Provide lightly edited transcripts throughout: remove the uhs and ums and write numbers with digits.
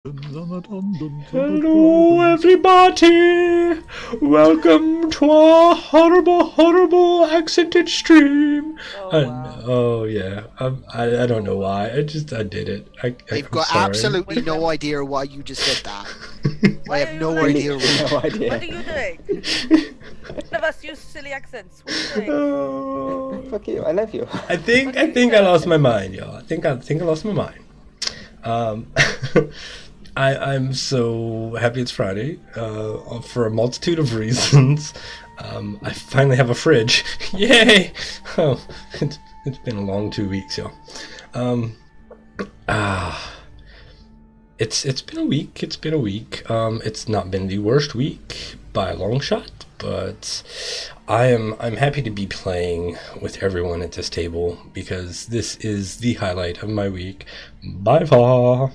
Hello, everybody! Welcome to our horrible accented stream. Wow. Yeah, I don't know why. I did it. They've I'm got sorry. absolutely no idea why you just said that. Why I are have you no doing idea. this? No idea. What are you doing? None of us use silly accents. What are you doing? Oh, Fuck you, I love you. I think I lost my mind, y'all. I think I lost my mind. I'm so happy it's Friday for a multitude of reasons. I finally have a fridge. Yay! Oh, it's been a long 2 weeks, y'all. It's been a week. It's been a week. It's not been the worst week by a long shot, but I'm happy to be playing with everyone at this table because this is the highlight of my week by far.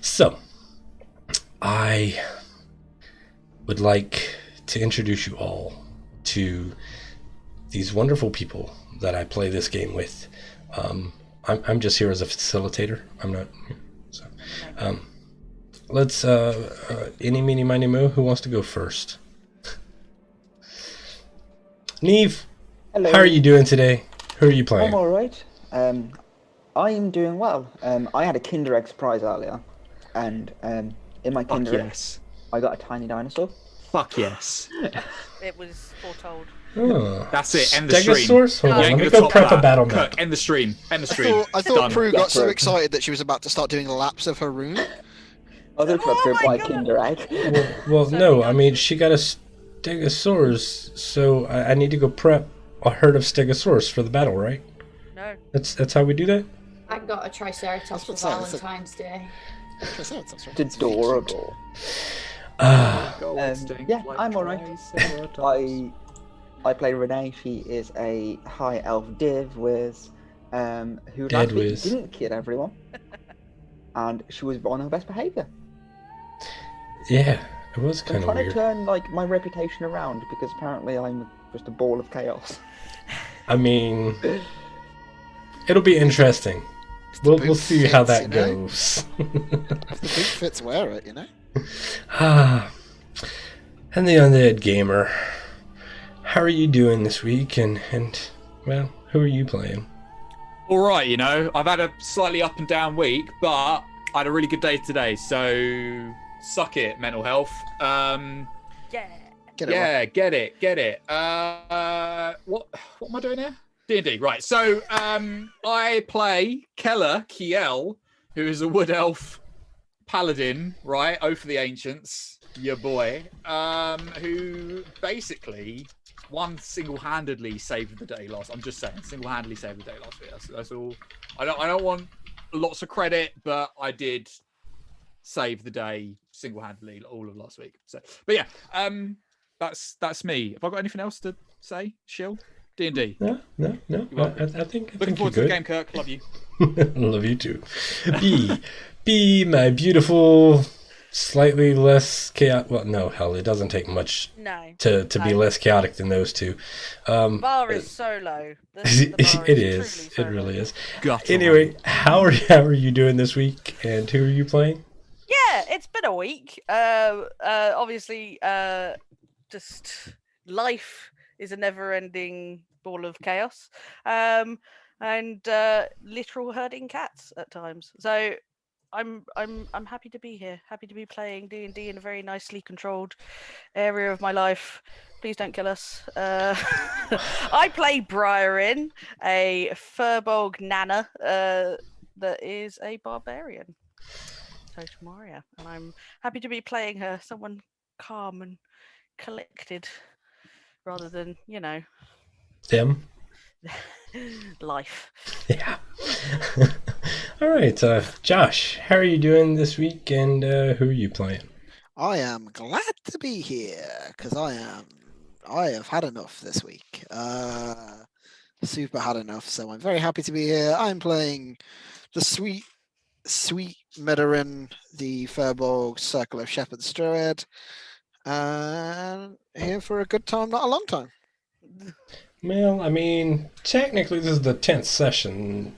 So I would like to introduce you all to these wonderful people that I play this game with. I'm just here as a facilitator. I'm not. So, let's any, meeny, miny, mo. Who wants to go first? Neve, Hello. how are you doing today? Who are you playing? I'm alright. I am doing well. I had a Kinder Egg surprise earlier, and in my Kinder Egg, yes. I got a tiny dinosaur. Fuck yes. It was foretold. Oh. That's it. End the stream. Stegosaurus? Hold on, Yeah, let me gonna go top prep that. a battle map. End the stream. End the I stream. thought Done. Prue got so Prue. excited that she was about to start doing laps of her room. I was about to Oh go my buy a God. Kinder Egg. Well, no, I mean, she got a Stegosaurus, so I need to go prep a herd of Stegosaurus for the battle, right? No. That's how we do that? I got a Triceratops for what I'm saying, Valentine's Day. It's adorable. Gold stink yeah, like I'm alright. Triceratops. I play Renee. She is a high elf div whiz, who Dead last week whiz. didn't kill everyone, and she was on her best behaviour. Yeah, it was I'm kind of trying to weird. turn my reputation around because apparently I'm just a ball of chaos. I mean, it'll be interesting. We'll boot see how fits, that you know? goes. If the boot fits, wear it, you know? And the undead gamer. How are you doing this week? And well, who are you playing? All right, you know, I've had a slightly up and down week, but I had a really good day today. So suck it, mental health. Yeah. Get it Yeah, get it. What am I doing here? D&D, right. So I play Keller Kiel, who is a wood elf paladin, right? Oath of the Ancients, your boy, who basically single-handedly saved the day last. I'm just saying, single-handedly saved the day last week. That's all. I don't want lots of credit, but I did save the day single-handedly all of last week. So, but yeah, that's me. Have I got anything else to say, Shill? D&D. No. welcome. I think Looking you're forward to the good. game, Kirk. Love you. Love you too. Be my beautiful, slightly less chaotic. Well, no, hell, it doesn't take much No. to be No. less chaotic than those two. Bar is so low. The bar It truly is. so It really low. is. Guttural. Anyway, how are you doing this week? And who are you playing? Yeah, it's been a week. Obviously, just life is a never-ending ball of chaos, and literal herding cats at times. So, I'm happy to be here. Happy to be playing D&D in a very nicely controlled area of my life. Please don't kill us. I play Briarin, a Furbolg Nana that is a barbarian. Totem warrior, and I'm happy to be playing her, someone calm and collected, rather than Them? life. Yeah. All right, Josh, how are you doing this week? And who are you playing? I am glad to be here because I have had enough this week. Super had enough, so I'm very happy to be here. I'm playing the sweet Medarin, the Furbolg Circle of Shepherd's Druid, and here for a good time, not a long time. Well, I mean, technically this is the 10th session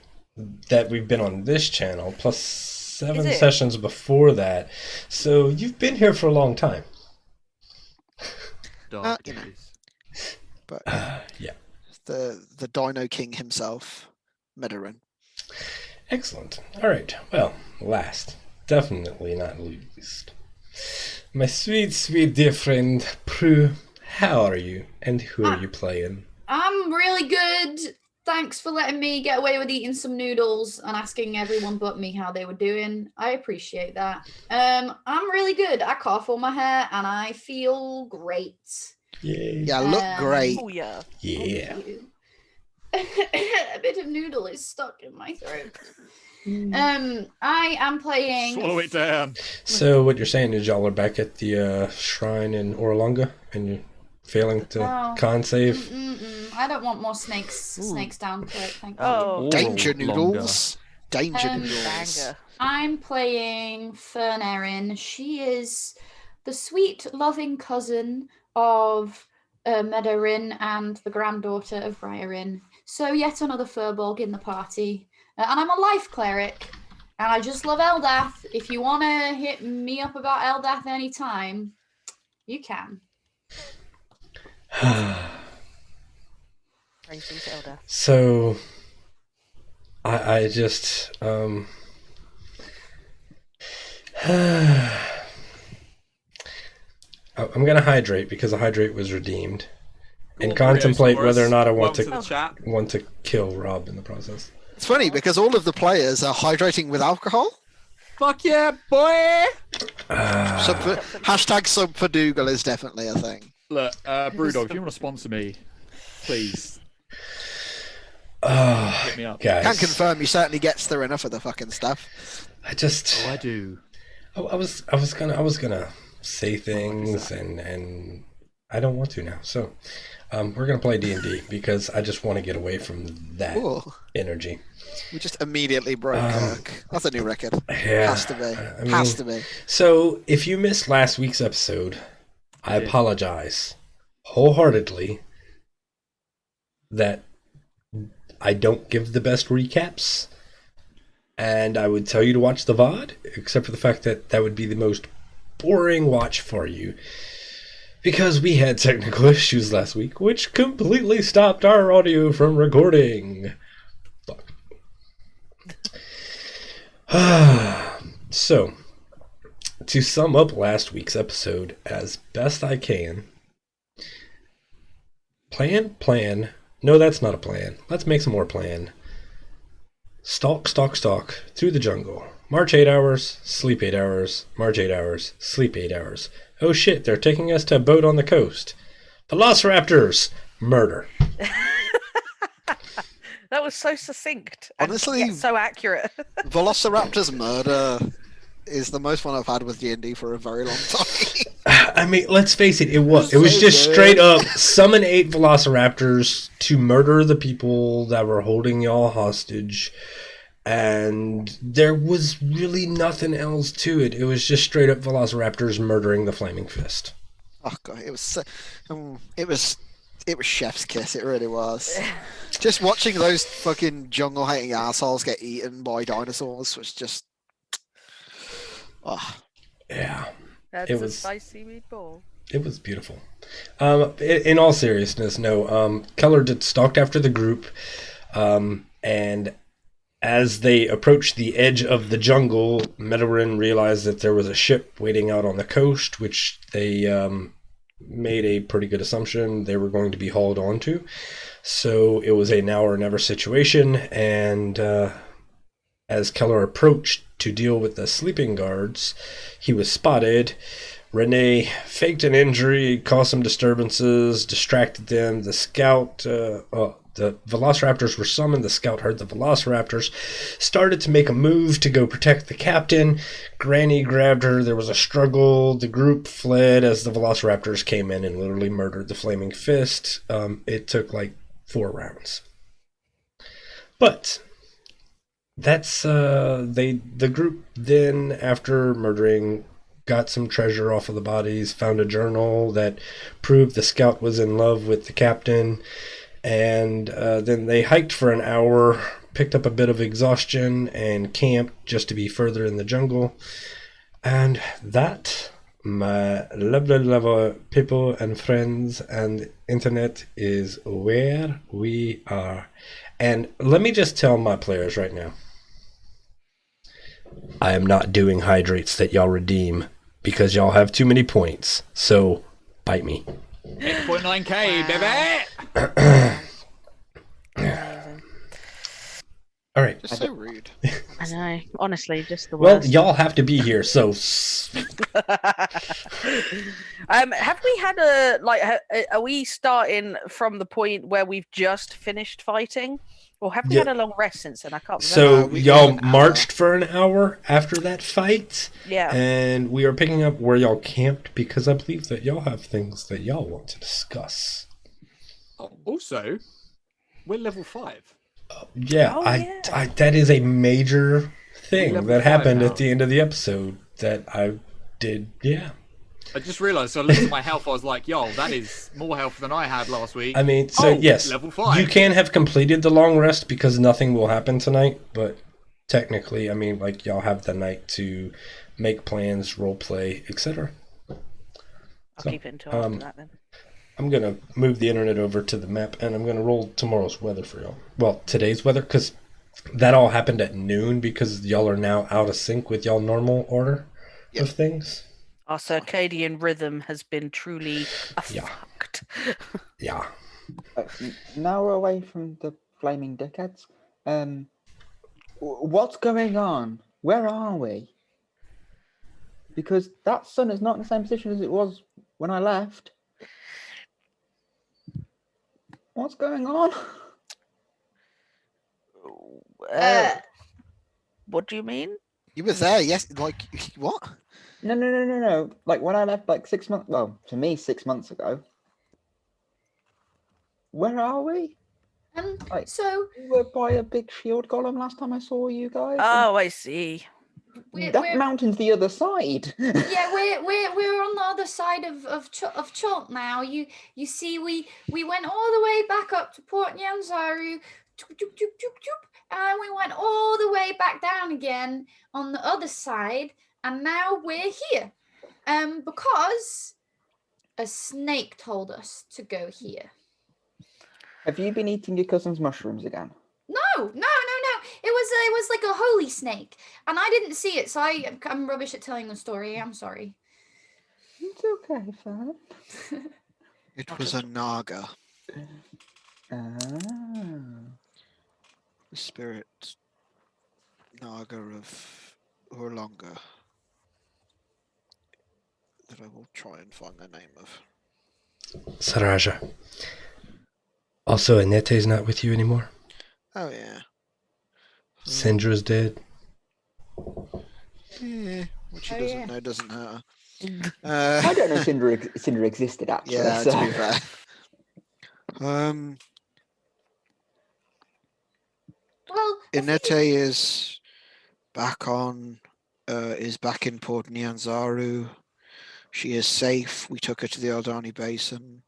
that we've been on this channel, plus 7 it? sessions before that. So you've been here for a long time. Dark you know. days. But Yeah. the Dino King himself, Medarin. Excellent. All right. Well, last, definitely not least, my sweet, sweet dear friend, Prue, how are you? And who are you playing? I'm really good. Thanks for letting me get away with eating some noodles and asking everyone but me how they were doing. I appreciate that. I'm really good. I cut off all my hair and I feel great. Yay. Yeah, look great. Oh yeah. Yeah. Thank you. A bit of noodle is stuck in my throat. I am playing. Swallow it down. So what you're saying is y'all are back at the shrine in Orlunga and you're failing to Oh. con save? I don't want more snakes down throat. Thank you. Oh. Danger Oral noodles. Danger Um, noodles. Banger. I'm playing Fern Erin. She is the sweet, loving cousin of Medarin and the granddaughter of Bryarin. So yet another Furbolg in the party. And I'm a life cleric. And I just love Eldath. If you want to hit me up about Eldath anytime, you can. Praise be to Eldath. So I just I'm gonna hydrate because the hydrate was redeemed, and contemplate whether or not I want Welcome to the chat. want to kill Rob in the process. It's funny because all of the players are hydrating with alcohol. Fuck yeah, boy! Hashtag sub for Dougal is definitely a thing. Look, Brewdog, if you want to sponsor me, please hit me up. Guys, Can confirm he certainly gets through enough of the fucking stuff. I just Oh, I do. I was gonna say things and I don't want to now. So we're gonna play D&D because I just want to get away from that Ooh, energy. we just immediately broke Kirk. That's a new record. Yeah, Has to be. I mean, Has to be. So if you missed last week's episode, I apologize wholeheartedly that I don't give the best recaps, and I would tell you to watch the VOD, except for the fact that that would be the most boring watch for you, because we had technical issues last week, which completely stopped our audio from recording. Fuck. So, to sum up last week's episode as best I can, plan. No, that's not a plan. Let's make some more plan. Stalk through the jungle. March 8 hours, sleep 8 hours, march 8 hours, sleep 8 hours. Oh shit, they're taking us to a boat on the coast. Velociraptors! Murder. That was so succinct. And Honestly, yet so accurate. Velociraptor's murder is the most fun I've had with D&D for a very long time. I mean, let's face it, it was So just good. straight up summon 8 velociraptors to murder the people that were holding y'all hostage, and there was really nothing else to it. It was just straight up velociraptors murdering the Flaming Fist. Oh god, it was chef's kiss. It really was. Just watching those fucking jungle hating assholes get eaten by dinosaurs was just. Oh. Yeah. That's It a was- spicy meatball. It was beautiful. In all seriousness, no. Keller stalked after the group, and as they approached the edge of the jungle, Medarin realized that there was a ship waiting out on the coast, which they made a pretty good assumption they were going to be hauled onto. So it was a now or never situation, and as Keller approached to deal with the sleeping guards, he was spotted. Renee faked an injury, caused some disturbances, distracted them. The scout, the velociraptors were summoned. The scout heard the velociraptors, started to make a move to go protect the captain. Granny grabbed her. There was a struggle. The group fled as the velociraptors came in and literally murdered the Flaming Fist. It took like 4 rounds. But that's the group then, after murdering, got some treasure off of the bodies, found a journal that proved the scout was in love with the captain, and then they hiked for an hour picked up a bit of exhaustion and camped just to be further in the jungle. And that, my lovely people and friends and internet, is where we are. And let me just tell my players right now, I am not doing hydrates that y'all redeem because y'all have too many points. So, bite me. 8.9k, baby! Amazing. All right. Just so rude. I know. Honestly, just the Well, worst. y'all have to be here, so Have we had a are we starting from the point where we've just finished fighting, or have we Yeah. had a long rest since then? I can't remember. So we y'all did an hour. marched for an hour after that fight, Yeah. and we are picking up where y'all camped because I believe that y'all have things that y'all want to discuss. Oh, also, we're level 5. Yeah, Oh, I yeah. that is a major thing level that 5 happened now. at the end of the episode that I did. Yeah, I just realised, so I looked at my health, I was like, yo, that is more health than I had last week. I mean, so yes, level 5. you can have completed the long rest because nothing will happen tonight, but technically, I mean, like, y'all have the night to make plans, role play, etc. I'll So, keep it until after that then. I'm going to move the internet over to the map, and I'm going to roll tomorrow's weather for y'all. Well, today's weather, because that all happened at noon because y'all are now out of sync with y'all normal order Yep. of things. Our circadian rhythm has been truly Yeah. fucked. Yeah. Now we're away from the flaming dickheads. What's going on? Where are we? Because that sun is not in the same position as it was when I left. What's going on? What do you mean? You were there, yes? Like, what? No. Like when I left, like 6 months. Well, to me, 6 months ago. Where are we? Like, So we were by a big shield golem last time I saw you guys. Oh, I see. That mountain's the other side. Yeah, we're on the other side of Chult now. You see, we went all the way back up to Port Nyanzaru, and we went all the way back down again on the other side, and now we're here. Because a snake told us to go here. Have you been eating your cousin's mushrooms again? No. It was like a holy snake, and I didn't see it, so I'm rubbish at telling the story. I'm sorry. It's okay, fam. It was a Naga, Ah. the spirit Naga of Urlanga. That I will try and find the name of. Saraja. Also, Anete's not with you anymore. Oh, yeah. Sindra's dead. Yeah, what she Oh, doesn't yeah. know doesn't hurt I her. don't know if Cinder existed actually. Yeah, so. to be fair. Well, Inete is back in Port Nyanzaru. She is safe. We took her to the Eldani Basin.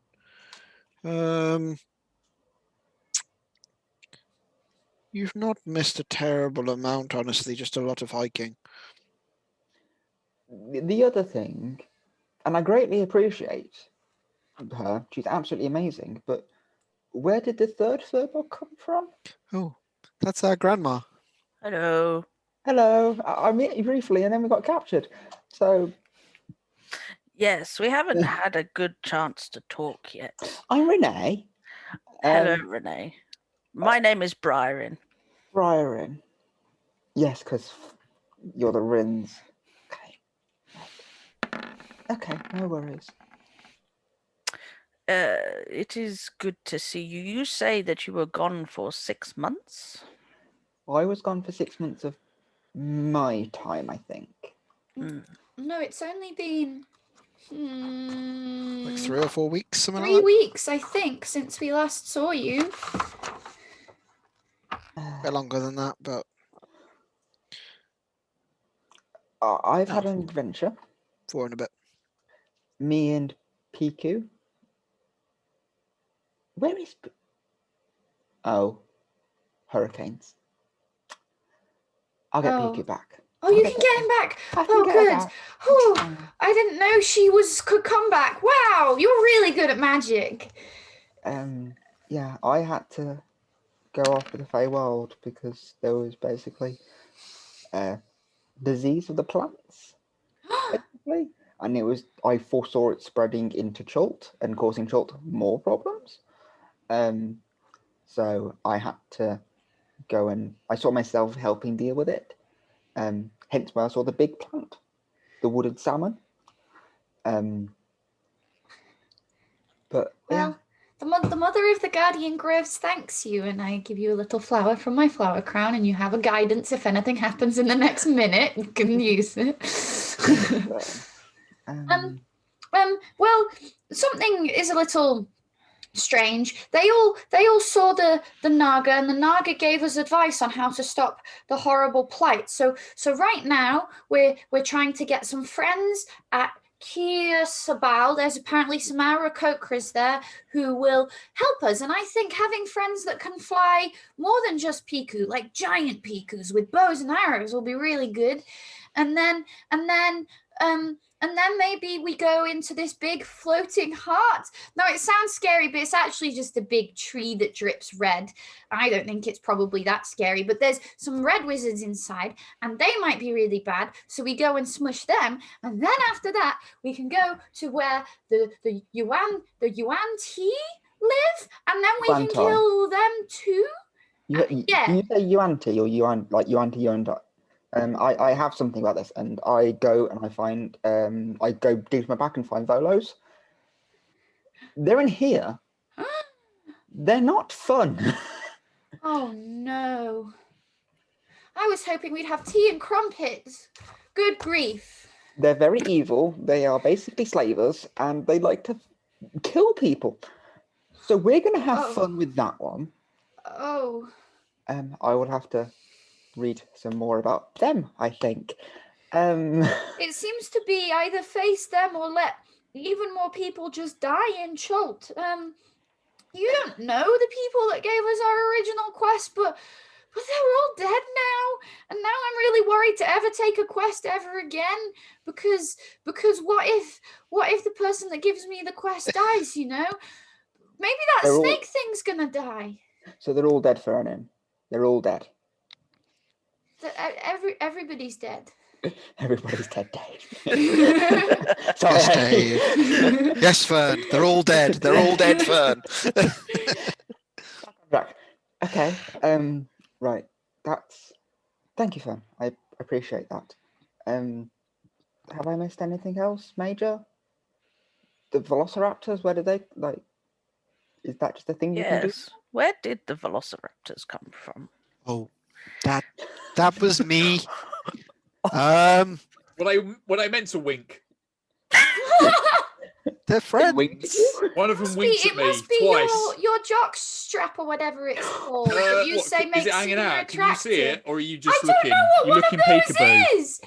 You've not missed a terrible amount, honestly, just a lot of hiking. The other thing, and I greatly appreciate her, she's absolutely amazing, but where did the third furball come from? Oh, that's our grandma. Hello. Hello, I met you briefly and then we got captured. So, Yes, we haven't had a good chance to talk yet. I'm Renee. Hello, Renee. My name is Byron. Briarin. Yes, because you're the Rins. Okay, no worries. It is good to see you. You say that you were gone for 6 months? I was gone for 6 months of my time, I think. no, it's only been Like 3 or 4 weeks, something 3 like that. weeks, I think, since we last saw you. A bit longer than that, but I've had an adventure. 4 and a bit. Me and Piku. Where is... Oh. Hurricanes. I'll get Oh. Piku back. Oh, you can get him back. I can Oh, get her good. back. Oh, I didn't know she could come back. Wow, you're really good at magic. Yeah, I had to go off to the Feywild because there was basically disease of the plants, basically, and I foresaw it spreading into Chult and causing Chult more problems. So I had to go, and I saw myself helping deal with it. Hence why I saw the big plant, the wooded salmon. But Well, the mother of the guardian groves thanks you, and I give you a little flower from my flower crown, and you have a guidance if anything happens in the next minute. You can use it. Well, something is a little strange. They all saw the Naga, and the Naga gave us advice on how to stop the horrible plight. So right now we're trying to get some friends at Kia Sabal. There's apparently some Aarakocras there who will help us, and I think having friends that can fly more than just Piku, like giant Pikus with bows and arrows, will be really good. And then maybe we go into this big floating heart. Now, it sounds scary, but it's actually just a big tree that drips red. I don't think it's probably that scary, but there's some red wizards inside, and they might be really bad. So we go and smush them, and then after that, we can go to where the Yuan Ti live, and then we can Yuan-ti. kill them too. Yeah. Yeah. You say Yuan-ti or Yuan, like Yuan-ti, Yuan-ti? I have something about this, and I go and I find, I go dig my back and find Volos. They're in here. They're not fun. Oh no. I was hoping we'd have tea and crumpets. Good grief. They're very evil. They are basically slavers, and they like to kill people. So we're going to have fun with that one. Oh. I will have to read some more about them, I think. It seems to be either face them or let even more people just die in Chult. You don't know the people that gave us our original quest, but they're all dead now, and now I'm really worried to ever take a quest ever again, because what if the person that gives me the quest dies, you know? Maybe that snake thing's gonna die. So they're all dead, Fernin. They're all dead. Everybody's dead. Everybody's dead, Dave. Yes, Dave. Yes, Fern. They're all dead. They're all dead, Fern. Okay. Right. Thank you, Fern. I appreciate that. Have I missed anything else major? The Velociraptors, where did they is that just a thing you can do? Yes. Where did the Velociraptors come from? Oh, that was me. Were they meant to wink? They're friends. One of them winks at me It must be twice. your jock strap or whatever it's called. that you say is makes it hanging you out? attractive. Can you see it, or are you just I don't looking? know what You're one looking of those peekaboo. is.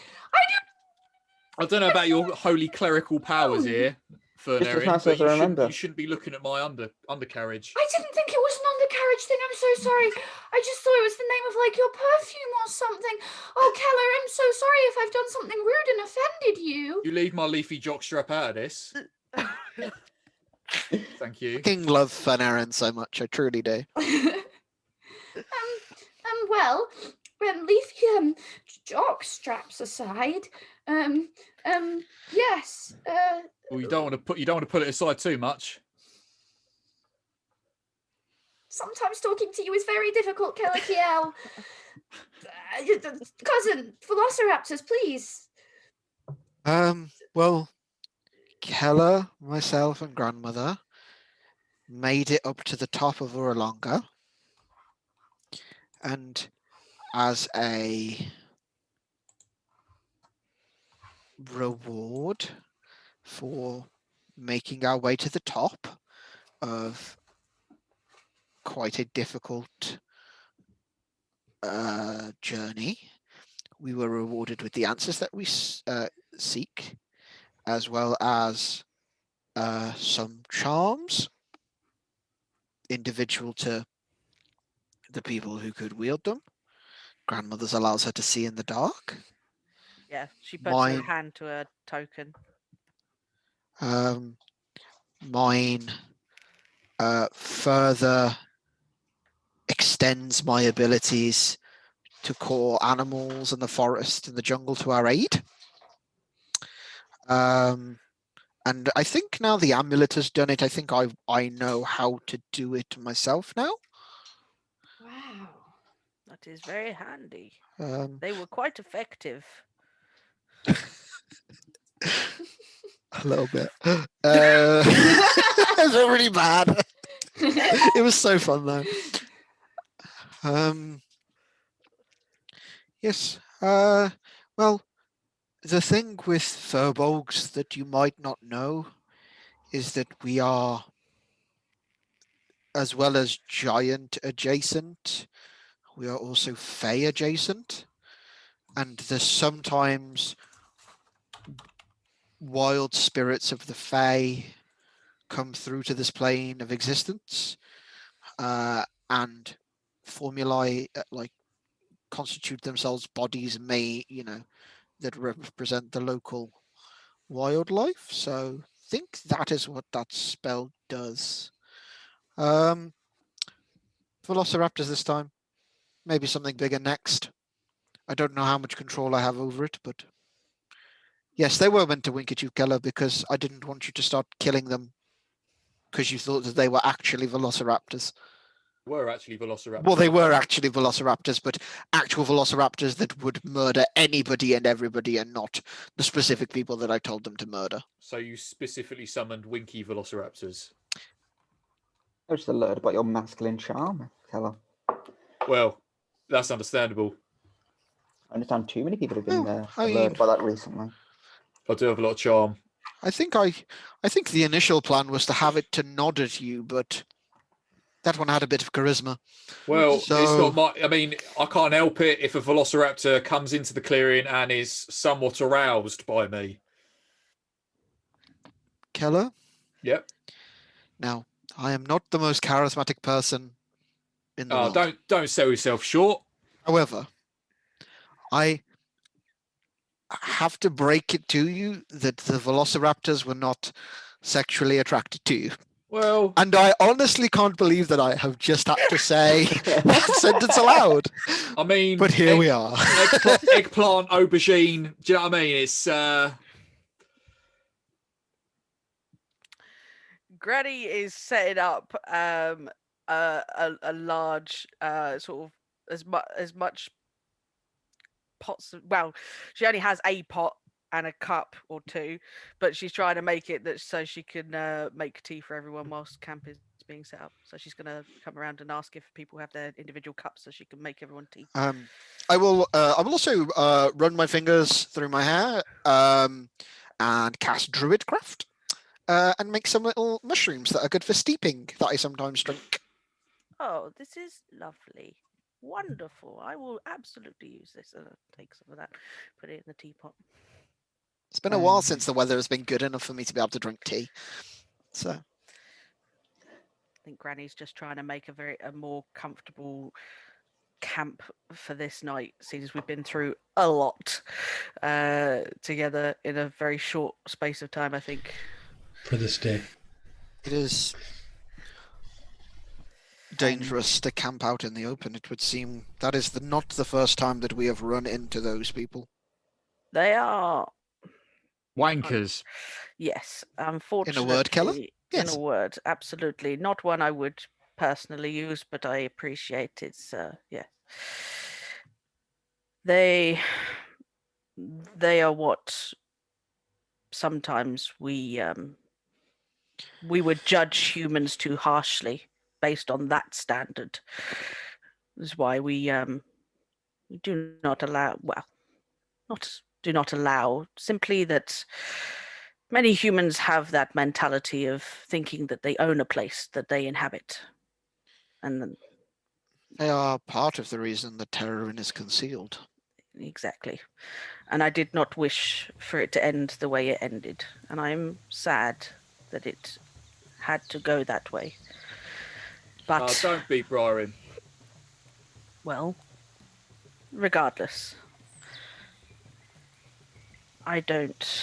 I don't know about your holy clerical powers here, Fernerin, nice but as I remember. you shouldn't be looking at my undercarriage. I didn't think it was an undercarriage thing. I'm so sorry. I just thought it was the name of like your perfume or something. Oh, Keller, I'm so sorry if I've done something rude and offended you. You leave my leafy jockstrap out of this. Thank you. Fucking love Fern so much. I truly do. Well, leave jock straps aside. Yes. Well, you don't want to put it aside too much. Sometimes talking to you is very difficult, Keller Kiel. Cousin, Velociraptors, please. Well, Keller, myself, and grandmother made it up to the top of Uralonga, and as a reward for making our way to the top of quite a difficult journey, we were rewarded with the answers that we seek, as well as some charms individual to the people who could wield them, grandmother's allows her to see in the dark. Yeah, she puts her Mine. hand to a token. Mine further extends my abilities to call animals in the forest and the jungle to our aid. And I think now the amulet has done it, I think I know how to do it myself now. Wow. That is very handy. Um, They were quite effective. a little bit. It's really bad. It was so fun though. Yes. Well, the thing with furbolgs that you might not know is that we are, as well as giant adjacent, we are also Fey adjacent, and there's sometimes wild spirits of the Fey come through to this plane of existence, and formulae like constitute themselves bodies that represent the local wildlife. So I think that is what that spell does. Velociraptors this time. Maybe something bigger next. I don't know how much control I have over it, but yes, they were meant to wink at you, Keller, because I didn't want you to start killing them because you thought that they were actually velociraptors. Were actually velociraptors. Well, they were actually velociraptors, but actual velociraptors that would murder anybody and everybody and not the specific people that I told them to murder. So you specifically summoned winky velociraptors. I was just alerted about your masculine charm, Keller. Well, that's understandable. I understand too many people have been Well, alerted by that recently. I do have a lot of charm. I think the initial plan was to have it to nod at you, but that one had a bit of charisma. Well, So- it's not my. I mean, I can't help it if a velociraptor comes into the clearing and is somewhat aroused by me. Keller, Yep. now I am not the most charismatic person in the Oh, world. don't sell yourself short. However, I have to break it to you that the velociraptors were not sexually attracted to you. Well, And I honestly can't believe that I have just had to say that sentence aloud. I mean, But here we are. eggplant, aubergine. Do you know what I mean? It's Granny is setting up a large sort of as much pots. Well, she only has a pot and a cup or two, but she's trying to make it that so she can make tea for everyone whilst camp is being set up. So she's going to come around and ask if people have their individual cups so she can make everyone tea. I will also run my fingers through my hair and cast Druidcraft and make some little mushrooms that are good for steeping that I sometimes drink. Oh, this is lovely. Wonderful. I will absolutely use this. Take some of that, put it in the teapot. It's been a while since the weather has been good enough for me to be able to drink tea. So I think Granny's just trying to make a more comfortable camp for this night, since we've been through a lot together in a very short space of time, I think. For this day. it is dangerous to camp out in the open. It would seem that is not the first time that we have run into those people. They are, wankers. yes, unfortunately. In a word, Keller? In Yes. a word, absolutely. Not one I would personally use, but I appreciate its, yeah. They are what sometimes we would judge humans too harshly based on that standard. This is why we do not allow, simply that many humans have that mentality of thinking that they own a place that they inhabit. And then, They are part of the reason that Terrorin is concealed. exactly. And I did not wish for it to end the way it ended. And I'm sad that it had to go that way. But, Don't be Briarin. well, regardless, I don't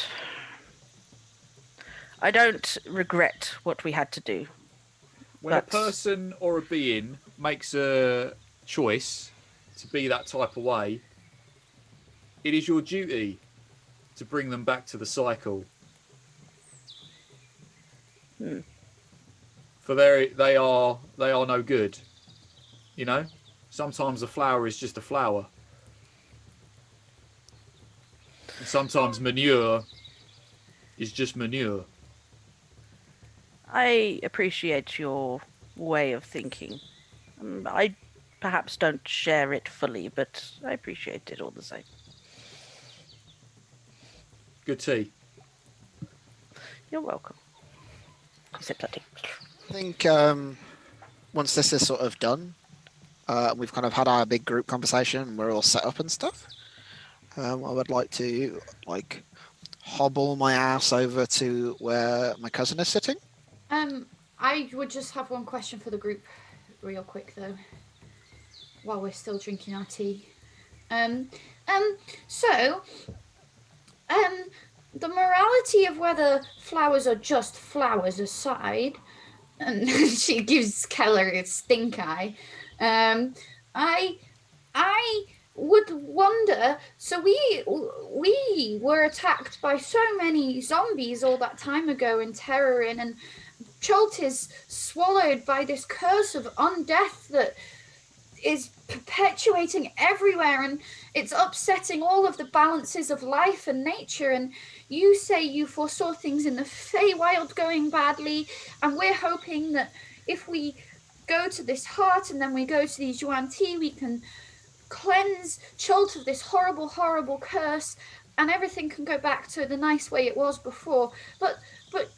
regret what we had to do. When a But person or a being makes a choice to be that type of way, it is your duty to bring them back to the cycle. For they are no good. You know? Sometimes a flower is just a flower. And sometimes manure is just manure. I appreciate your way of thinking. I perhaps don't share it fully, but I appreciate it all the same. Good tea. You're welcome. Sip that tea. I think once this is sort of done, we've kind of had our big group conversation. We're all set up and stuff. I would like to hobble my ass over to where my cousin is sitting. I would just have one question for the group, real quick though, while we're still drinking our tea. The morality of whether flowers are just flowers aside, and she gives Keller a stink eye. I would wonder. So we were attacked by so many zombies all that time ago in Terrorin, and Cholt is swallowed by this curse of undeath that is perpetuating everywhere, and it's upsetting all of the balances of life and nature. And you say you foresaw things in the Feywild going badly, and we're hoping that if we go to this heart and then we go to these Yuan Ti, we can cleanse Cholt of this horrible, horrible curse, and everything can go back to the nice way it was before. But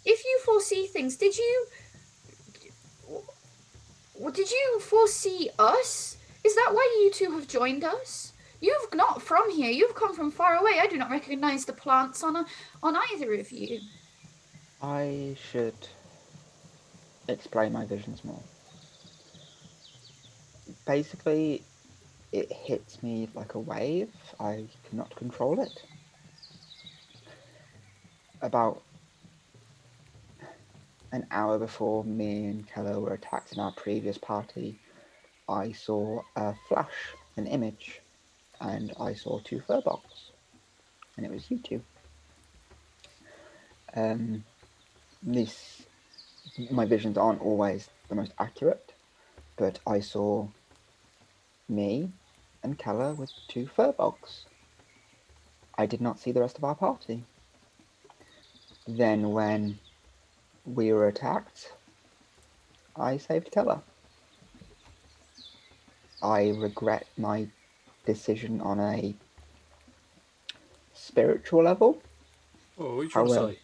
if you foresee things, did you foresee us? Is that why you two have joined us? You've not from here. You've come from far away. I do not recognize the plants on either of you. I should explain my visions more. Basically, it hits me like a wave. I cannot control it. About an hour before me and Keller were attacked in our previous party, I saw a flash, an image, and I saw 2 furbolgs, and it was you two. My visions aren't always the most accurate, but I saw me and Keller with 2 furbolgs. I did not see the rest of our party. Then when we were attacked, I saved Keller. I regret my decision on a spiritual level. Oh, what are you trying to say?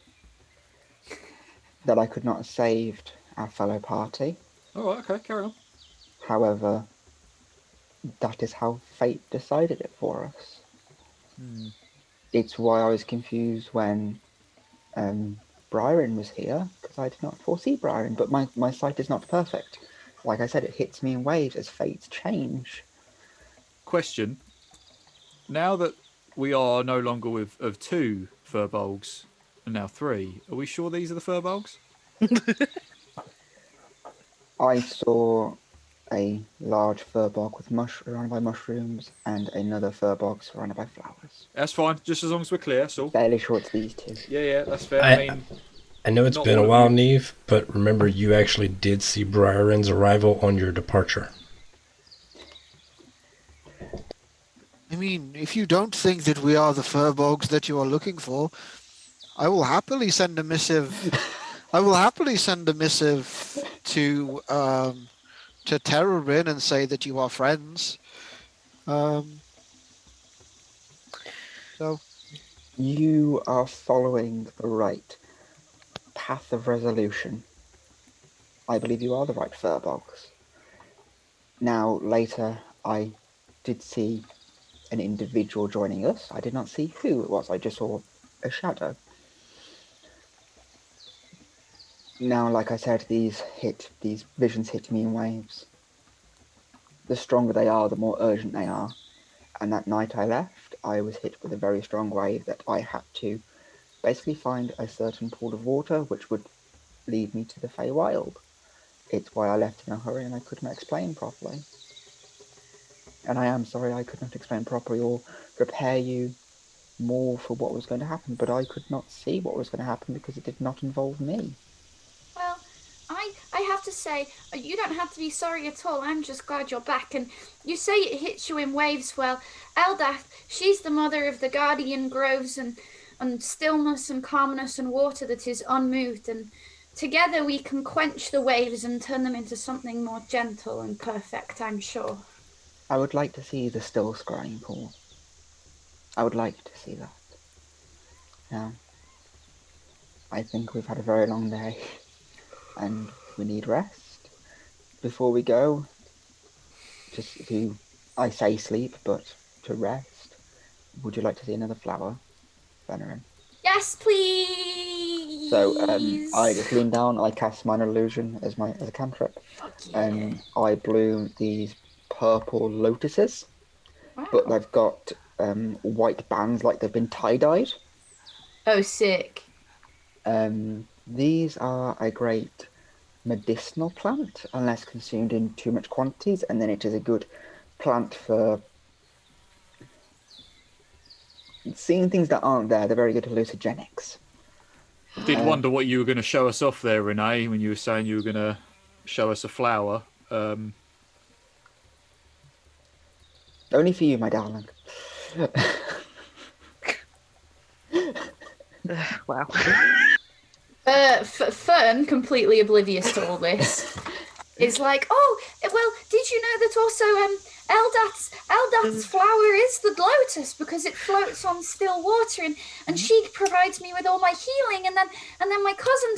That I could not have saved our fellow party. Oh, okay, carry on. However, that is how fate decided it for us. It's why I was confused when Byron was here, because I did not foresee Byron, but my sight is not perfect. Like I said, it hits me in waves as fates change. Question. Now that we are no longer of 2 furbolgs and now 3, are we sure these are the furbolgs? I saw a large furbolg surrounded by mushrooms and another furbolg surrounded by flowers. That's fine, just as long as we're clear, so. Fairly sure it's these 2. Yeah, that's fair. I know it's been a while, Neve, but remember you actually did see Briarin's arrival on your departure. I mean, if you don't think that we are the furbolgs that you are looking for, I will happily send a missive. To Terrorin and say that you are friends. So you are following the right path of resolution. I believe you are the right furbolgs. Now, later, I did see an individual joining us. I did not see who it was. I just saw a shadow. Now, like I said, these visions hit me in waves. The stronger they are, the more urgent they are. And that night I left, I was hit with a very strong wave that I had to basically find a certain pool of water which would lead me to the Feywild. It's why I left in a hurry and I could not explain properly. And I am sorry I could not explain properly or prepare you more for what was going to happen, but I could not see what was going to happen because it did not involve me. Well, I have to say, you don't have to be sorry at all. I'm just glad you're back. And you say it hits you in waves. Well, Eldath, she's the mother of the guardian groves and stillness and calmness and water that is unmoved. And together we can quench the waves and turn them into something more gentle and perfect, I'm sure. I would like to see the still scrying pool. I would like to see that. Now, I think we've had a very long day and we need rest. Before we go, just to, I say sleep, but to rest, would you like to see another flower, Venerin? Yes, please. So I just lean down, I cast Minor Illusion as a cantrip, and I bloom these purple lotuses, but they've got white bands like they've been tie-dyed. Oh, sick. These are a great medicinal plant unless consumed in too much quantities, and then it is a good plant for seeing things that aren't there. They're very good hallucinogenics. Did wonder what you were going to show us off there, Renee, when you were saying you were going to show us a flower. Only for you, my darling. Wow. Fern, completely oblivious to all this, is like, oh, well, did you know that also Eldath's flower is the lotus because it floats on still water, and she provides me with all my healing, and then my cousin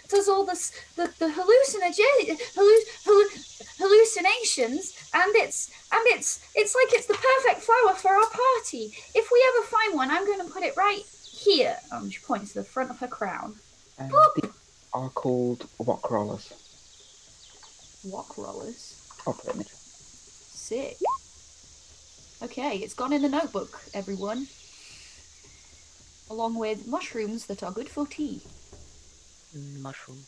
does all this the hallucinations, and it's like it's the perfect flower for our party. If we ever find one, I'm going to put it right here. She points to the front of her crown. These are called wok rollers. Wok rollers. I'll put it in the chat. Sick. Okay, it's gone in the notebook, everyone. Along with mushrooms that are good for tea. Mushrooms.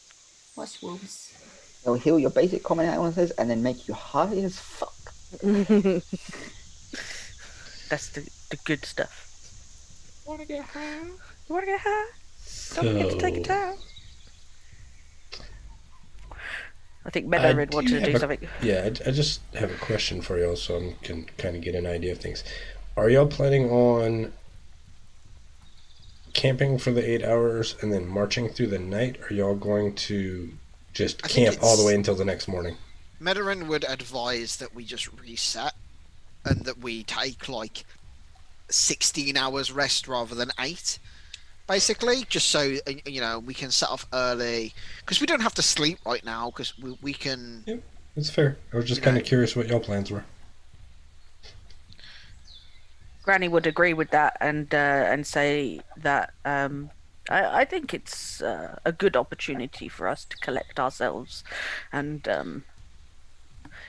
They'll heal your basic common illnesses and then make you high as fuck. That's the good stuff. Wanna get high? You wanna get high? Don't forget to take it down. I think Meadowrid wanted to do something. Yeah, I just have a question for y'all so I can kind of get an idea of things. Are y'all planning on camping for the 8 hours and then marching through the night? Or are y'all going to just camp all the way until the next morning? Medarin would advise that we just reset and that we take like 16 hours rest rather than 8. Basically, just so we can set off early, because we don't have to sleep right now, because we can. Yep, that's fair. I was just kind of curious what y'all plans were. Granny would agree with that and say that I think it's a good opportunity for us to collect ourselves and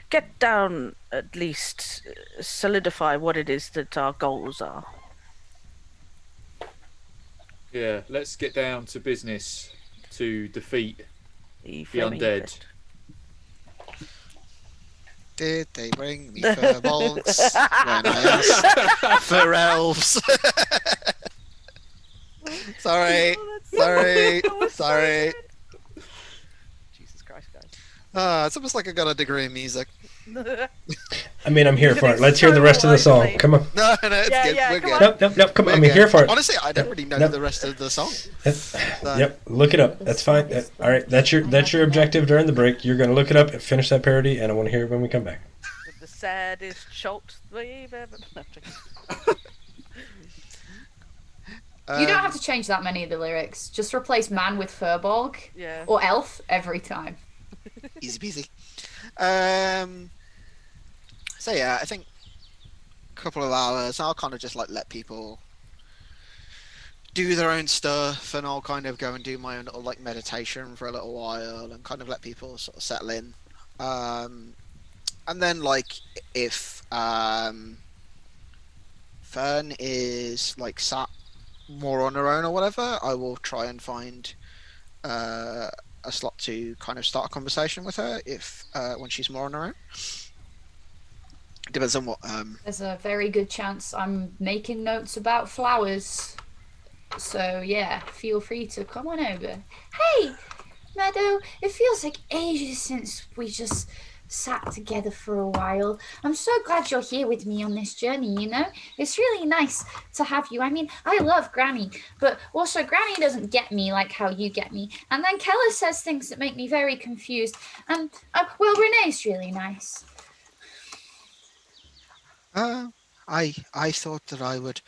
get down, at least solidify what it is that our goals are. Yeah, let's get down to business to defeat The undead. Fist. Did they bring me furbolts when I asked for elves? Sorry. Sorry. Jesus Christ, guys. It's almost like I got a degree in music. I mean, I'm here for it. Let's hear the rest of the song. Come on. No, it's good. We're good. Nope. Come on. I'm here for it. Honestly, I don't really know the rest of the song. Yep. Look it up. That's fine. All right. That's your objective during the break. You're going to look it up and finish that parody, and I want to hear it when we come back. With the saddest shot we've ever. No, You don't have to change that many of the lyrics. Just replace man with Furbolg or elf every time. Easy peasy. So yeah, I think a couple of hours. I'll kind of just like let people do their own stuff, and I'll kind of go and do my own little like meditation for a little while, and kind of let people sort of settle in. And then like if Fern is like sat more on her own or whatever, I will try and find a slot to kind of start a conversation with her if when she's more on her own. Depends on what. There's a very good chance I'm making notes about flowers. So yeah, feel free to come on over. Hey, Meadow, it feels like ages since we just sat together for a while. I'm so glad you're here with me on this journey, you know? It's really nice to have you. I mean, I love Granny, but also Granny doesn't get me like how you get me. And then Keller says things that make me very confused. And, well, Renee's really nice. I thought that I would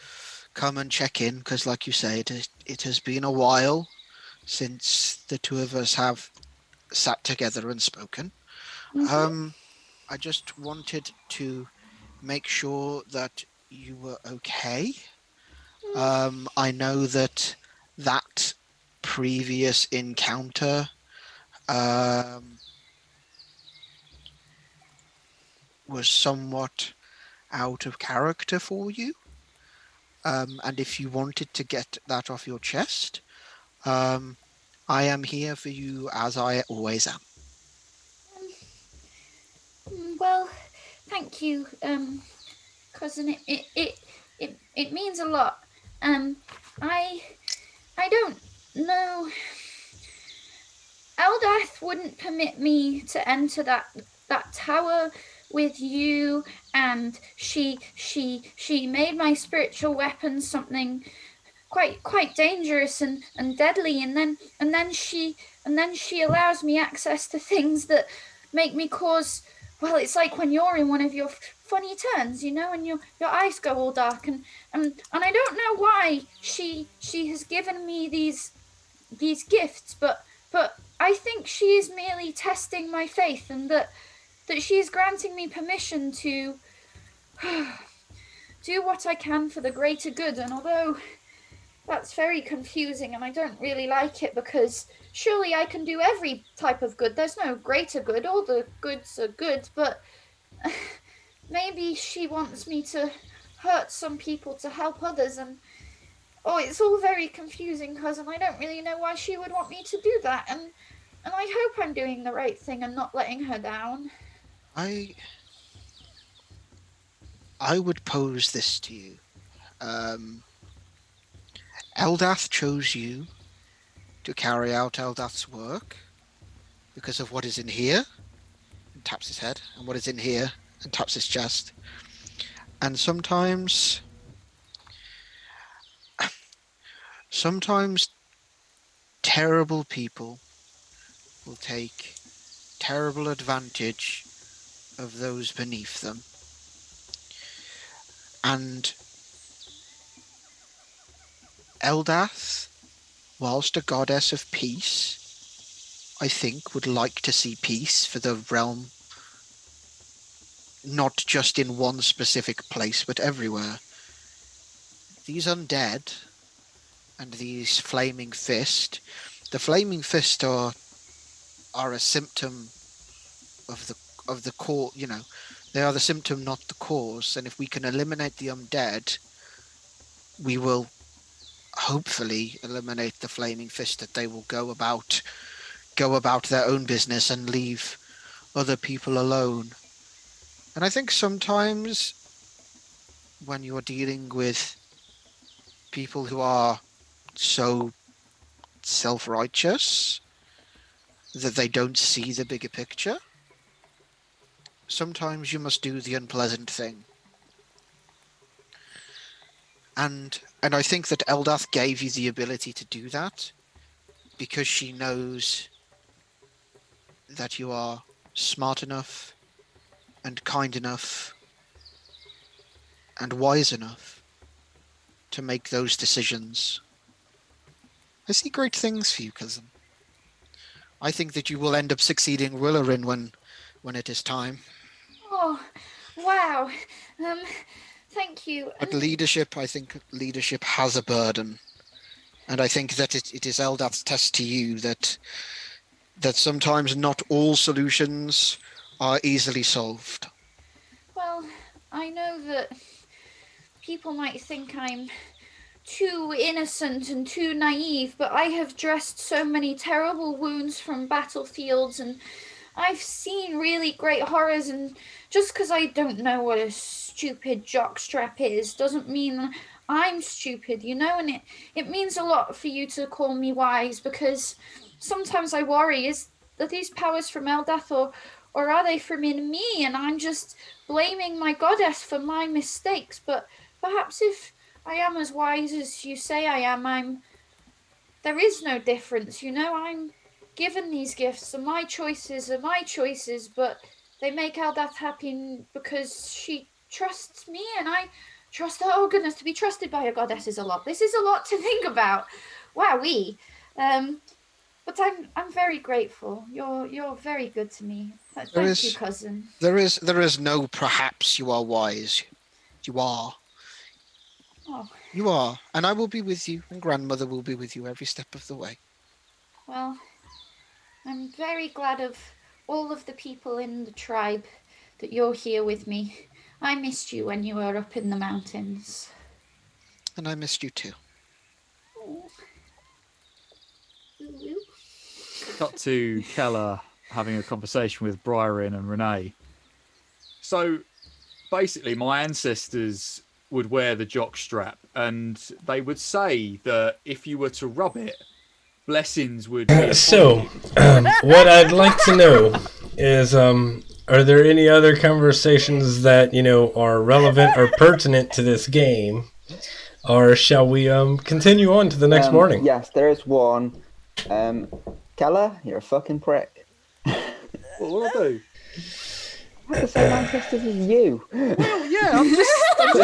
come and check in because, like you say, it has been a while since the two of us have sat together and spoken. Mm-hmm. I just wanted to make sure that you were okay. I know that previous encounter was somewhat out of character for you. And if you wanted to get that off your chest, I am here for you as I always am. Well, thank you, cousin. It means a lot. I don't know. Eldath wouldn't permit me to enter that tower with you, and she made my spiritual weapon something quite dangerous and deadly, and then she allows me access to things that make me cause, well, it's like when you're in one of your funny turns, you know, and your eyes go all dark, and I don't know why she has given me these gifts, but I think she is merely testing my faith, and that she is granting me permission to do what I can for the greater good. And although that's very confusing and I don't really like it, because surely I can do every type of good. There's no greater good. All the goods are good, but maybe she wants me to hurt some people to help others, and it's all very confusing, cousin. I don't really know why she would want me to do that, and I hope I'm doing the right thing and not letting her down. I would pose this to you. Eldath chose you to carry out Eldath's work because of what is in here, and taps his head, and what is in here, and taps his chest. And sometimes terrible people will take terrible advantage of those beneath them. And Eldath, whilst a goddess of peace, I think would like to see peace for the realm, not just in one specific place, but everywhere. These undead and these flaming fist, the flaming fist are a symptom of the core, you know, they are the symptom, not the cause. And if we can eliminate the undead, we will hopefully eliminate the flaming fist, that they will go about their own business and leave other people alone. And I think sometimes when you're dealing with people who are so self-righteous that they don't see the bigger picture, sometimes you must do the unpleasant thing. And I think that Eldath gave you the ability to do that because she knows that you are smart enough and kind enough and wise enough to make those decisions. I see great things for you, cousin. I think that you will end up succeeding Rillarin when it is time. Oh, wow. Thank you. But I think leadership has a burden. And I think that it is Eldath's test to you that sometimes not all solutions are easily solved. Well, I know that people might think I'm too innocent and too naive, but I have dressed so many terrible wounds from battlefields, and I've seen really great horrors, and just because I don't know what a stupid jockstrap is doesn't mean I'm stupid, you know? And it means a lot for you to call me wise, because sometimes I worry, are these powers from Eldath, or are they from in me, and I'm just blaming my goddess for my mistakes? But perhaps if I am as wise as you say I am, there is no difference, you know? I'm given these gifts, and my choices are my choices, but they make Eldath happy because she trusts me, and I trust her. Oh goodness, to be trusted by a goddess is a lot. This is a lot to think about. Wowee. But I'm very grateful. You're very good to me. Thank you, cousin. There is no perhaps you are wise. You are. Oh, You are. And I will be with you, and grandmother will be with you every step of the way. well, I'm very glad of all of the people in the tribe that you're here with me. I missed you when you were up in the mountains. And I missed you too. Oh. Cut to Keller having a conversation with Bryarin and Renee. So basically, my ancestors would wear the jockstrap, and they would say that if you were to rub it, blessings would be So, what I'd like to know is, are there any other conversations that, are relevant or pertinent to this game? Or shall we continue on to the next morning? Yes, there is one. Keller, you're a fucking prick. What will I do? I have the same ancestors as you. Well, yeah, I'm just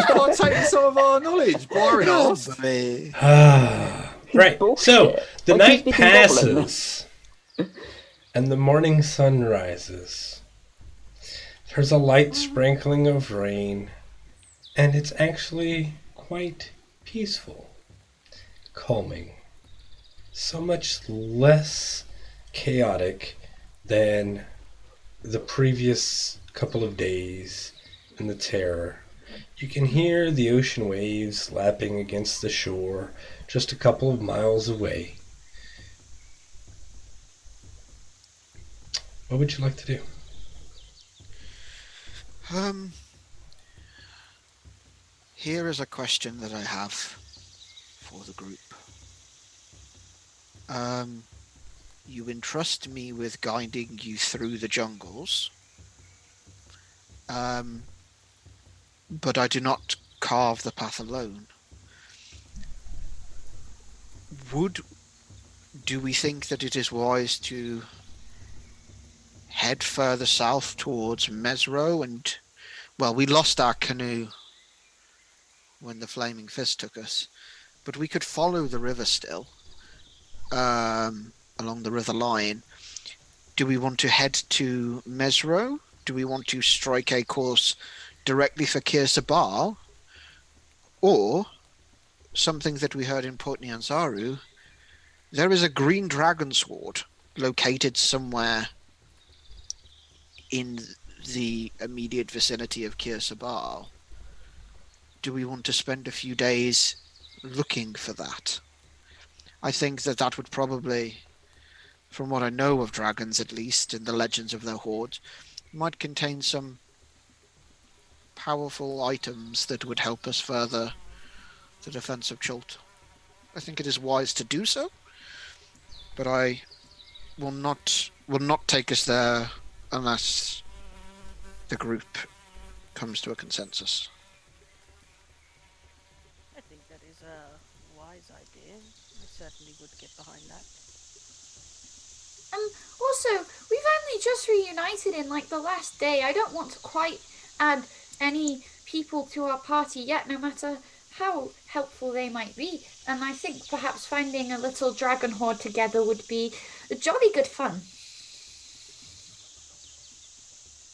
partaking some of our knowledge. Bryarin asked. Right, so Bullshit. the Why night do you speak in goblin? passes and the morning sun rises. There's a light sprinkling of rain, and it's actually quite peaceful, calming, so much less chaotic than the previous couple of days in the terror. You can hear the ocean waves lapping against the shore just a couple of miles away. What would you like to do? Here is a question that I have for the group. You entrust me with guiding you through the jungles, but I do not carve the path alone. Do we think that it is wise to head further south towards Mezro? And, well, we lost our canoe when the Flaming Fist took us, but we could follow the river still, along the river line. Do we want to head to Mezro? Do we want to strike a course directly for Kir Sabal? Or, something that we heard in Port Nyanzaru, there is a green dragon sword located somewhere in the immediate vicinity of Kir Sabal. Do we want to spend a few days looking for that? I think that would probably, from what I know of dragons at least, and the legends of their hordes, might contain some powerful items that would help us further the defense of Chult. I think it is wise to do so, but I will not take us there unless the group comes to a consensus. I think that is a wise idea. I certainly would get behind that. Also, we've only just reunited in like the last day. I don't want to quite add any people to our party yet, no matter how helpful they might be. And I think perhaps finding a little dragon horde together would be jolly good fun.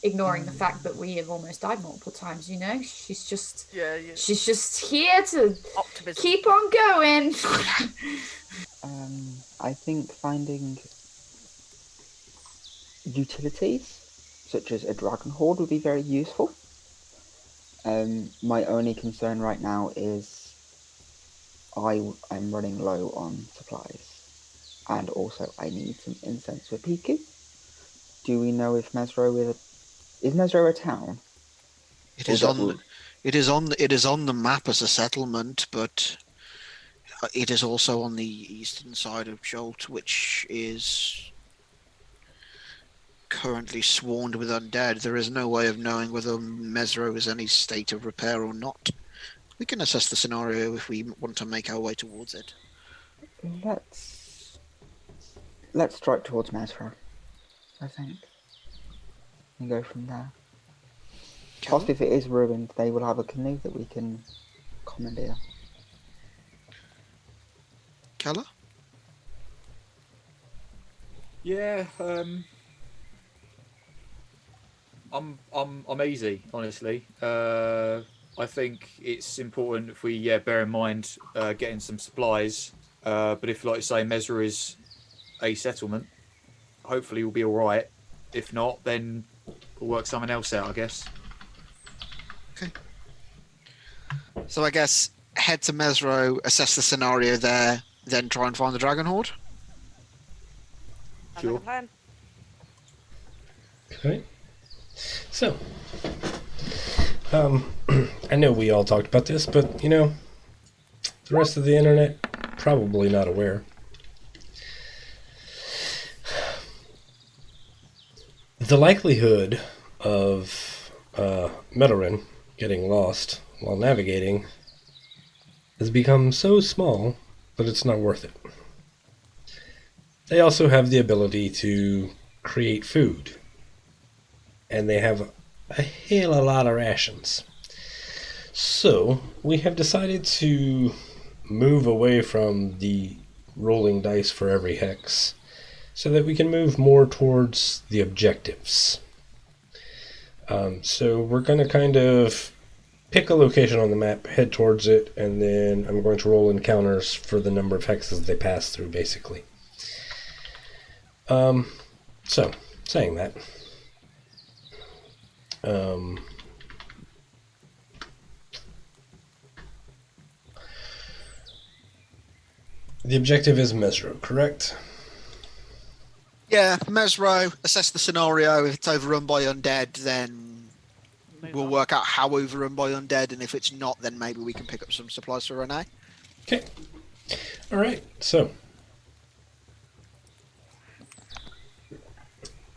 Ignoring the fact that we have almost died multiple times, she's just she's just here to Optimism. keep on going. I think finding utilities, such as a dragon horde, would be very useful. My only concern right now is I'm running low on supplies, and also I need some incense for Piku. Do we know if Mezro is Mezro a town? It Or is that on. will- It is on the map as a settlement, but it is also on the eastern side of Jolt, which is currently swarmed with undead. There is no way of knowing whether Mezro is any state of repair or not. We can assess the scenario if we want to make our way towards it. Let's strike towards Mezro, I think, and go from there. Plus, if it is ruined, they will have a canoe that we can commandeer. Keller? Yeah, I'm easy, honestly. I think it's important if we bear in mind getting some supplies. But if, like you say, Mezra is a settlement, hopefully we'll be all right. If not, then we'll work something else out, I guess. Okay. So I guess head to Mezro, assess the scenario there, then try and find the Dragon Horde. Sounds like Sure. a plan. Okay. So, I know we all talked about this, but the rest of the internet probably not aware. The likelihood of Medorin getting lost while navigating has become so small that it's not worth it. They also have the ability to create food, and they have a hell of a lot of rations. So, we have decided to move away from the rolling dice for every hex so that we can move more towards the objectives. So we're going to kind of pick a location on the map, head towards it, and then I'm going to roll encounters for the number of hexes they pass through, basically. So, saying that, the objective is Mezro, correct? Yeah, Mezro, assess the scenario. If it's overrun by undead, then Move we'll on. work out how overrun by undead, and if it's not, then maybe we can pick up some supplies for Renee. Okay. Alright, so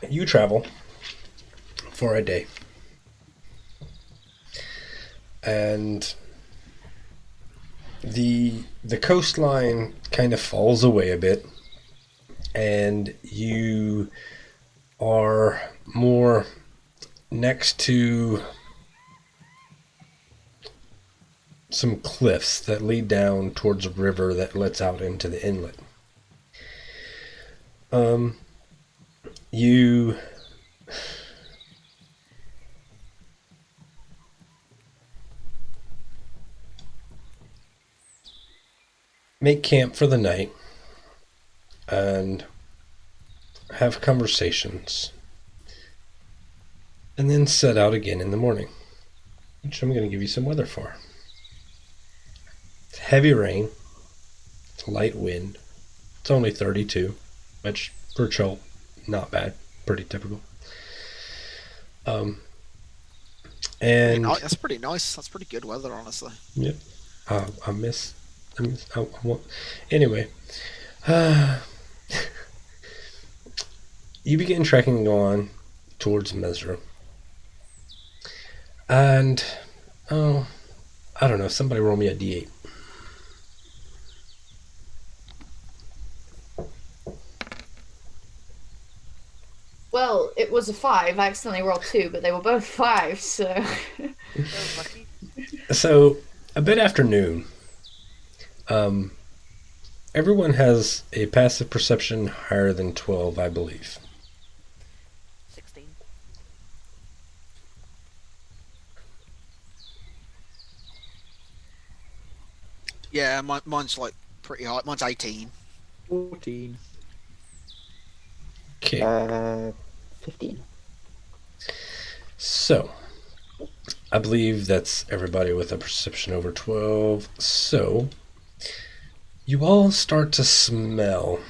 you travel for a day. And the coastline kind of falls away a bit, and you are more next to some cliffs that lead down towards a river that lets out into the inlet. You make camp for the night and have conversations, and then set out again in the morning, which I'm going to give you some weather for. It's heavy rain, it's light wind, it's only 32, which for Chult, not bad, pretty typical. And That's pretty nice. That's pretty good weather, honestly. yep, I want. Anyway, you begin trekking on towards Mezro. And, I don't know, somebody roll me a d8. Well, it was a 5. I accidentally rolled 2, but they were both 5, so. So lucky. So, a bit after noon, everyone has a passive perception higher than 12, I believe. 16. Yeah, mine's like pretty high. Mine's 18. 14. Okay. 15. So, I believe that's everybody with a perception over 12. So, you all start to smell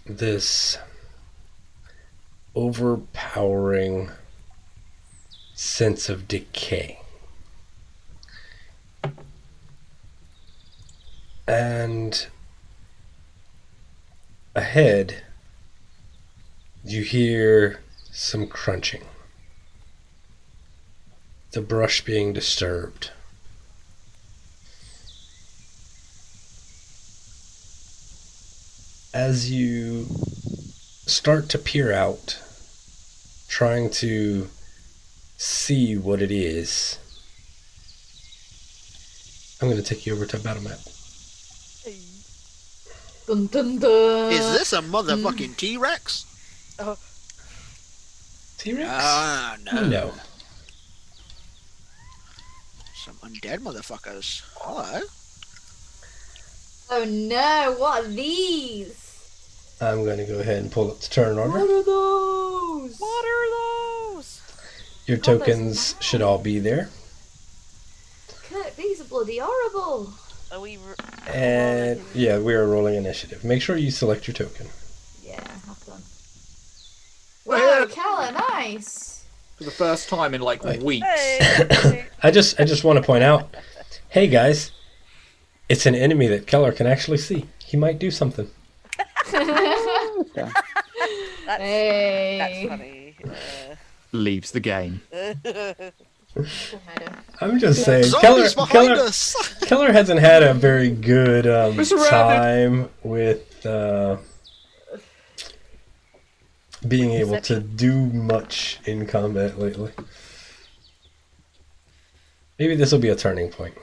this overpowering sense of decay. And ahead, you hear some crunching. The brush being disturbed. As you start to peer out, trying to see what it is, I'm going to take you over to battle map. Dun, dun, dun. Is this a motherfucking T-Rex? T-Rex? Ah, no. No. Some undead motherfuckers. Hello. Oh no, what are these? I'm going to go ahead and pull up the turn order. What are those? What are those? Your God, those tokens are should all be there. Kirk, these are bloody horrible. Are we? And yeah, we are rolling initiative. Make sure you select your token. Yeah, have done. Well, Wow, Keller, nice. For the first time in like Right. weeks. Hey. I just want to point out, hey guys, it's an enemy that Keller can actually see. He might do something. Okay. That's Hey. funny. Leaves the game. I'm just saying, Zombies behind us. Keller hasn't had a very good We're surrounded. time with being able to do much in combat lately. Maybe this will be a turning point.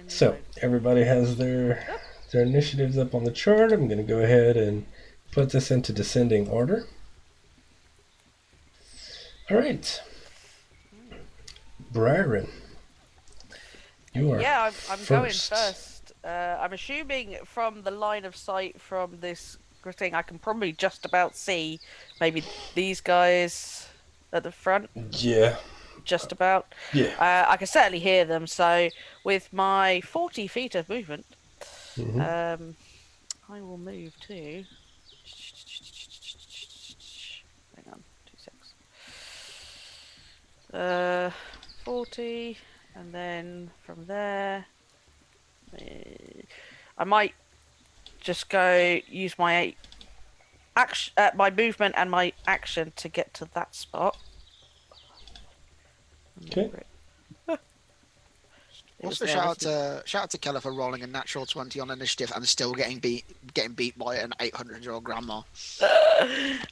So, everybody has their initiatives up on the chart. I'm going to go ahead and put this into descending order. All right. Briarin, you are Yeah, I'm going first. first. I'm assuming from the line of sight from this thing, I can probably just about see maybe these guys at the front. Yeah. Just about. Yeah. I can certainly hear them. So with my 40 feet of movement, Mhm. I will move to. Hang on, 2 seconds. 40, and then from there, I might just go use my action, my movement and my action to get to that spot. Okay. Also, shout out to Keller for rolling a natural 20 on initiative and still getting beat by an 800-year-old grandma.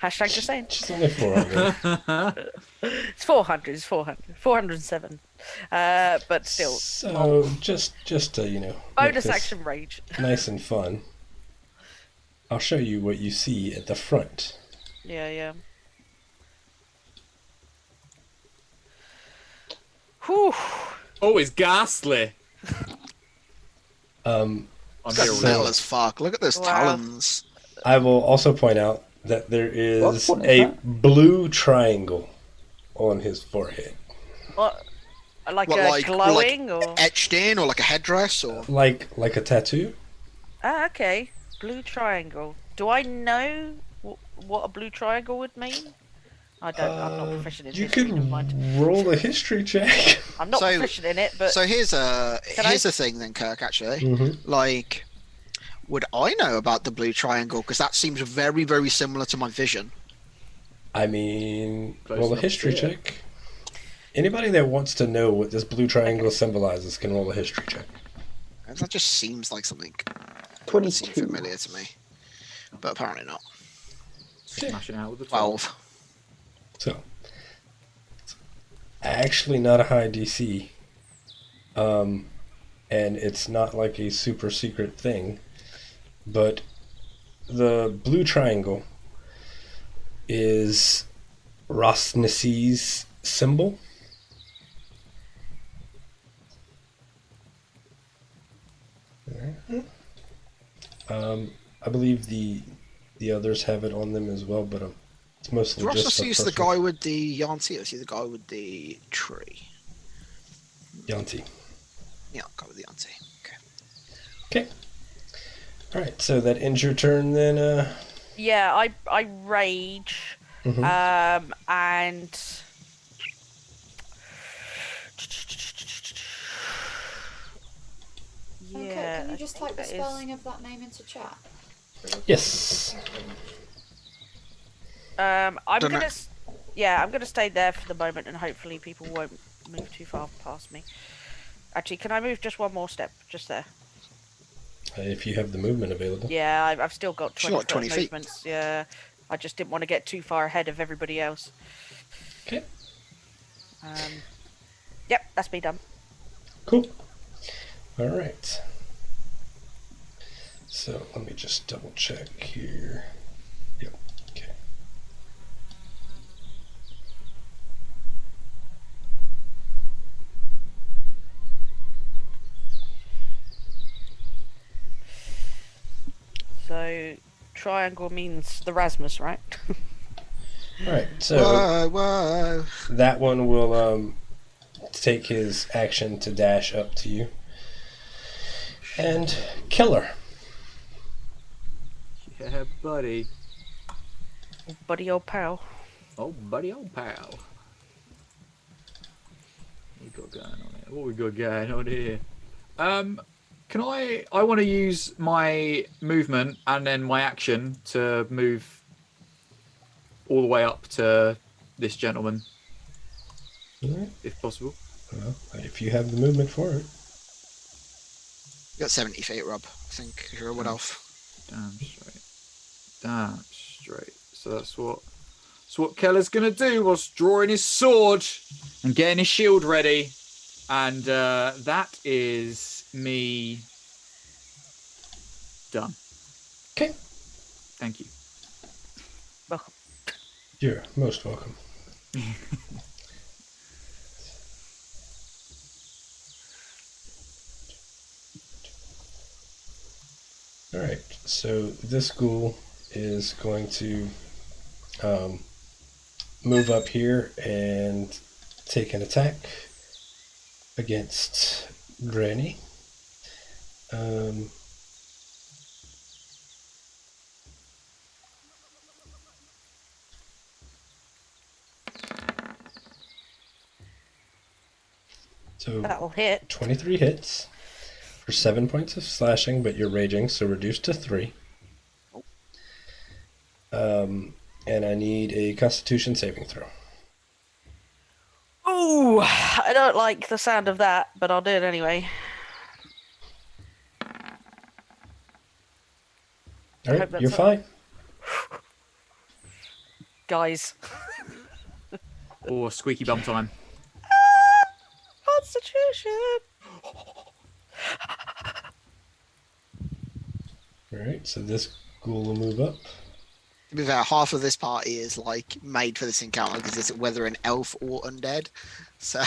Hashtag just saying. She's only 400. It's 400. It's 400. 407. But still. So just to make Bonus this action rage. nice and fun, I'll show you what you see at the front. Yeah. Whew. Oh, it's ghastly. Um, I'm It's got here So- metal already. as fuck. Look at those Wow. talons. I will also point out that there What is fun is a that? blue triangle on his forehead, What? Like What, a like- glowing or? Etched in, or like a headdress, or like a tattoo. Ah, okay. Blue triangle. Do I know what a blue triangle would mean? I don't. I'm not proficient in You history. could Never mind. roll a history check. I'm not So- proficient in it, but so here's Can I- the thing then, Kirk. Actually, Mm-hmm. like, would I know about the blue triangle? Because that seems very, very similar to my vision. I mean, Close roll a enough to history see it. check. Anybody that wants to know what this blue triangle symbolizes can roll a history check. And that just seems like something that seems 22. familiar to me, but apparently not. Smashing out with the 12. So, it's actually not a high DC. And it's not like a super secret thing. But the blue triangle is Rosnesi's symbol. I believe the others have it on them as well, but it's mostly just Ross the is the first guy one. with the Yarn Seal. Is he the guy with the tree? Yanti. Yeah, I'll go with the auntie. Okay. Okay. All right. So that ends your turn then. Yeah, I rage, Mhm. and Okay, yeah, can you I just think type the that is. spelling of that name into chat? Yes. I'm Dunno. gonna. Yeah, I'm gonna stay there for the moment, and hopefully people won't move too far past me. Actually, can I move just one more step, just there? If you have the movement available. Yeah, I've still got She's 20 got foot 20 feet. movements. Yeah, I just didn't want to get too far ahead of everybody else. Okay. Yep, that's me done. Cool. All right. So let me just double check here. Yep. Okay. So triangle means the Rasmus, right? All right. So Whoa. that one will take his action to dash up to you and kill her. Yeah, buddy. Buddy old pal. Oh, buddy, old pal. What we got going on here? What we got going on here? Can I want to use my movement and then my action to move all the way up to this gentleman, All right. if possible. Well, if you have the movement for it. You got 70 feet, Rob. I think if you're a wood elf. Damn straight. Damn straight. So that's what Keller's gonna do whilst drawing his sword and getting his shield ready. And that is me done. Okay. Thank you. Welcome. You're most welcome. All right. So this ghoul is going to move up here and take an attack against Granny. So That'll hit. 23 hits for 7 points of slashing, but you're raging, so reduced to 3. And I need a Constitution saving throw. Oh, I don't like the sound of that, but I'll do it anyway. All right, that's you're not- fine. Guys. Or squeaky bum time. Constitution. All right, so this ghoul will move up. To be fair, half of this party is like made for this encounter because it's whether an elf or undead. So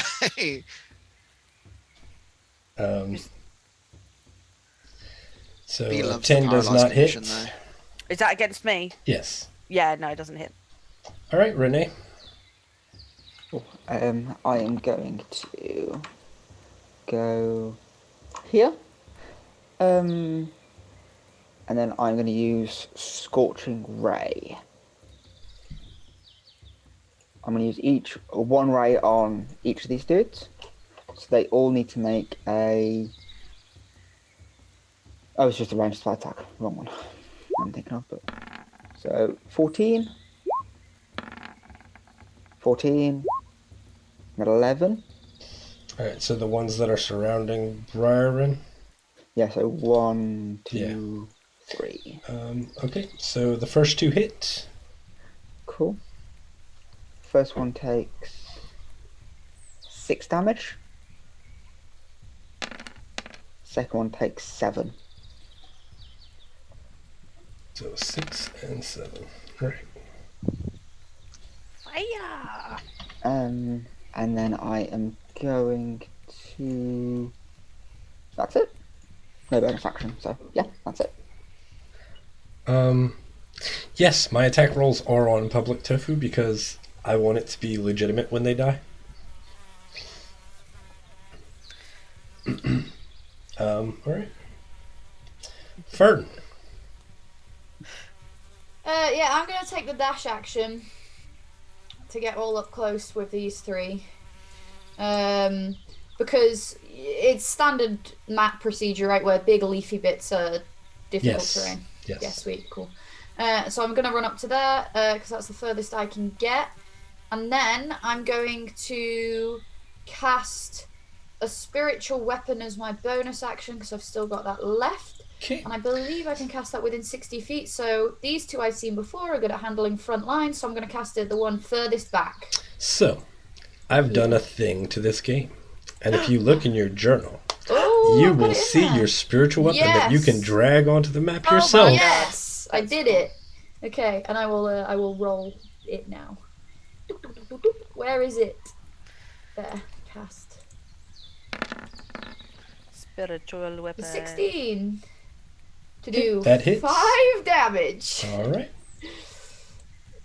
So he loves the 10 does paralyzed not hit. condition, though. Is that against me? Yes. Yeah, no, it doesn't hit. All right, Renee. I am going to go here. And then I'm going to use Scorching Ray. I'm going to use one ray on each of these dudes. So they all need to make a... Oh, it's just a ranged spell attack. Wrong one. I'm thinking of, but... So, 14. 14. 11. All right, so the ones that are surrounding Briarin. Yeah, so 1, 2, 3. Okay, so the first 2 hit. Cool. First one takes 6 damage. Second one takes 7. So 6 and 7. All right. Fire! And then I am going to... That's it. No bonus action, so yeah, that's it. Yes, my attack rolls are on public tofu because I want it to be legitimate when they die. Fern. Yeah, I'm gonna take the dash action to get all up close with these three. Because it's standard map procedure, right, where big leafy bits are difficult Yes. terrain. Yes. Yeah, sweet, cool. So I'm gonna run up to there, because that's the furthest I can get. And then I'm going to cast a spiritual weapon as my bonus action, because I've still got that left. Okay. And I believe I can cast that within 60 feet. So these two I've seen before are good at handling front lines, so I'm going to cast it the one furthest back. So, I've done a thing to this game. And if you look in your journal, Oh, you I've got will it in see there. your spiritual weapon that you can Yes. drag onto the map Oh my yourself. God. Yes, I That's did cool. it. Okay, and I will roll it now. Where is it? There, cast. Spiritual weapon. 16 to Okay, do that hits. 5 damage, All right.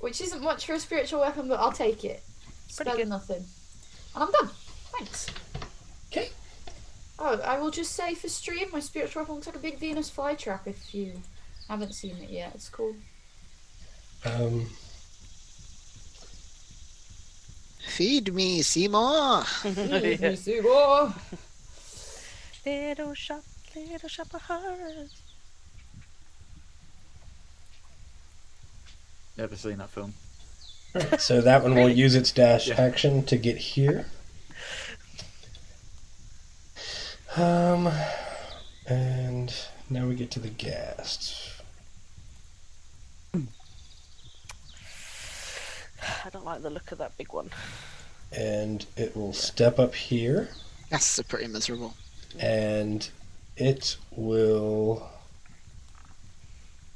which isn't much for a spiritual weapon, but I'll take it. It's Pretty better than good. nothing. And I'm done. Thanks. Okay. Oh, I will just say for stream, my spiritual weapon looks like a big Venus flytrap if you haven't seen it yet. It's cool. Feed me, Seymour. Yeah. Whoa. Little shop of horrors. Never seen that film. All right. So that one will Really? use its dash Yeah. action to get here. And now we get to the ghast. I don't like the look of that big one. And it will step up here. That's pretty miserable. And it will...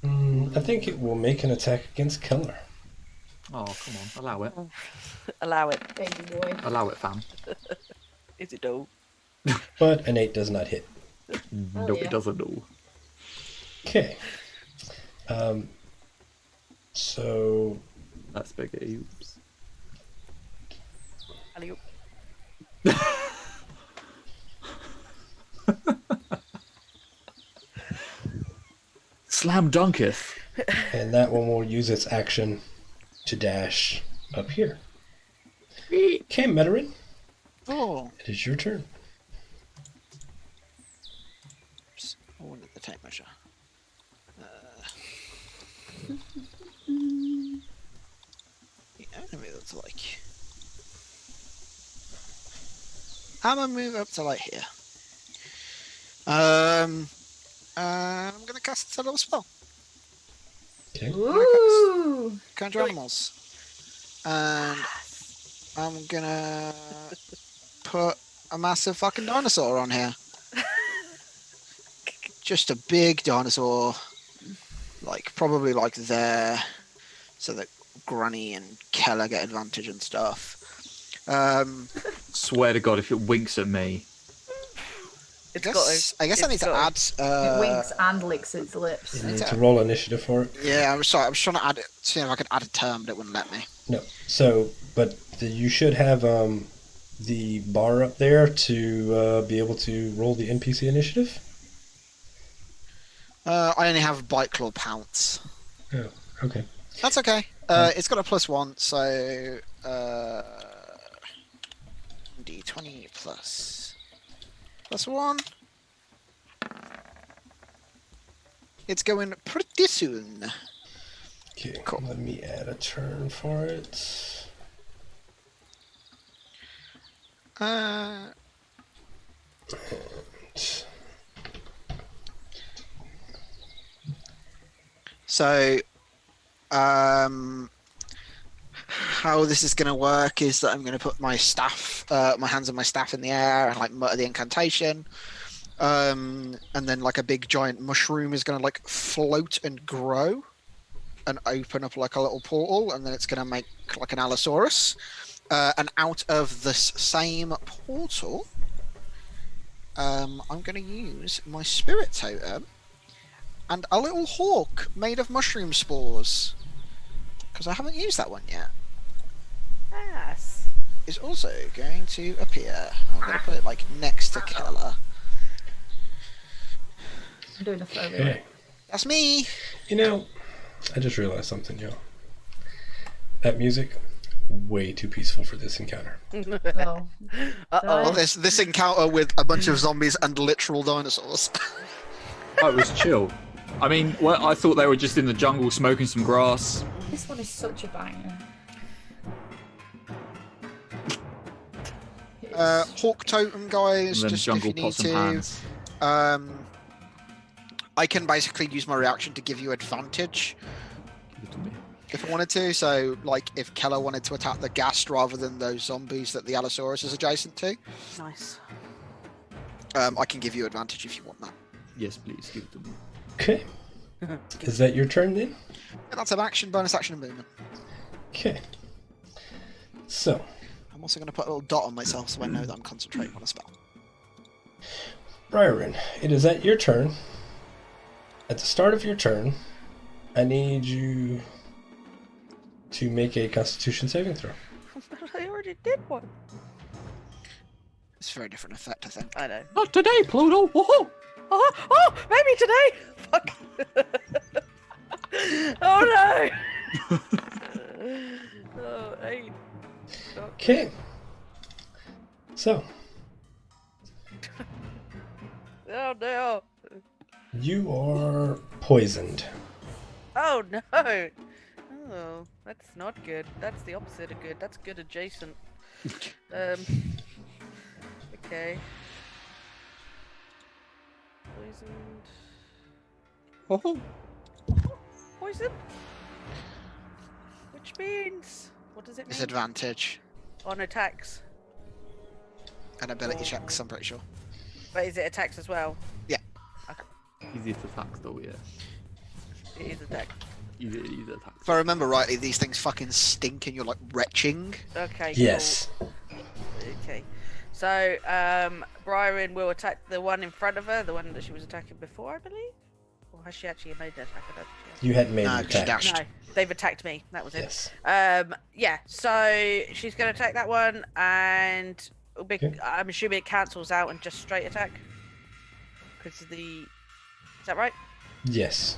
I think it will make an attack against Keller. Oh, come on. Allow it. Allow it. Baby boy. Allow it, fam. Is it though? But an 8 does not hit. No, yeah. it doesn't know. Okay. So That's bigger. Oops. Alley-oop. Slam dunketh. and that one will use its action to dash up here. Okay, Meteorin, Oh, it is your turn. oops. I wanted the tape measure. Yeah, I'm gonna move up to like. I'm gonna move up to like here. And I'm gonna cast a little spell. Okay. Ooh. Conjure animals. And I'm gonna put a massive fucking dinosaur on here. Just a big dinosaur. Like, probably like there. So that Granny and Keller get advantage and stuff. Swear to God, if it winks at me. I It's got guess I it's need to got add. It winks and licks its lips. You need to roll initiative for it. Yeah, I was sorry. I was trying to add it. See if I could add a term, but it wouldn't let me. No. So, but you should have the bar up there to be able to roll the NPC initiative. I only have Bite Claw Pounce. Oh, okay. That's okay. It's got a +1, so D20 plus +1. It's going pretty soon. Okay. Cool. Let me add a turn for it. So, how this is going to work is that I'm going to put my staff, my hands on my staff in the air and like mutter the incantation. And then like a big giant mushroom is going to like float and grow and open up like a little portal, and then it's going to make like an Allosaurus. And out of this same portal, I'm going to use my spirit totem and a little hawk made of mushroom spores, because I haven't used that one yet. Yes. Is also going to appear. I'm going to put it like next to Keller. I'm doing a photo. Okay. That's me. You know, I just realized something, y'all. That music, way too peaceful for this encounter. Oh. Well, this encounter with a bunch of zombies and literal dinosaurs. Oh, it was chill. I mean, well, I thought they were just in the jungle smoking some grass. This one is such a banger. Hawk totem, guys. And then Just jungle if you need pots and to. pans. I can basically use my reaction to give you advantage Give it to me. if I wanted to. So, like, if Keller wanted to attack the ghast rather than those zombies that the Allosaurus is adjacent to, Nice. I can give you advantage if you want that. Yes, please, give it to me. Okay. Is that your turn then? And that's an action, bonus action, and movement. Okay. So, I'm also going to put a little dot on myself so I know that I'm concentrating on a spell. Bryarin, it is at your turn. At the start of your turn, I need you to make a Constitution saving throw. I already did one. It's a very different effect, I think. I know. Not today, Pluto. Woohoo! Oh, maybe today. Fuck. Oh no. Oh, hey. Okay. So, Oh no. you are poisoned. Oh no. Oh, that's not good. That's the opposite of good. That's good adjacent. Okay. Poisoned. Poison? Which means... What does it mean? Disadvantage On attacks. and ability checks, I'm pretty sure. But is it attacks as well? Yeah. Easy to attack, though, yeah. It is attack. Easy attack. If I remember rightly, these things fucking stink and you're like retching. Okay, Yes. cool. Okay. So, Bryarin will attack the one in front of her, the one that she was attacking before, I believe? Or has she actually made an attack? I don't know. You had made No, an 'cause she attack. dashed. No, they've attacked me. That was it. Yes. Yeah, so she's going to attack that one, and Okay. I'm assuming it cancels out and just straight attack. Because of the... Is that right? Yes.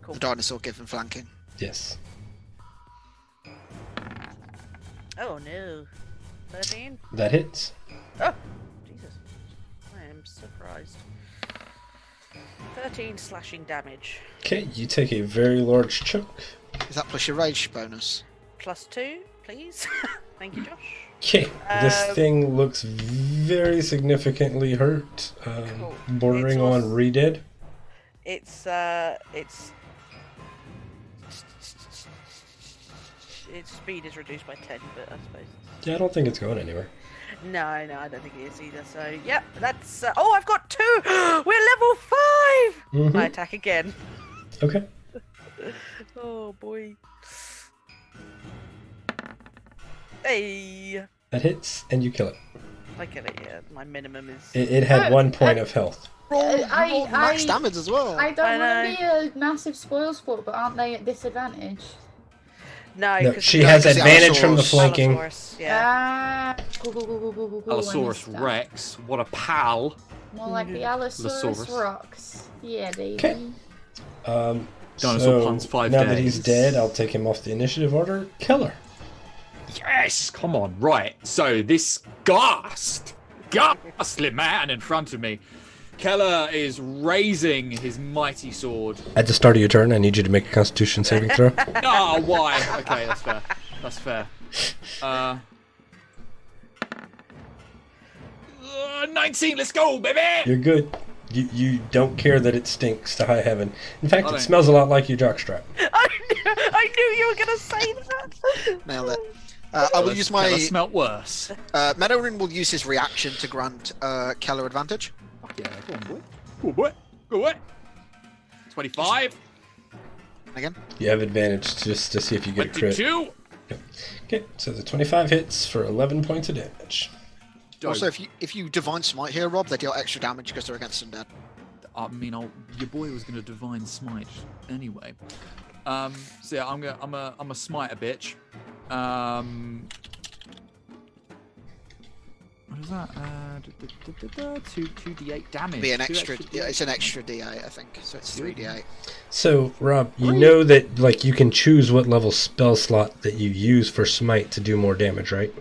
Cool. The dinosaur given flanking. Yes. Oh no. 13? That hits. Oh! Jesus. I am surprised. 13 slashing damage. Okay, you take a very large chunk. Is that plus your rage bonus? Plus 2, please. Thank you, Josh. Okay, this thing looks very significantly hurt, Cool. bordering It's on also- re-dead. Its speed is reduced by 10, but I suppose. Yeah, I don't think it's going anywhere. No, I don't think it is either. So, yep, that's. Oh, I've got 2! We're level 5! Mhm. I attack again. Okay. Oh, boy. Hey! That hits, and you kill it. I get it, yeah. My minimum is. It had 1 point of health. Max damage as well. I don't I want to be a massive spoil sport, but aren't they at disadvantage? No, No, because she has because the advantage from the Allosaurus- flanking. Allosaurus, yeah. Cool. Allosaurus Rex, what a pal. More like the Allosaurus Allosaurus. rocks. Yeah, baby. Okay. Dinosaur So, puns 5 now days. that he's dead, I'll take him off the initiative order. Keller. Yes, come on, right. So this ghastly man in front of me, Keller is raising his mighty sword. At the start of your turn, I need you to make a Constitution saving throw. Oh, why? Okay, that's fair. That's fair. 19, let's go, baby! You're good. You don't care that it stinks to high heaven. In fact, I it don't- smells a lot like your jockstrap. I knew you were going to say that! Nailed it. I will use Keller my. smelt worse. Meadowrin will use his reaction to grant Keller advantage. Fuck yeah, go on, boy. Go on, boy. Go away. 25, Again. You have advantage just to see if you get a crit. 22. Okay, so the 25 hits for 11 points of damage. Also, if you divine smite here, Rob, they deal extra damage because they're against undead. I mean, your boy was gonna divine smite anyway. So yeah, I'm a smite a bitch. What was that? 2d8 damage. Be an Two extra. Yeah, D8. it's an extra D8, I think. So it's 3D8. So, Rob, you know that like you can choose what level spell slot that you use for smite to do more damage, right?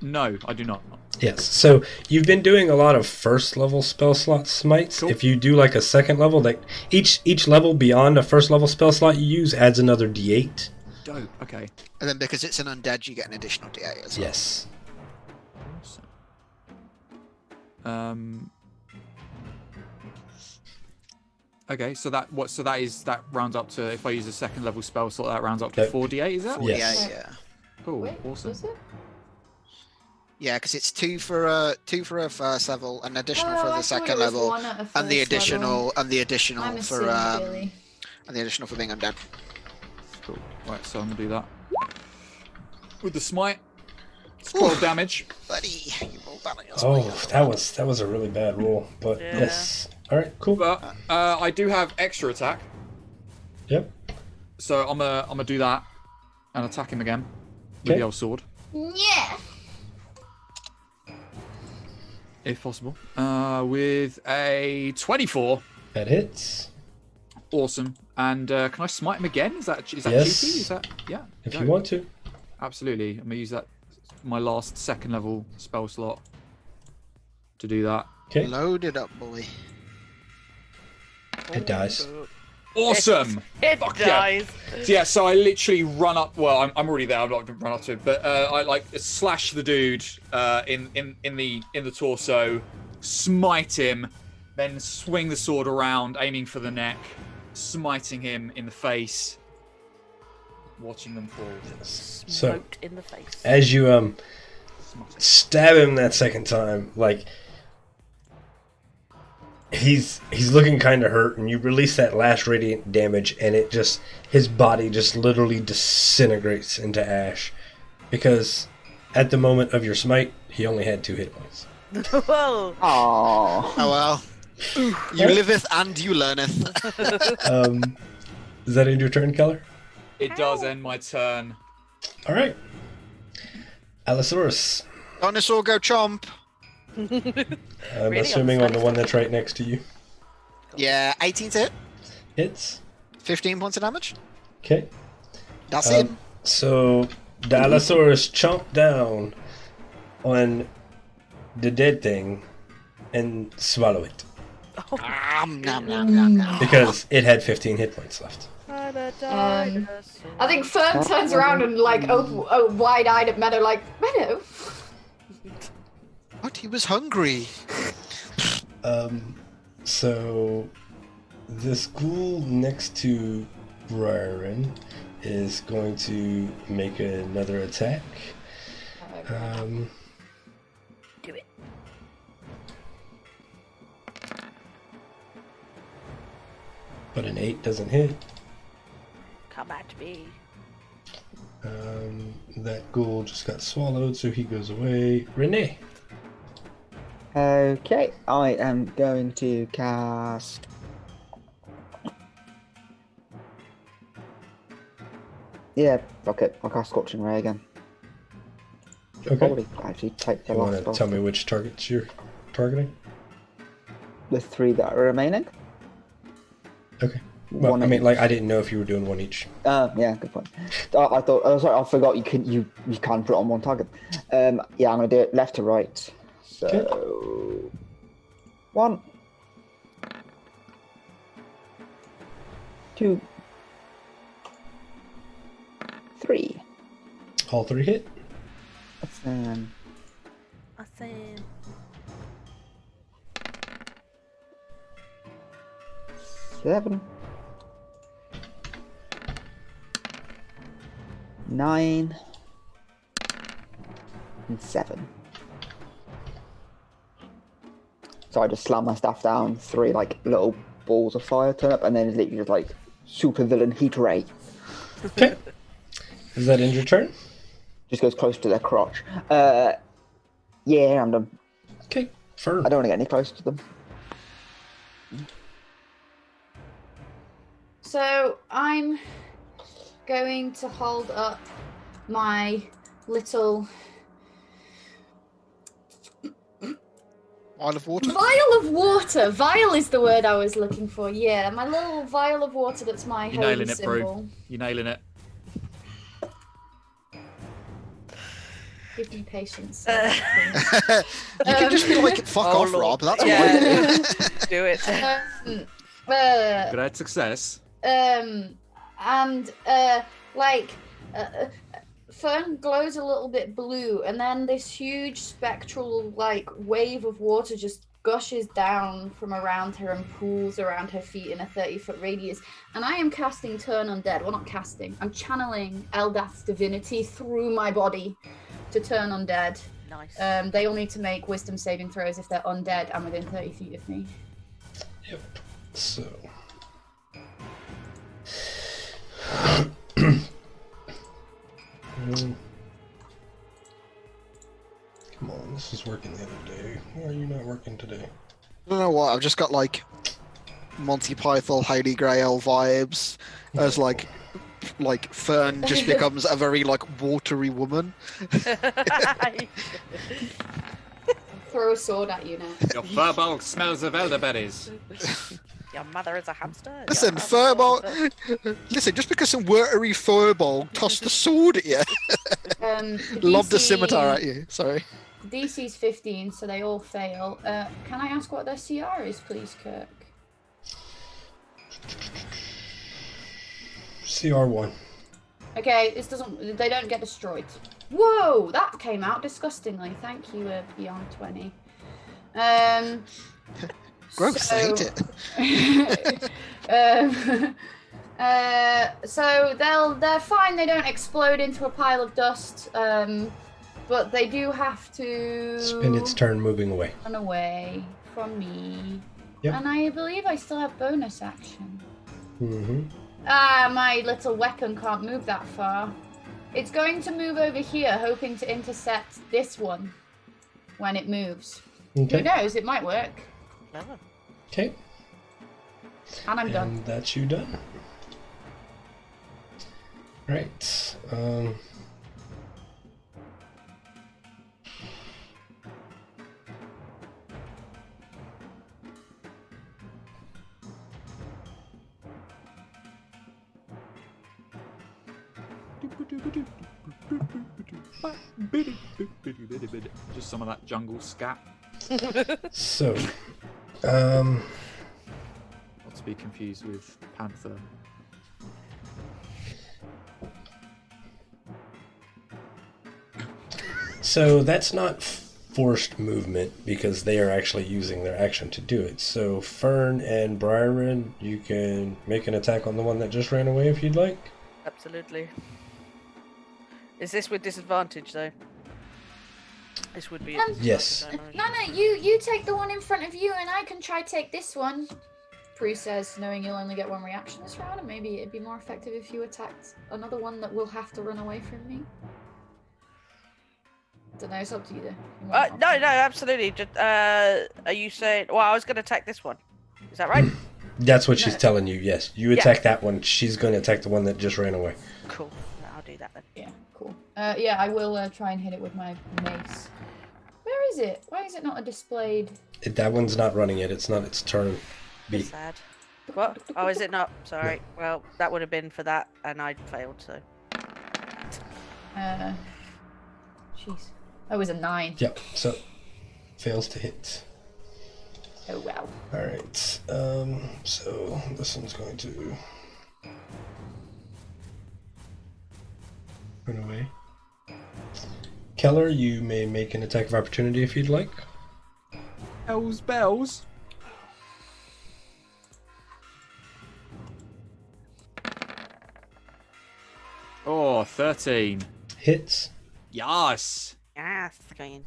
No, I do not. Yes. So you've been doing a lot of first level spell slot smites. Cool. If you do like a second level, like each level beyond a first level spell slot you use adds another D8. Dope. Okay. And then because it's an undead, you get an additional D8 as well. Yes. Okay, so that rounds up to, if I use a second level spell slot, that rounds up to Yep. 4d8, is that? 48, Yes. yeah. Cool, Wait, awesome. was it? Yeah, because it's two for a first level, an additional Oh, for I the thought second it was level, one at a and the first level. additional I'm a for silly Billy. and the additional for being undead. Cool. Right, so I'm gonna do that with the smite. 12 damage. Buddy, you rolled that on your Oh, smite. that was a really bad roll, but Yeah. yes. All right, cool. But I do have extra attack, Yep. so I'm gonna do that and attack him again with Okay. the old sword, Yeah. if possible. With a 24. That hits. Awesome. And can I smite him again? Is that Yes. cheeky? Is that If you dope. want to. Absolutely. I'm gonna use that, my last second level spell slot, to do that. Okay. Load it up, boy. It dies. Awesome. It Fuck yeah. dies. So, yeah, so I literally run up. Well, I'm already there. I'm not going to run up to it, but I like slash the dude in the torso, smite him, then swing the sword around, aiming for the neck, smiting him in the face, watching them fall. So Smoked in the face. as you Smite. stab him that second time, like he's looking kind of hurt, and you release that last radiant damage, and it just, his body just literally disintegrates into ash, because at the moment of your smite he only had 2 hit points. Whoa. Oh. Oh well. You liveth and you learneth. Does that end your turn, Keller? It does end my turn. All right, Allosaurus. Dinosaur go chomp. I'm Really? assuming on the one that's right next to you. Yeah, 18 to hit. Hits. 15 points of damage. Okay. That's it. So the Allosaurus chomped down on the dead thing and swallow it Nom, nom, nom, nom. because it had 15 hit points left. I think Fern turns around and like wide-eyed at Meadow, like, Meadow. What? He was hungry. So this ghoul next to Briarin is going to make another attack. Do it. But an 8 doesn't hit. Come at me. That ghoul just got swallowed, so he goes away. Renee. Okay, I am going to cast. Yeah, fuck it. I'll cast Scorching Ray again. Okay. Probably actually take the You want last to off tell me which targets you're targeting? the 3 that are remaining. Okay. Well, One I mean, each. like, I didn't know if you were doing one each. Yeah, good point. I thought. Oh, sorry, I forgot. You can't put it on one target. Yeah, I'm gonna do it left to right. So Okay. 1, 2, 3. All 3 hit. And Awesome. 7, 9, and 7. So I just slam my staff down, 3 like little balls of fire turn up, and then it's literally just like super villain heat ray. Okay. Is that end your turn? Just goes close to their crotch. Yeah, I'm done. Okay. Fern. I don't want to get any closer to them. So I'm going to hold up my little Vial of water? Vial of water. Vial is the word I was looking for. Yeah, my little vial of water that's my You're holy nailing it, symbol. Brew. You're nailing it. Give me patience. You can just be like, fuck Oh, off, Lord. Rob. That's Yeah. fine. Do it. Great success. Fern glows a little bit blue, and then this huge spectral wave of water just gushes down from around her and pools around her feet in a 30-foot radius. And I am casting Turn Undead. Well, not casting. I'm channeling Eldath's divinity through my body to turn undead. Nice. They all need to make wisdom saving throws if they're undead and within 30 feet of me. Yep. So. Come on, this was working the other day. Why are you not working today? I don't know what, I've just got Monty Python, Holy Grail vibes as Fern just becomes a very watery woman. Throw a sword at you now. Your furball smells of elderberries. Your mother is a hamster. Listen, Furball. Listen, just because some watery Furball tossed a sword at you, lobbed a scimitar at you. Sorry. DC's 15, so they all fail. Can I ask what their CR is, please, Kirk? CR1. Okay, they don't get destroyed. Whoa, that came out disgustingly. Thank you, Beyond 20. Gross, I hate it. So they're fine. They don't explode into a pile of dust. But they do have to Spend its turn moving away. run away from me. Yep. And I believe I still have bonus action. Mm-hmm. My little weapon can't move that far. It's going to move over here, hoping to intercept this one when it moves. Okay. Who knows? It might work. Never. Okay. And I'm done. And that's you done. Right. Just some of that jungle scat. So, Not to be confused with Panther. so that's not forced movement because they are actually using their action to do it. So Fern and Briarin, you can make an attack on the one that just ran away if you'd like. Absolutely. Is this with disadvantage though? This would be a disadvantage. Yes. I imagine. No, you take the one in front of you, and I can try take this one. Prue says, knowing you'll only get one reaction this round, and maybe it'd be more effective if you attacked another one that will have to run away from me. Don't know, it's up to you there. No, absolutely. Just, are you saying? Well, I was going to attack this one. Is that right? That's what she's No. telling you, yes. You attack that one, she's going to attack the one that just ran away. Cool. I'll do that then. Yeah, cool. Yeah, I will try and hit it with my mace. Where is it? Why is it not a displayed? That one's not running yet, it's not its turn. Bit sad. What? Oh, is it not? Sorry. Well, that would have been for that, and I failed. So. Jeez. Oh, it was a 9. Yep, so fails to hit. Oh well. Alright, so this one's going to run away. Keller, you may make an attack of opportunity if you'd like. Hells bells. Oh, 13. Hits. Yes. Yes, going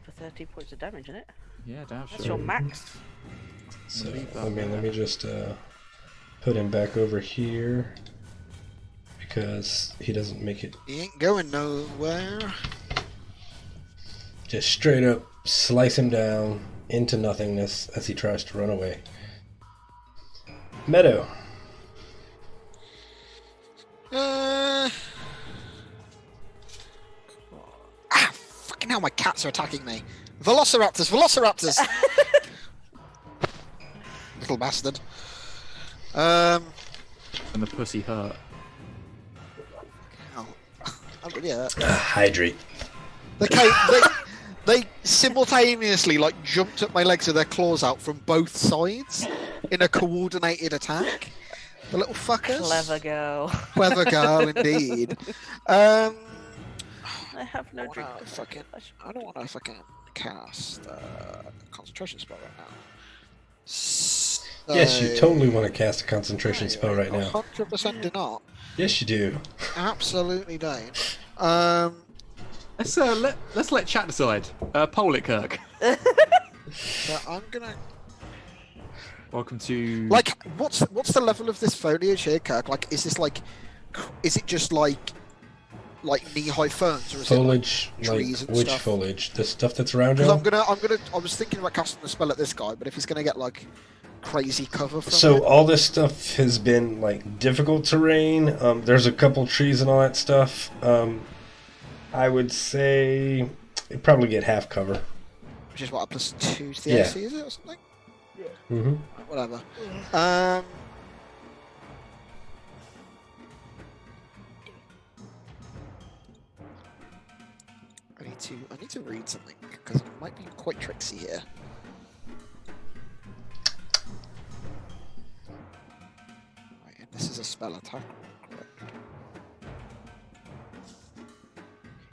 for 13 points of damage, isn't it? Yeah, damn That's sure. your max. So Leave that let me there. just put him back over here because he doesn't make it. He ain't going nowhere. Just straight up slice him down into nothingness as he tries to run away. Meadow. Fucking hell, my cats are attacking me. Velociraptors, velociraptors! Little bastard. And the pussy hurt. Oh, I'm really hurt. Hydrate. They simultaneously like jumped at my legs with their claws out from both sides in a coordinated attack. The little fuckers. Clever girl. Clever girl indeed. I have no drink. I don't want to fucking cast a concentration spell right now. So, Yes, you totally want to cast a concentration spell right now. 100% do not. Yes, you do. Absolutely don't. Let's let chat decide. Poll it, Kirk. So I'm gonna. Welcome to. Like, what's the level of this foliage here, Kirk? Like, is it just like knee-high ferns, or is Foliage, it like trees like and which stuff? foliage? The stuff that's around you? Because I was thinking about casting the spell at this guy, but if he's gonna get like crazy cover from So it. all this stuff has been like difficult terrain. There's a couple trees and all that stuff. I would say it'd probably get half cover. Which is what, a +2 to the Yeah. AC, is it, or something? Mm-hmm. Whatever. I need to read something because it might be quite tricksy here. Right, and this is a spell attack. Correct.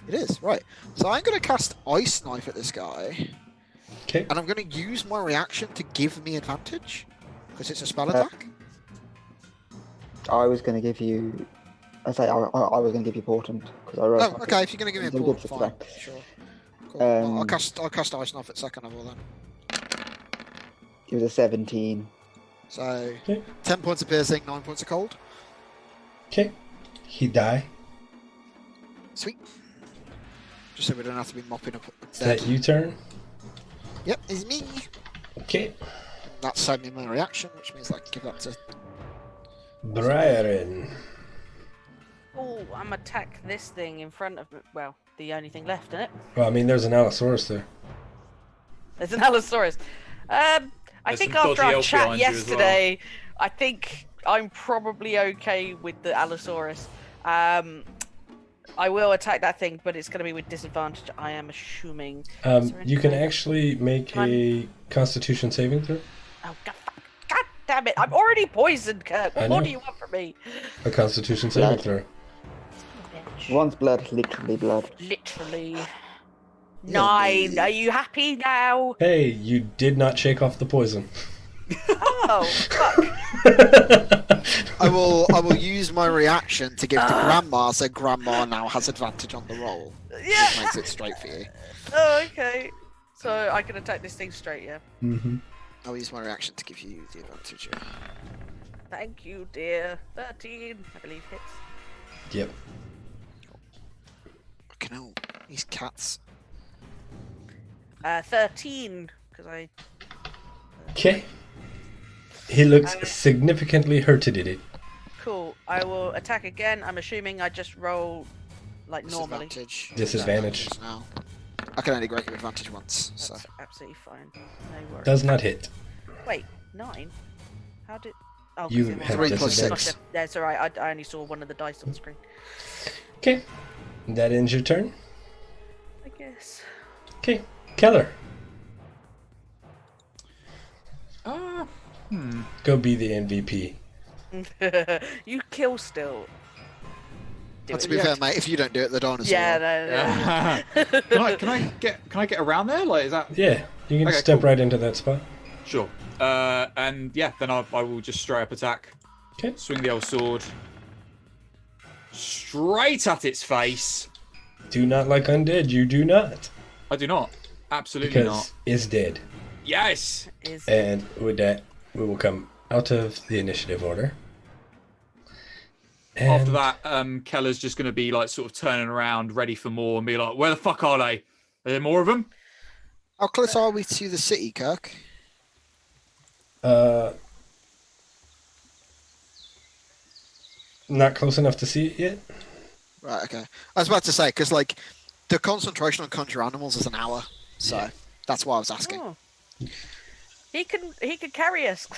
It is, right. So I'm going to cast Ice Knife at this guy. Okay. And I'm going to use my reaction to give me advantage. Because it's a spell attack. I was going to give you. I was going to give you Portent because I wrote. Oh, okay. If you're going to give me a It's all ball, good for fine. today. Sure. Cool. Well, I'll Um, cast Ice Knife at second level then. It was a 17. So, Okay. 10 points of piercing, 9 points of cold. Okay. He die. Sweet. Just so we don't have to be mopping up Is dead. that you turn? Yep, it's me. Okay. That's suddenly my reaction, which means I can give that to. Briarin. Oh, I'm attack this thing in front of me. Well, the only thing left, isn't it? Well, I mean, there's an Allosaurus there. There's an Allosaurus. I There's think some after dodgy our elf chat behind you as well. yesterday, I think I'm probably okay with the Allosaurus. I will attack that thing, but it's going to be with disadvantage, I am assuming. Is there You can anything- actually make Come on. a Constitution saving throw. Oh, God damn it. I'm already poisoned, Kirk. I What know. more do you want from me? A Constitution saving Blood. throw. Bitch. One's blood, literally blood. Literally. Yeah, 9. the- Are you happy now? Hey, you did not shake off the poison. Oh, fuck. I will use my reaction to give to Grandma, so Grandma now has advantage on the roll. Yeah. Which makes it straight for you. Oh, okay. So I can attack this thing straight, yeah. Mm-hmm. I'll use my reaction to give you the advantage. Yeah. Thank you, dear. 13, I believe hits. Yep. Fucking hell, these cats. 13, because I... Okay. He looks significantly hurted in it. Cool. I will attack again. I'm assuming I just roll like normally. Disadvantage. Disadvantage. Now. I can only grant you advantage once, so. That's absolutely fine. No worries. Does not hit. Wait, 9? How did... Oh, 'cause You it was- have 3 plus disadvantage. 6. That's alright. I only saw one of the dice on the screen. Okay. That ends your turn. I guess. Okay. Keller, go be the MVP. You kill still. Do But to it. be Yeah. fair, mate, if you don't do it, the dinosaur. Yeah, no, no. Can I get around there? Like, is that Yeah, you can Okay, step cool. right into that spot. sure? And yeah, then I will just straight up attack. Okay. Swing the old sword straight at its face. Do not like undead. You do not, I do not. Absolutely because not. it's dead. Yes. Is And with that, we will come out of the initiative order. And After that, Keller's just going to be like sort of turning around, ready for more, and be like, "Where the fuck are they? Are there more of them?" How close are we to the city, Kirk? Not close enough to see it yet. Right, okay. I was about to say, because, like, The concentration on conjure animals is an hour, so that's why I was asking. Oh. He can carry us.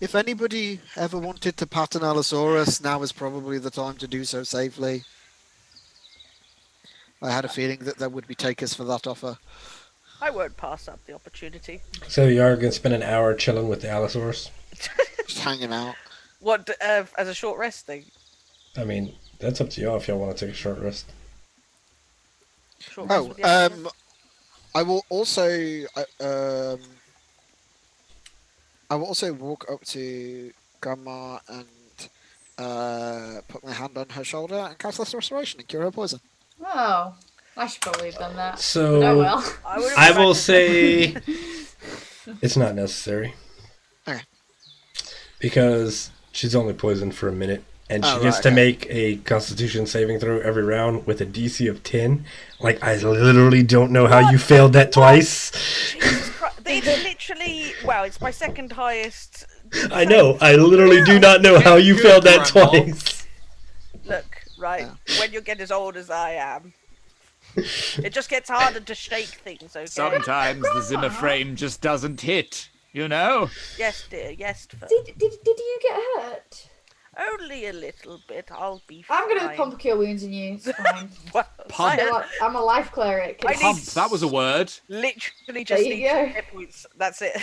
If anybody ever wanted to pat an Allosaurus, now is probably the time to do so safely. I had a feeling that there would be takers for that offer. I won't pass up the opportunity. So you are going to spend an hour chilling with the Allosaurus? Just hanging out. What, as a short rest thing? I mean, that's up to y'all if y'all want to take a short rest. Short rest with the Allosaurus? I will also walk up to Grandma and put my hand on her shoulder and cast Lesser Restoration and cure her poison. Oh, I should probably have done that. So, Oh well. I will say it's not necessary. Okay. Because she's only poisoned for a minute, and she Oh, gets right, to okay. make a Constitution saving throw every round with a DC of 10. Like, I literally don't know how you failed that twice. Jesus Christ. It's literally, well, it's my second highest. I know. I literally do not know how you Good, failed that Grandma. twice. Look, right, when you get as old as I am, it just gets harder to shake things, okay? Sometimes the Zimmer frame just doesn't hit, you know? Yes, dear, yes. Did you get hurt? Only a little bit, I'll be fine. I'm gonna pump cure wounds in you. It's fine. Well, Pump. I'm a life cleric. I need- Pump, that was a word. literally just you need go. 2 hit points. That's it.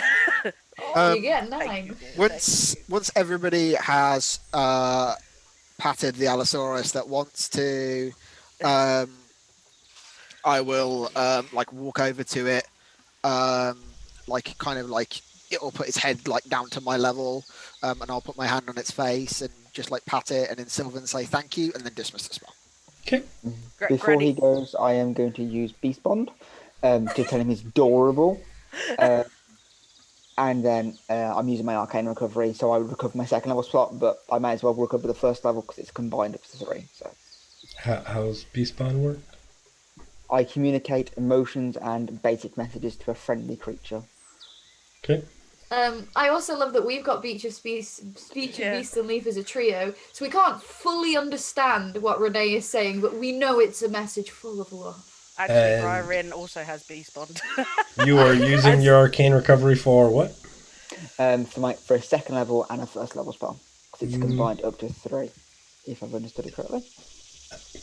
You get 9. Once everybody has patted the Allosaurus that wants to, I will like walk over to it, like kind of like it'll put its head like down to my level, and I'll put my hand on its face and just like pat it and in Sylvan say thank you and then dismiss the spell. Okay. Before he goes, I am going to use Beast Bond to tell him he's adorable. And then I'm using my Arcane Recovery, so I would recover my second level slot, but I might as well recover the first level because it's combined up to 3. So How's Beast Bond work? I communicate emotions and basic messages to a friendly creature. Okay. I also love that we've got Speech of Beast and Leaf as a trio, so we can't fully understand what Renee is saying, but we know it's a message full of love. Actually, Brian also has Beast Bond. You are using your Arcane Recovery for what? For a second level and a first level spell, because it's combined up to 3, if I've understood it correctly.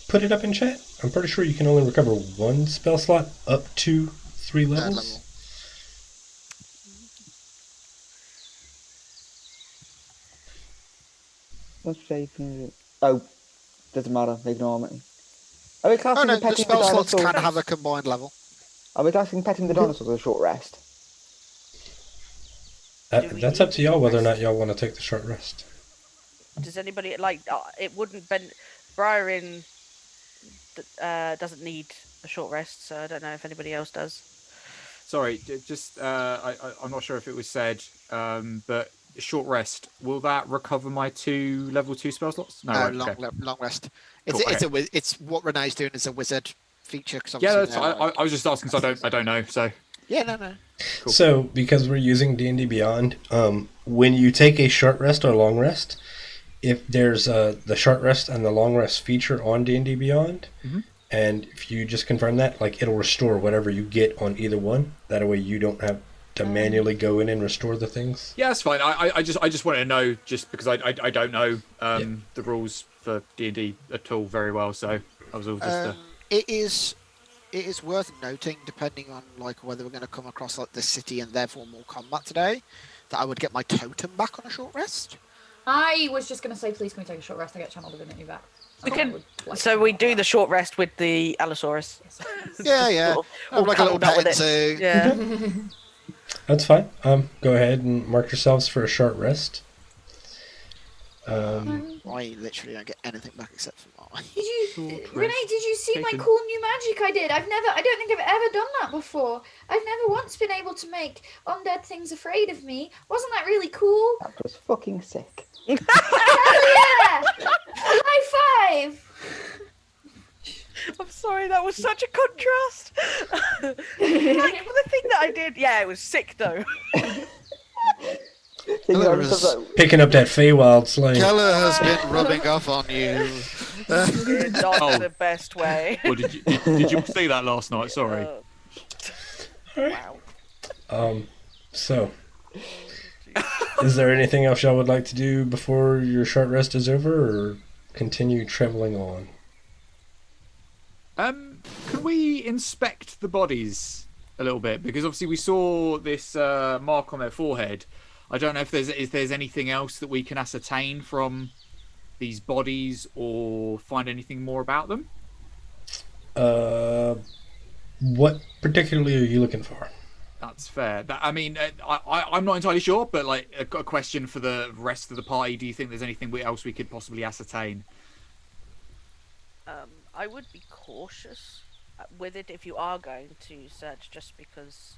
Put it up in chat. I'm pretty sure you can only recover 1 spell slot up to 3 levels. Oh, doesn't matter. Ignore me. Are we classing the petting spell the slots dinosaurs? can have a combined level. Are we classing petting the dinosaurs as a short rest? That's up to y'all whether or not y'all want to take the short rest. Does anybody like? It wouldn't. Brian doesn't need a short rest, so I don't know if anybody else does. Sorry, just I'm not sure if it was said, but short rest, will that recover my 2 level 2 spell slots? No, right, Long rest. Cool, It's what Renee's doing is a wizard feature. Yeah, that's, I was just asking because I don't know. So yeah, no. Cool. So because we're using D&D Beyond, when you take a short rest or long rest, if there's the short rest and the long rest feature on D&D Beyond, and if you just confirm that, like it'll restore whatever you get on either one. That way you don't have to manually go in and restore the things. Yeah, that's fine. I just wanted to know, just because I don't know the rules for D&D at all very well, so I was all just. It is worth noting, depending on like whether we're going to come across like the city and therefore more combat today, that I would get my totem back on a short rest. I was just going to say, please can we take a short rest? I get Channel Divinity back. So we do the short rest with the Allosaurus. Yeah. All like a little cuddled up pet with it. into. Yeah. That's fine. Go ahead and mark yourselves for a short rest. I literally don't get anything back except for mine. Renee, did you see my cool new magic I did? I don't think I've ever done that before. I've never once been able to make undead things afraid of me. Wasn't that really cool? That was fucking sick. Hell yeah! High five! I'm sorry, that was such a contrast. Like, the thing that I did, yeah, it was sick though. Picking up that Feywild slang. Keller has been rubbing off on you. Not Oh. the best way. Or did you see that last night? Sorry. Wow. So, Jeez. is there anything else y'all would like to do before your short rest is over, or continue traveling on? Could we inspect the bodies a little bit? Because obviously we saw this mark on their forehead. I don't know if there's anything else that we can ascertain from these bodies or find anything more about them. What particularly are you looking for? That's fair. I'm not entirely sure, but like a question for the rest of the party. Do you think there's anything else we could possibly ascertain? I would be cautious with it if you are going to search, just because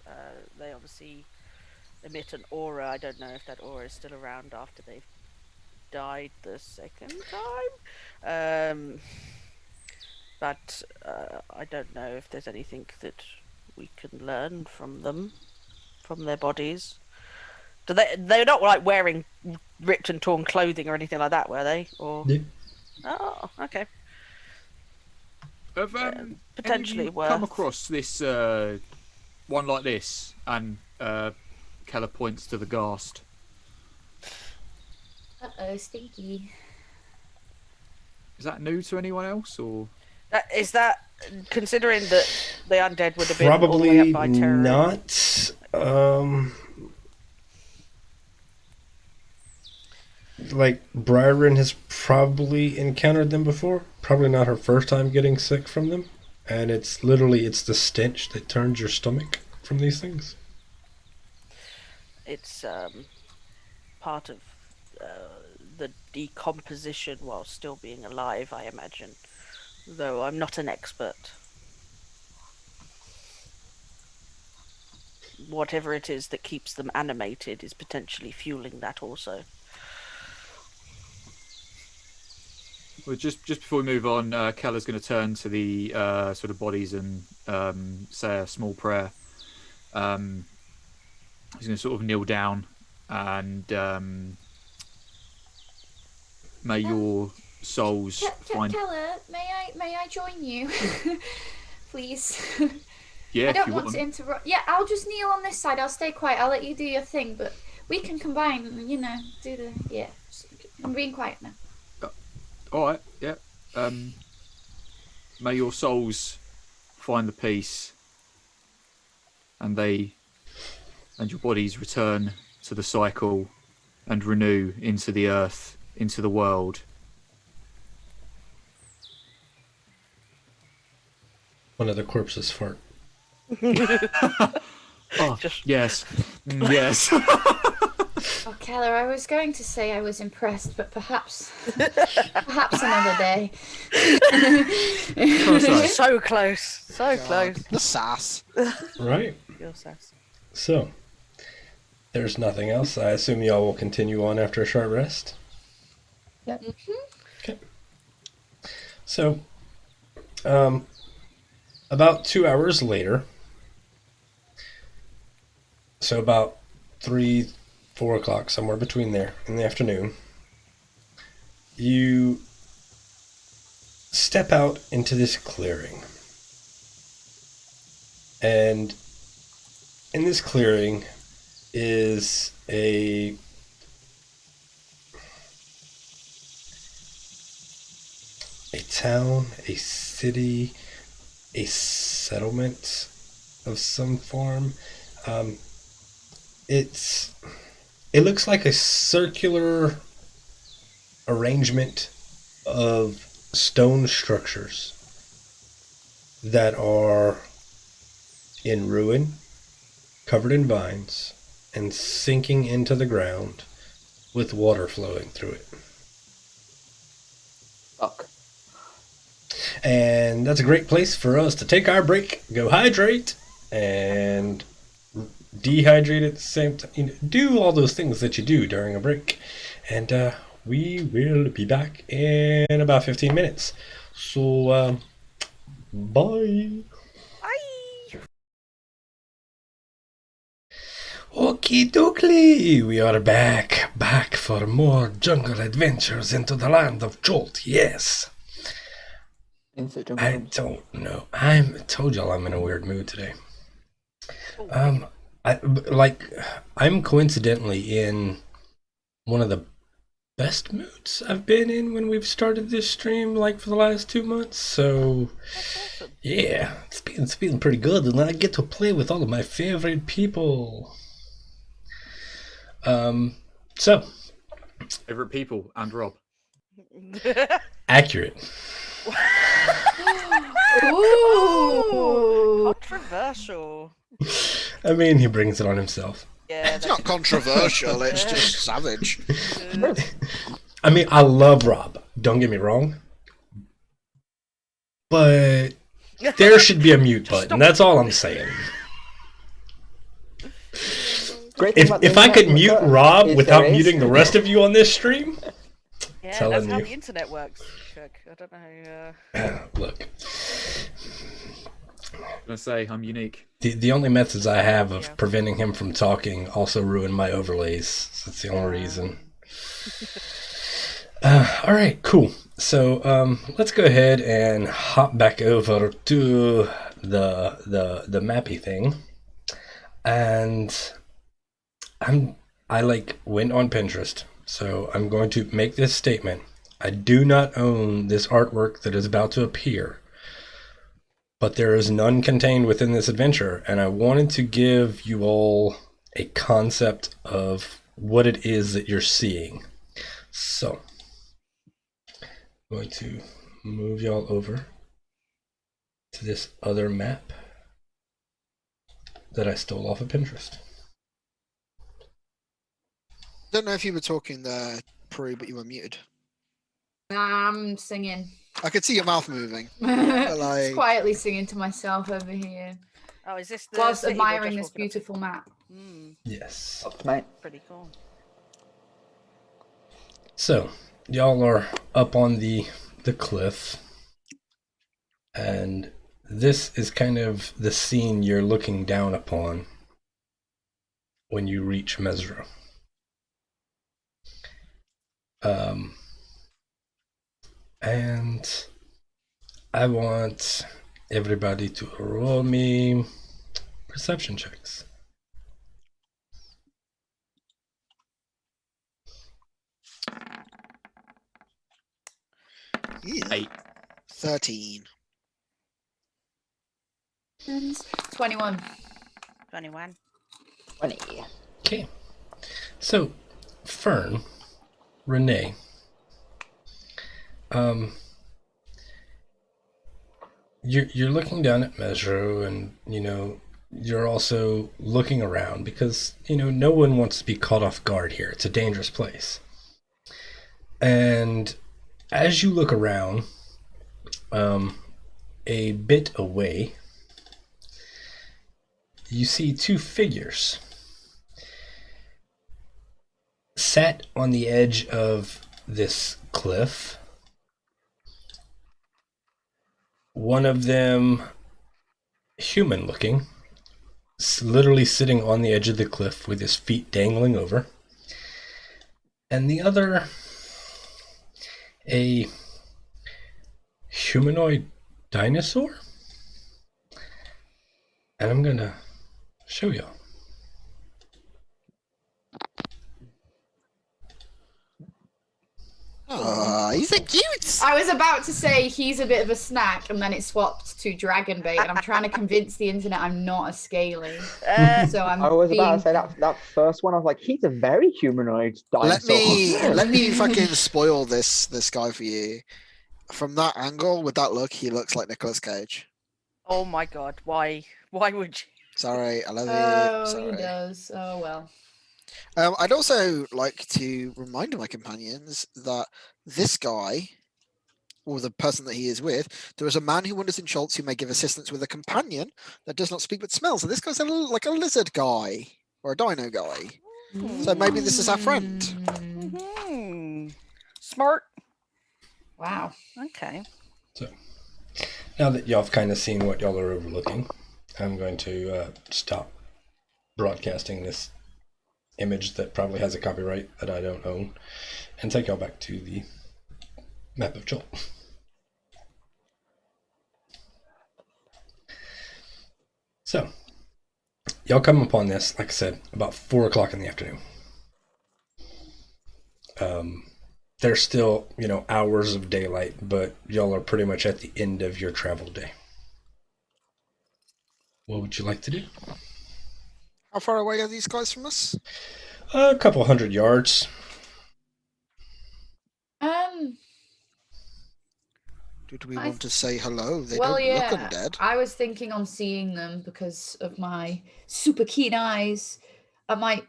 they obviously emit an aura. I don't know if that aura is still around after they've died the second time. But I don't know if there's anything that we can learn from them, from their bodies. They're not like wearing ripped and torn clothing or anything like that, were they? Or Yeah. oh, okay. Have Potentially any of you worth. come across this one like this? And Keller points to the ghast. Stinky. Is that new to anyone else, or? Is that considering that the undead would have been all the way Probably up by terror? not. Like, Briarin has probably encountered them before. Probably not her first time getting sick from them. And it's the stench that turns your stomach from these things. It's part of the decomposition while still being alive, I imagine. Though I'm not an expert. Whatever it is that keeps them animated is potentially fueling that also. Well, just before we move on, Keller's going to turn to the sort of bodies and say a small prayer. He's going to sort of kneel down and may your souls find. Keller, may I join you, please? Yeah, I if don't you want to interrupt. Yeah, I'll just kneel on this side. I'll stay quiet. I'll let you do your thing, but we can combine. And, do the yeah. I'm being quiet now. All right, yeah. May your souls find the peace, and your bodies return to the cycle and renew into the earth, into the world. One of the corpses fart. Oh, yes. Yes. Oh, Keller, I was going to say I was impressed, but perhaps another day. So close, so close. The sass. Right. Your sass. So, there's nothing else. I assume y'all will continue on after a short rest. Yep. Okay. So, about 2 hours later, so about 3, 4 o'clock, somewhere between there in the afternoon, you step out into this clearing. And in this clearing is a town, a city, a settlement of some form. It looks like a circular arrangement of stone structures that are in ruin, covered in vines, and sinking into the ground with water flowing through it. Fuck. And that's a great place for us to take our break, go hydrate, and dehydrate at the same time. Do all those things that you do during a break. And we will be back in about 15 minutes. So, bye. Bye. Okie dokie, we are back for more jungle adventures into the land of Jolt, yes. Into the jungle. I don't know. I told y'all I'm in a weird mood today. Oh, I'm coincidentally in one of the best moods I've been in when we've started this stream, like for the last 2 months. So that's awesome. yeah, it's feeling pretty good, and I get to play with all of my favorite people. So Favorite people and Rob. accurate. Ooh. Controversial. I mean, he brings it on himself. Yeah, It's not controversial, it's just savage. I mean, I love Rob. Don't get me wrong. But there should be a mute button. That's all I'm saying. Great thing about the If I could internet mute is Rob there without is- muting the rest of you on this stream, yeah, telling that's how you. the internet works, Chuck. I don't know. look, I'm gonna say I'm unique. the only methods I have of Yeah. preventing him from talking also ruin my overlays. That's the only reason. All right, cool. So let's go ahead and hop back over to the mappy thing, and I went on Pinterest, so I'm going to make this statement. I do not own this artwork that is about to appear, but there is none contained within this adventure, and I wanted to give you all a concept of what it is that you're seeing. So I'm going to move y'all over to this other map that I stole off of Pinterest. Don't know if you were talking there, Prue, but you were muted. I'm singing. I could see your mouth moving. like- Just quietly singing to myself over here, Oh, is this the whilst city we're admiring just this walking up to? beautiful map. Yes. Mate, Pretty cool. So, y'all are up on the cliff, and this is kind of the scene you're looking down upon when you reach Mezro. And I want everybody to roll me perception checks. Yeah. 8. 13. 21. 21. 20. Okay. So, Fern, Renee, you're looking down at Mezro, and you're also looking around because no one wants to be caught off guard here. It's a dangerous place. And as you look around, a bit away, you see two figures sat on the edge of this cliff. One of them human looking, literally sitting on the edge of the cliff with his feet dangling over. And the other, a humanoid dinosaur. And I'm gonna show y'all. Oh, he's a cute. I was about to say he's a bit of a snack, and then it swapped to dragon bait, and I'm trying to convince the internet I'm not a scaly. So I'm I was about being... to say that first one. I was like, he's a very humanoid dinosaur. Let me fucking spoil this guy for you. From that angle, with that look, he looks like Nicolas Cage. Oh my god, why? Why would you? Sorry, I love you. Oh, Sorry. he does. Oh, well. I'd also like to remind my companions that this guy, or the person that he is with, there is a man who wanders in Schultz who may give assistance with a companion that does not speak but smells. So this guy's like a lizard guy or a dino guy. So maybe this is our friend. Mm-hmm. Smart. Wow. Okay. So, now that y'all have kind of seen what y'all are overlooking, I'm going to stop broadcasting this image that probably has a copyright that I don't own, and take y'all back to the map of Joel. So, y'all come upon this, like I said, about 4 o'clock in the afternoon. There's still, hours of daylight, but y'all are pretty much at the end of your travel day. What would you like to do? How far away are these guys from us? A couple 100 yards. Did we I want to say hello? They well, don't yeah, look undead. I was thinking on seeing them because of my super keen eyes. I might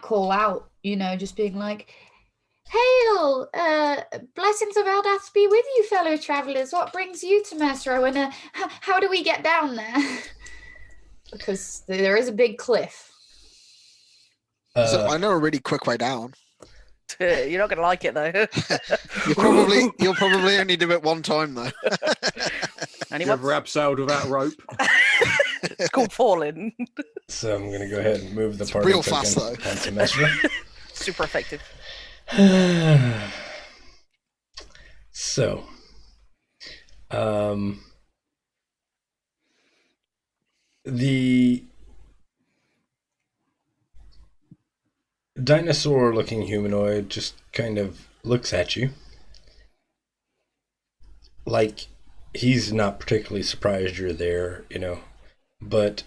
call out, just being like, "Hail! Blessings of Eldath be with you, fellow travelers. What brings you to Mezro, and how do we get down there?" Because there is a big cliff. So I know a really quick way down. You're not going to like it, though. You'll probably only do it one time though. Only You ever once. abseiled without rope? It's called falling. So I'm going to go ahead and move the party real token fast, though. onto Mezro. Super effective. So, the dinosaur-looking humanoid just kind of looks at you like he's not particularly surprised you're there, but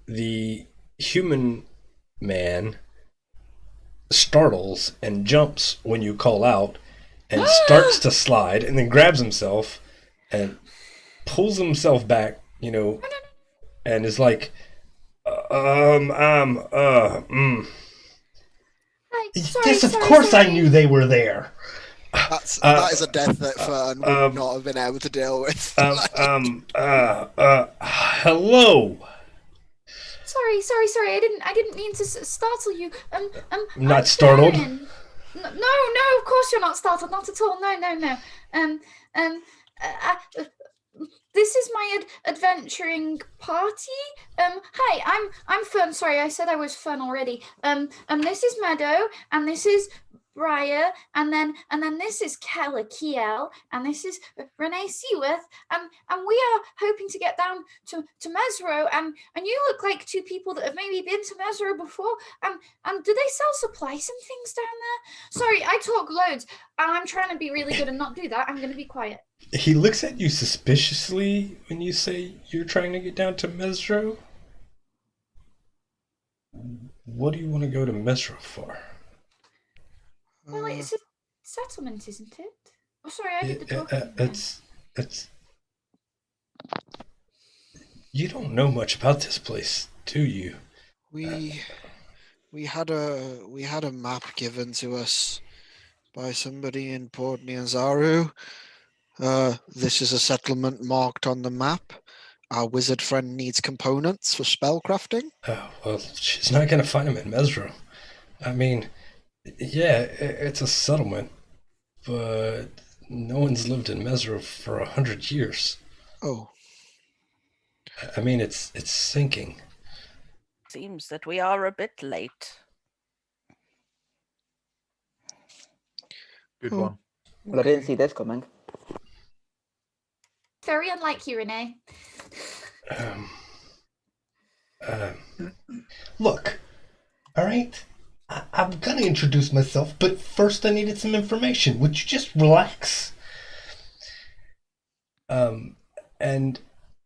the human man startles and jumps when you call out and starts to slide and then grabs himself and pulls himself back, and is like, Sorry, of course I knew they were there. That is a death that Fern would not have been able to deal with. Hello. Sorry. I didn't mean to startle you. Not I'm startled? Farron. No, of course you're not startled. Not at all. No. This is my adventuring party. Hi, I'm Fern. Sorry, I said I was Fern already. This is Meadow, and this is Briar, and then this is Keller Kiel, and this is Renee Seaworth, and we are hoping to get down to Mezro, and you look like two people that have maybe been to Mezro before, and do they sell supplies and things down there? Sorry, I talk loads, and I'm trying to be really good and not do that. I'm going to be quiet. He looks at you suspiciously when you say you're trying to get down to Mezro. What do you want to go to Mezro for? Well, it's a settlement, isn't it? Oh, sorry, I did the talking. It's. You don't know much about this place, do you? We had a map given to us by somebody in Port Nyanzaru. This is a settlement marked on the map. Our wizard friend needs components for spellcrafting. Oh, well, she's not going to find them in Mezro. I mean, yeah, it's a settlement, but no one's lived in Mezro for 100 years. Oh. I mean, it's sinking. Seems that we are a bit late. Good one. Well, I didn't see this coming. Very unlike you, Renee. Look, all right? I'm gonna introduce myself, but first I needed some information. Would you just relax? And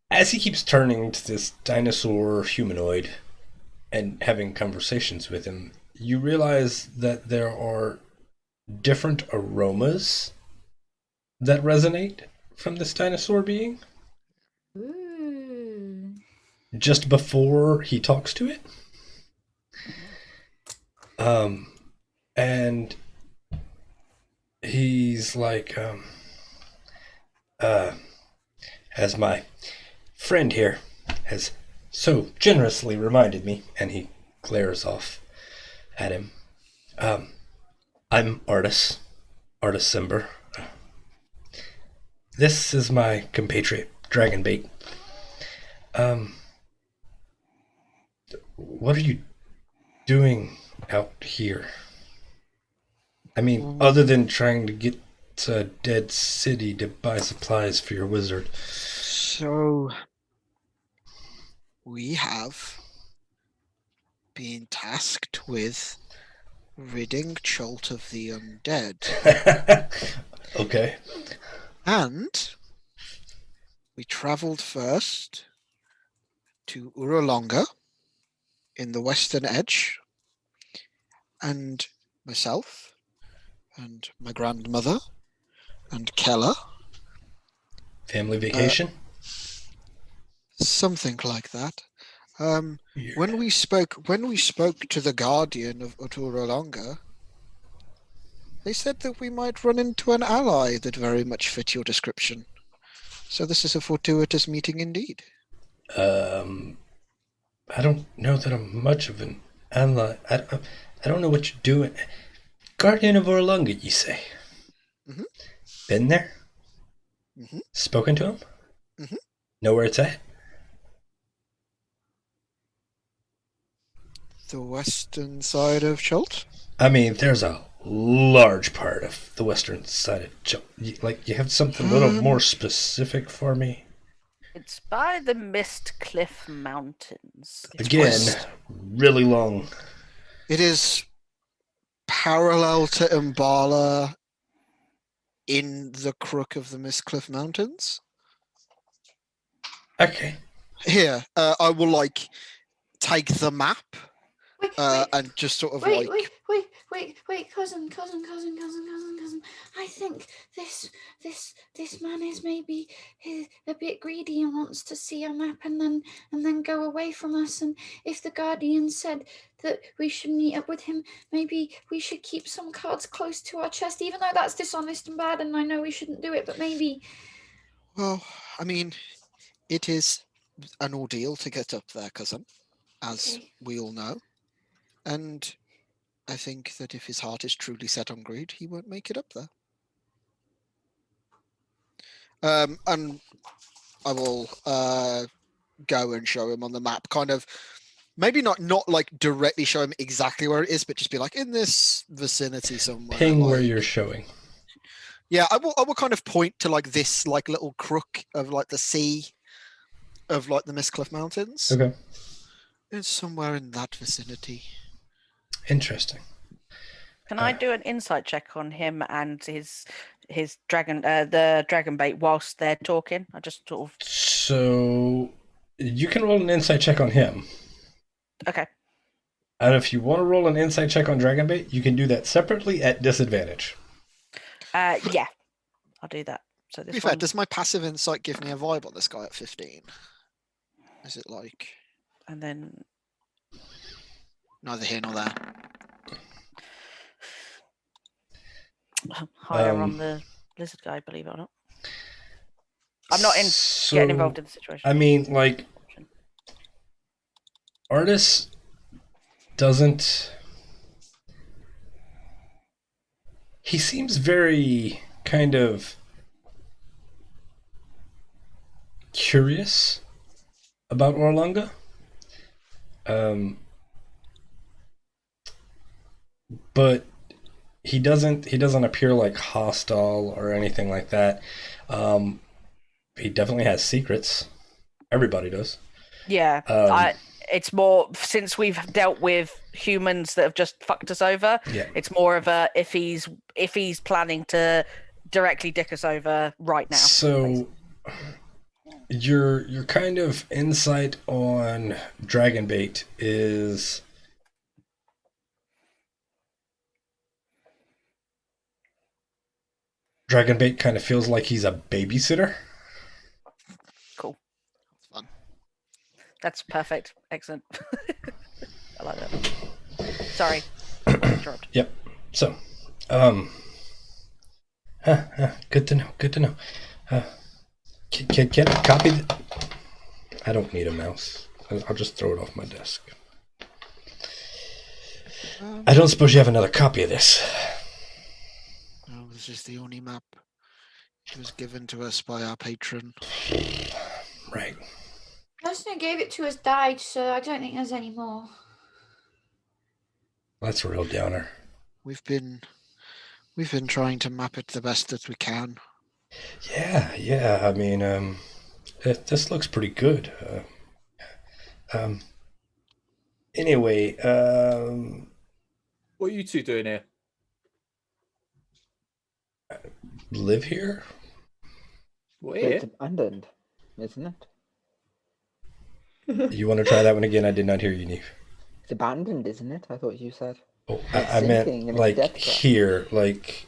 as he keeps turning to this dinosaur humanoid and having conversations with him, you realize that there are different aromas that resonate from this dinosaur being. Ooh. Just before he talks to it. And he's like, as my friend here has so generously reminded me, and he glares off at him. I'm Artis Simber. This is my compatriot, Dragonbait. What are you doing out here? I mean, other than trying to get to a dead city to buy supplies for your wizard. So we have been tasked with ridding Cholt of the undead. Okay. And we travelled first to Uralonga in the Western Edge, and myself and my grandmother and Keller. Family vacation? Something like that. When we spoke to the Guardian of Uralonga, they said that we might run into an ally that very much fit your description. So this is a fortuitous meeting indeed. I don't know that I'm much of an ally. I don't know what you're doing. Guardian of Orlunga, you say? Mhm. Been there? Mhm. Spoken to him? Mhm. Know where it's at? The western side of Cholt? I mean, there's a large part of the western side of like, you have something a little more specific for me? It's by the Mist Cliff Mountains. Again, west. really long. It is parallel to Umbala in the crook of the Mistcliff Mountains. Okay. Here, I will take the map Wait, and just sort of wait, cousin. I think this man is maybe a bit greedy and wants to see a map and then go away from us. And if the Guardian said that we should meet up with him, maybe we should keep some cards close to our chest, even though that's dishonest and bad, and I know we shouldn't do it, but maybe. Well, I mean, it is an ordeal to get up there, cousin, as we all know. And I think that if his heart is truly set on greed, he won't make it up there. And I will go and show him on the map, kind of, maybe not directly show him exactly where it is, but just be like, in this vicinity somewhere. Ping where you're showing. Yeah, I will kind of point to this little crook of the sea of the Mistcliff Mountains. Okay. It's somewhere in that vicinity. Interesting. Can I do an insight check on him and his dragon, the dragon bait, whilst they're talking? I just sort of. So you can roll an insight check on him. Okay. And if you want to roll an insight check on Dragonbait, you can do that separately at disadvantage. Yeah, I'll do that. So To be fair, does my passive insight give me a vibe on this guy at 15? Is it and then neither here nor there? higher on the lizard guy, believe it or not. I'm not getting involved in the situation. I mean, Artis doesn't. He seems very kind of curious about Orlunga. But he doesn't appear hostile or anything like that. He definitely has secrets. Everybody does. Yeah, it's more since we've dealt with humans that have just fucked us over. Yeah. It's more of a if he's planning to directly dick us over right now. So your kind of insight on Dragonbait is Dragonbait kind of feels like he's a babysitter. Cool. That's fun. That's perfect. Excellent. I like that. Sorry. Interrupt. Yep. So, good to know. Good to know. Can I copy? I don't need a mouse. I'll just throw it off my desk. I don't suppose you have another copy of this. No, this is the only map. It was given to us by our patron. Right. The person who gave it to us died, so I don't think there's any more. That's a real downer. We've been trying to map it the best that we can. Yeah. I mean, this looks pretty good. Anyway, What are you two doing here? live here? Well, But it's here. abandoned, isn't it? You want to try that one again? I did not hear you, Neve. It's abandoned, isn't it? I thought you said. Oh, It's I meant sinking in its like death trap. here, like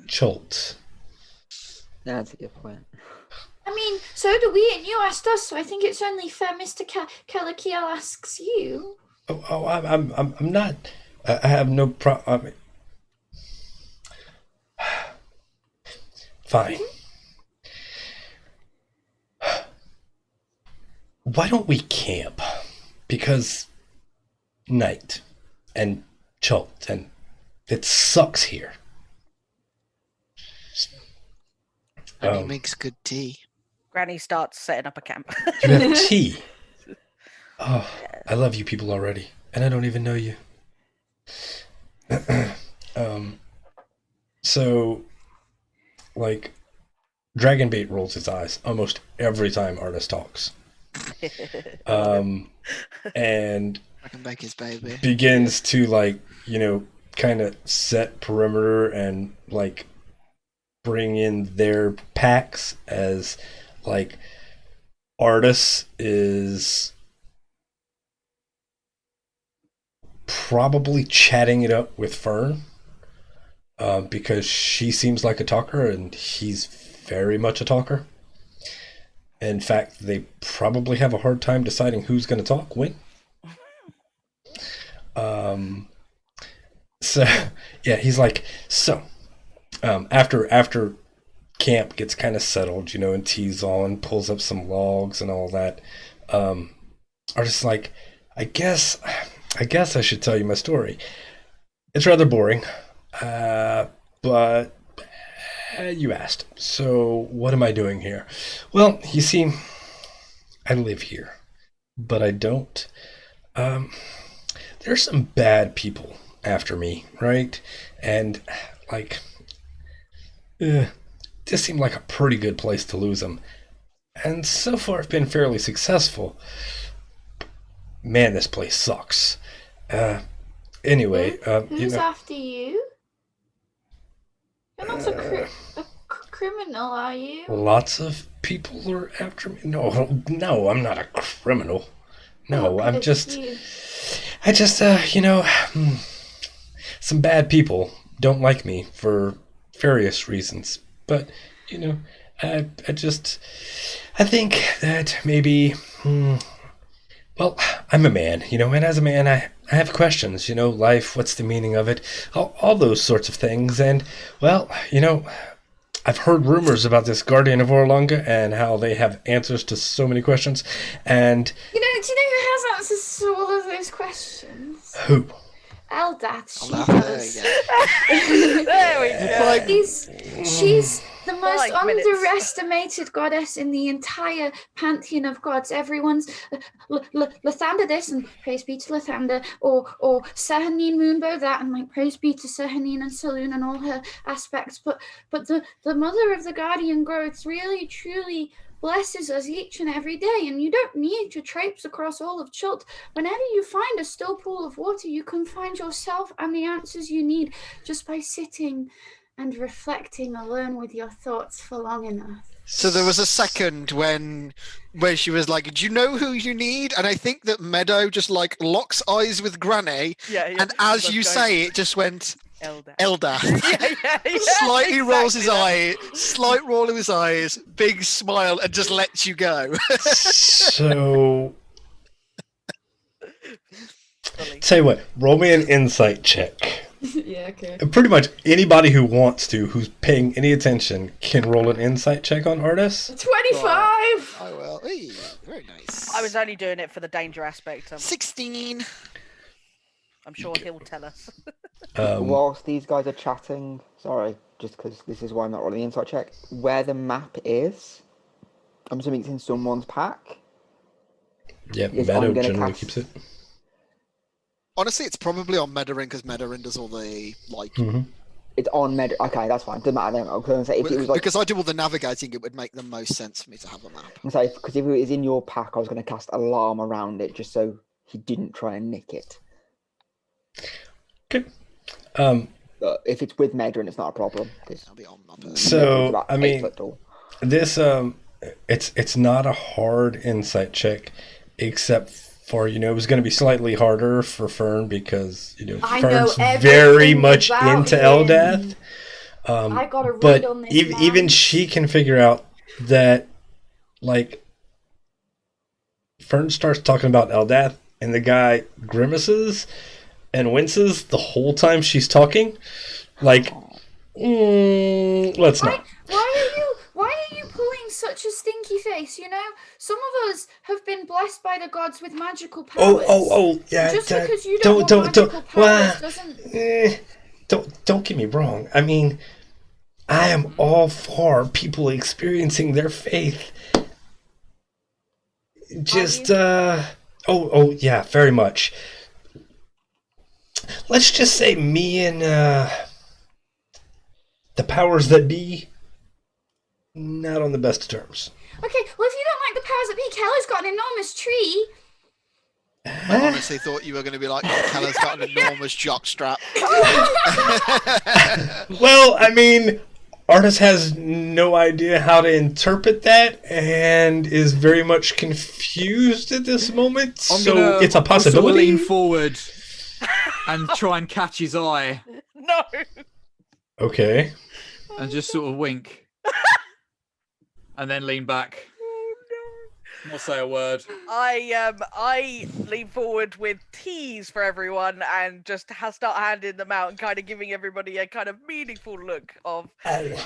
Schultz. That's a good point. I mean, so do we, and you asked us, so I think it's only fair Mr. Kellerkiel asks you. I'm not. I have no problem. Fine. Why don't we camp? Because night and Chult and it sucks here. And he makes good tea. Granny starts setting up a camp. You have tea. Oh, I love you people already, and I don't even know you. So, like, Dragonbait rolls his eyes almost every time Artist talks. And I can beg his baby. begins to, like, you know, kind of set perimeter and, like, bring in their packs as, like, Artist is probably chatting it up with Fern because she seems like a talker and he's very much a talker. In fact, they probably have a hard time deciding who's going to talk when. So yeah, he's like, so after camp gets kind of settled, you know, and teas on, pulls up some logs and all that, Artist's like, I guess I should tell you my story. It's rather boring, but you asked. So what am I doing here? Well, you see, I live here, but I don't. There's some bad people after me, right? And, like, this seemed like a pretty good place to lose them. And so far I've been fairly successful. Man, this place sucks. Anyway, you Who's know, after you? You're not a criminal, are you? lots of people are after me. No, I'm not a criminal. No, Look I'm at just, you. you know, some bad people don't like me for various reasons. But, you know, I think that maybe, well, I'm a man, you know, and as a man, I have questions, you know, life, what's the meaning of it, all those sorts of things. And, well, you know, I've heard rumors about this Guardian of Orlunga and how they have answers to so many questions. And Do you know who has answers to all of those questions? who? Eldath, she Oh, there does. you go. There we go. She's the most 5 minutes. underestimated goddess in the entire pantheon of gods. Everyone's Lathander this and praise be to Lathander, or Sehanine Moonbow that, and like praise be to Sehanine and Saloon and all her aspects. But the mother of the guardian growths really truly blesses us each and every day, and you don't need to traipse across all of Chult. Whenever you find a still pool of water, you can find yourself and the answers you need just by sitting and reflecting alone with your thoughts for long enough. So there was a second when she was like, "Do you know who you need?" And I think that Meadow just like locks eyes with Granny, Yeah, and as That's you going- say it, just went Eldath. Eldath. yeah, Slightly rolls his exactly that. eye, slight roll of his eyes, big smile, and just lets you go. So, Fully. tell you what, roll me an insight check. Yeah, okay. Pretty much anybody who wants to, who's paying any attention, can roll an insight check on Artist. 25! Oh well, hey, very nice. I was only doing it for the danger aspect. 16. I'm sure he'll tell us. Whilst these guys are chatting, sorry, just because this is why I'm not rolling the insight check, where the map is, I'm assuming it's in someone's pack. Yeah, Yes, Meadow I'm gonna generally cast- keeps it. Honestly, it's probably on Medarin because Medarin does all the like Mhm. It's on Med. Okay, that's fine. Doesn't matter then. I was going to say if it was like Because I do all the navigating, it would make the most sense for me to have a map. because if it was in your pack, I was going to cast alarm around it just so he didn't try and nick it. Okay. But if it's with Medrin, it's not a problem. I'll be on my person. So I mean, this it's not a hard insight check, except for it was going to be slightly harder for Fern because I know Fern's very much about into him. Eldath. I got a read But on this even man. she can figure out that, like, Fern starts talking about Eldath, and the guy grimaces and winces the whole time she's talking. Like, let's not. Why are you pulling such a stinky face? Some of us have been blessed by the gods with magical powers. Yeah. Just because you don't want magical powers doesn't. Don't get me wrong. I mean, I am all for people experiencing their faith. Just yeah, very much. Let's just say me and the powers that be, not on the best of terms. Okay, well, if you don't like the powers that be, Keller's got an enormous tree. I honestly thought you were going to be like, Keller's got an enormous jockstrap. Well, I mean, Artis has no idea how to interpret that and is very much confused at this moment. So it's a possibility. Lean forward and try and catch his eye No. Okay. and just sort of wink. And then lean back. Not say a word. I lean forward with teas for everyone and just start handing them out and kind of giving everybody a kind of meaningful look of let's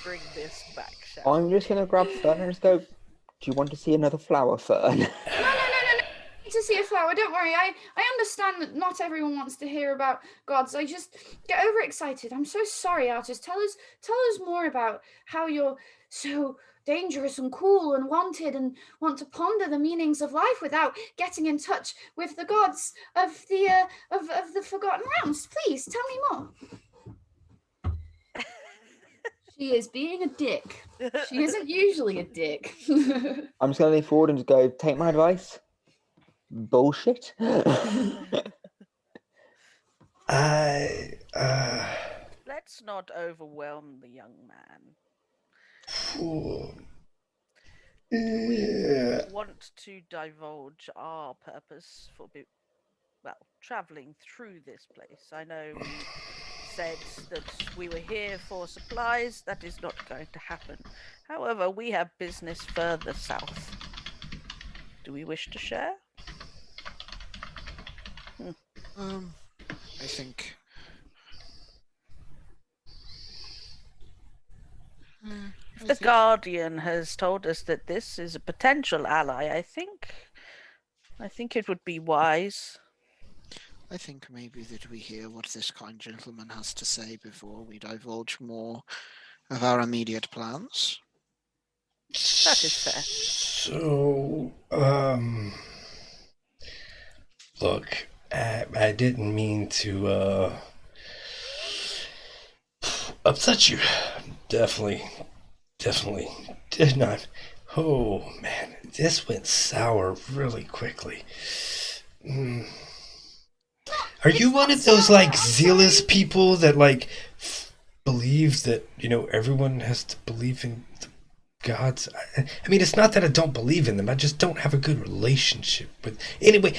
bring this back. I'm just going to grab Fern and just go, do you want to see another flower, Fern? No. To see a flower, don't worry. I understand that not everyone wants to hear about gods. I just get overexcited. I'm so sorry, Artist. Tell us more about how you're so dangerous and cool and wanted and want to ponder the meanings of life without getting in touch with the gods of the Forgotten Realms. Please tell me more. She is being a dick. She isn't usually a dick. I'm just going to lean forward and just go, take my advice. Bullshit. Let's not overwhelm the young man. We want to divulge our purpose for traveling through this place. I know we said that we were here for supplies. That is not going to happen. However, we have business further south. Do we wish to share? I think. If the Guardian has told us that this is a potential ally, I think it would be wise. I think maybe that we hear what this kind gentleman has to say before we divulge more of our immediate plans. That is fair. So, look, I didn't mean to upset you. Definitely did not. Oh man, this went sour really quickly. Are you one of those zealous people that believe that everyone has to believe in the gods? I mean, it's not that I don't believe in them. I just don't have a good relationship with. Anyway,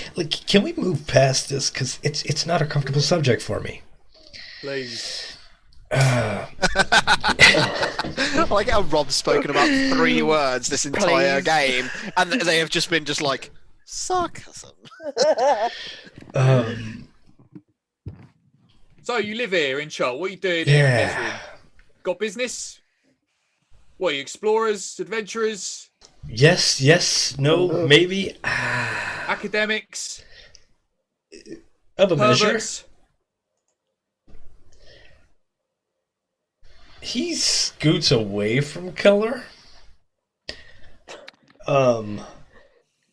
can we move past this because it's not a comfortable subject for me. Please. I like how Rob's spoken about 3 words this entire game, and they have just been sarcasm. So you live here in Chol. What are you doing Yeah. here in Mezro? Got business? What are you, explorers, adventurers, Yes, no, maybe. academics, Of a measure. perverts? He scoots away from Keller.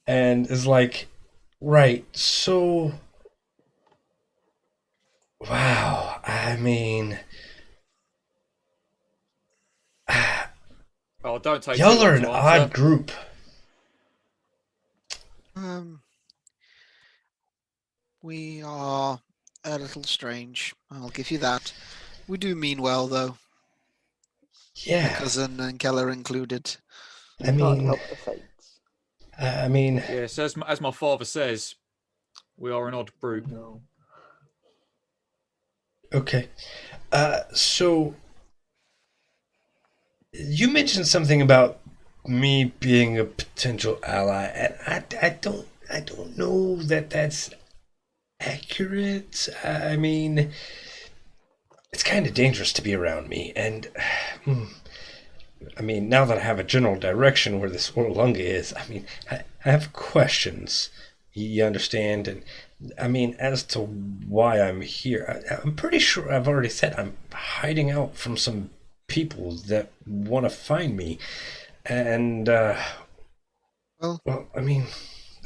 And is like, right, so wow, I mean, Oh, don't take too Y'all long are an to answer. odd group. We are a little strange. I'll give you that. We do mean well, though. My Yeah. cousin and Keller included. You I can't mean, help the fates. I mean, Yes, as my father says, we are an odd group. No. okay. So you mentioned something about me being a potential ally, and I don't know that that's accurate. I mean, it's kind of dangerous to be around me, and I mean, now that I have a general direction where this Orlunga is, I mean, I have questions. You understand? And I mean, as to why I'm here, I'm pretty sure I've already said I'm hiding out from some people that want to find me. And, Well, well, I mean,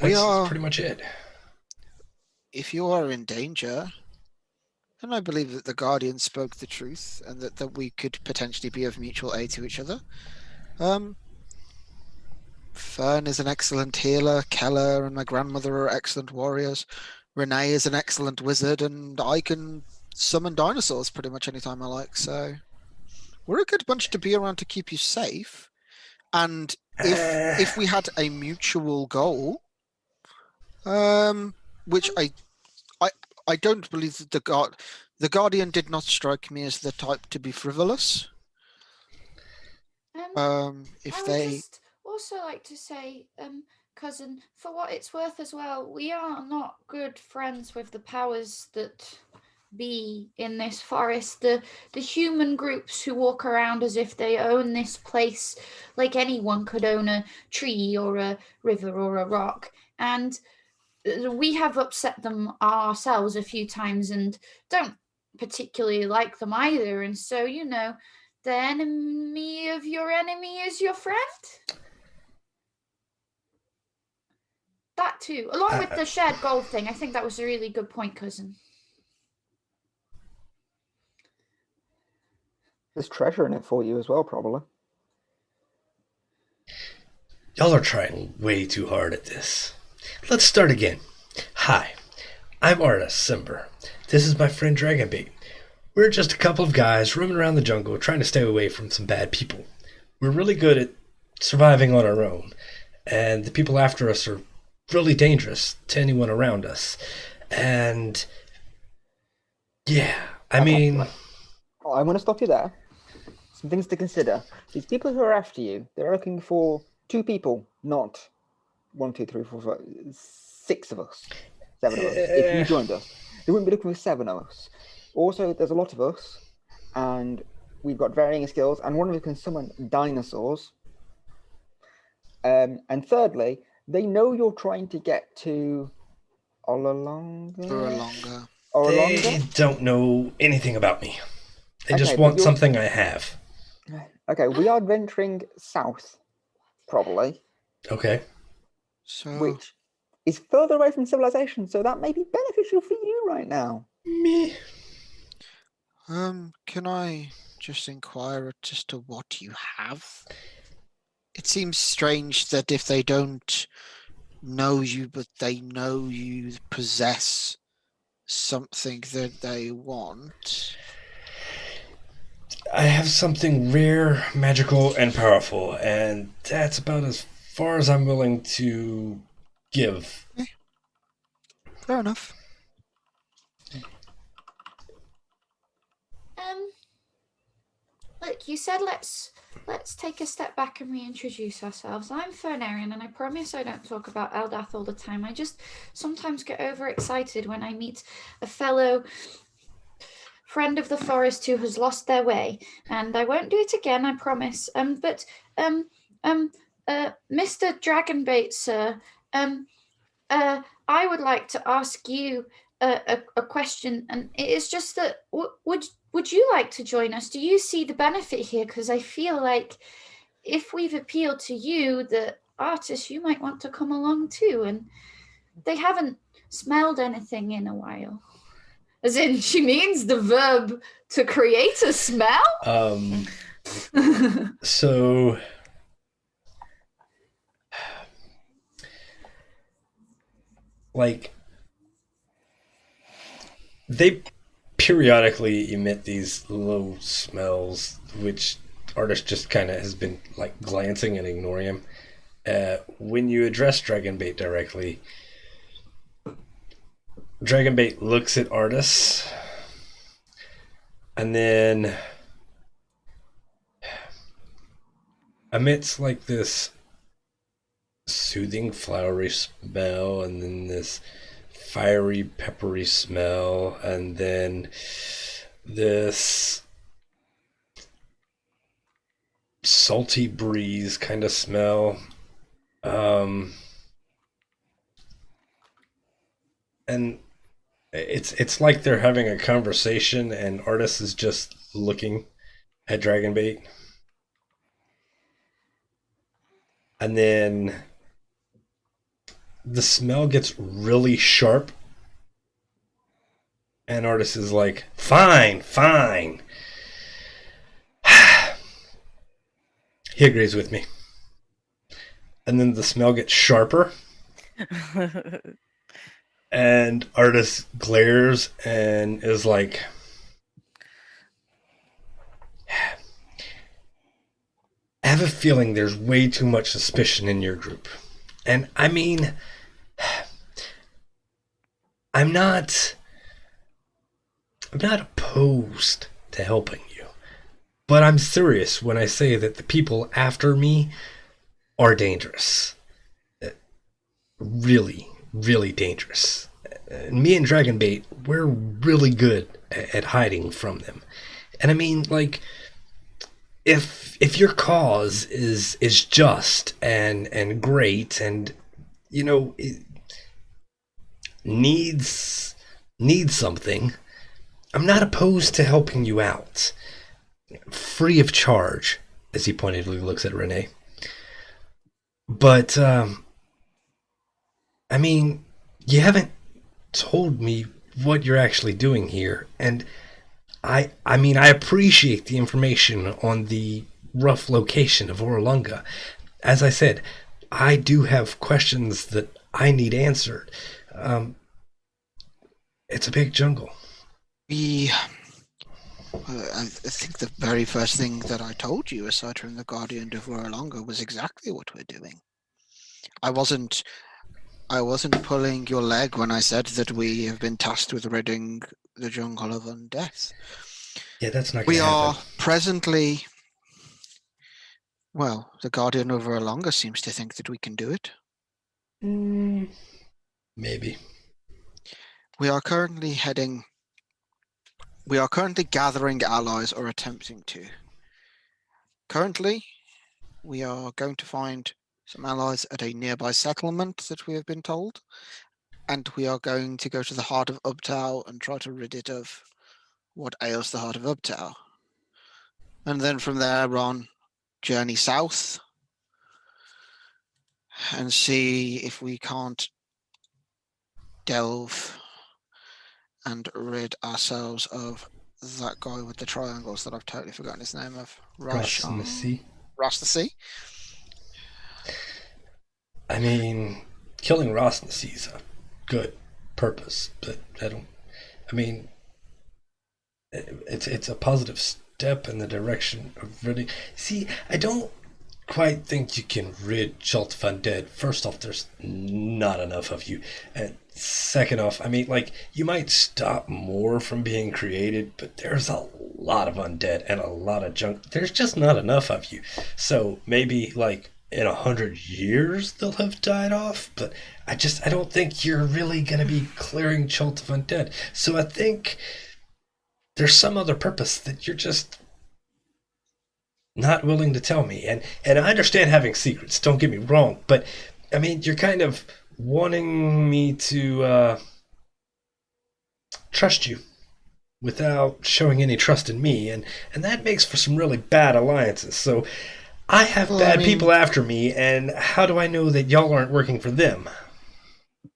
we that's are. pretty much it. If you are in danger, and I believe that the Guardian spoke the truth, and that we could potentially be of mutual aid to each other. Fern is an excellent healer. Keller and my grandmother are excellent warriors. Renee is an excellent wizard, and I can summon dinosaurs pretty much anytime I like. So we're a good bunch to be around to keep you safe. And if we had a mutual goal, which I don't believe that the Guardian did not strike me as the type to be frivolous. If I would they just also like to say, cousin, for what it's worth as well, we are not good friends with the powers that be in this forest. The human groups who walk around as if they own this place, like anyone could own a tree or a river or a rock, and we have upset them ourselves a few times and don't particularly like them either. And so, the enemy of your enemy is your friend. That too, along with the shared goal thing. I think that was a really good point, cousin. There's treasure in it for you as well, probably. Y'all are trying way too hard at this. Let's start again. Hi, I'm Artis Simber. This is my friend Dragonbait. We're just a couple of guys roaming around the jungle trying to stay away from some bad people. We're really good at surviving on our own, and the people after us are really dangerous to anyone around us. And yeah, I mean... Right. I'm going to stop you there. Some things to consider. These people who are after you, they're looking for 2 people, not 1, 2, 3, 4, 5, 6 of us, 7 of us. If you joined us, they wouldn't be looking for 7 of us. Also, there's a lot of us, and we've got varying skills, and one of us can summon dinosaurs. And thirdly, they know you're trying to get to Orlunga. They don't know anything about me. They just Okay, want something I have. Okay, we are venturing south, probably, Okay. So which is further away from civilization, so that may be beneficial for you right now. Me. can I just inquire as to what you have? It seems strange that if they don't know you, but they know you possess something that they want. I have something rare, magical, and powerful, and that's about as far as I'm willing to give. Fair enough. Look, you said let's take a step back and reintroduce ourselves. I'm Fernarian, and I promise I don't talk about Eldath all the time. I just sometimes get overexcited when I meet a fellow friend of the forest who has lost their way, and I won't do it again, I promise. But Mr. Dragonbait, sir, I would like to ask you a question, and it is just that would you like to join us? Do you see the benefit here? Because I feel like if we've appealed to you, the artist, you might want to come along too. And they haven't smelled anything in a while. As in, she means the verb to create a smell? So, like they periodically emit these low smells, which artist just kind of has been like glancing and ignoring him. When you address Dragonbait directly, Dragonbait looks at Artis and then emits like this soothing flowery smell, and then this fiery peppery smell, and then this salty breeze kind of smell. And it's like they're having a conversation and Artis is just looking at Dragonbait. And then the smell gets really sharp. And Artis is like, fine. He agrees with me. And then the smell gets sharper. And Artis glares and is like, I have a feeling there's way too much suspicion in your group. And I mean, I'm not opposed to helping you. But I'm serious when I say that the people after me are dangerous. Really, really dangerous. Me and Dragonbait, we're really good at hiding from them. And I mean, like, if your cause is just and great and, you know, it needs something, I'm not opposed to helping you out. Free of charge, as he pointedly looks at Renee. But, I mean, you haven't told me what you're actually doing here, and I mean, I appreciate the information on the rough location of Oralunga. As I said, I do have questions that I need answered. It's a big jungle. I think the very first thing that I told you, aside from the Guardian of Oralunga, was exactly what we're doing. I wasn't pulling your leg when I said that we have been tasked with ridding the jungle of undeath. Yeah, that's not. We are presently. Well, the Guardian of Oralunga seems to think that we can do it. Maybe. We are currently gathering allies, or attempting to. Currently, we are going to find some allies at a nearby settlement that we have been told, and we are going to go to the heart of Ubtao and try to rid it of what ails the heart of Ubtao. And then from there on, journey south and see if we can't delve and rid ourselves of that guy with the triangles that I've totally forgotten his name of. Rasnasi. Rasnasi? I mean, killing Rasnasi is a good purpose, but it's a positive step in the direction of ridding. See, I don't quite think you can rid Shelter Undead. First off, there's not enough of you. And second off, I mean, like, you might stop more from being created, but there's a lot of undead and a lot of junk. There's just not enough of you. So maybe, like, in 100 years they'll have died off, but I don't think you're really going to be clearing Shelter Undead. So I think there's some other purpose that you're just not willing to tell me. And I understand having secrets, don't get me wrong, but I mean, you're kind of wanting me to trust you without showing any trust in me, and that makes for some really bad alliances. So I have people after me, and how do I know that y'all aren't working for them?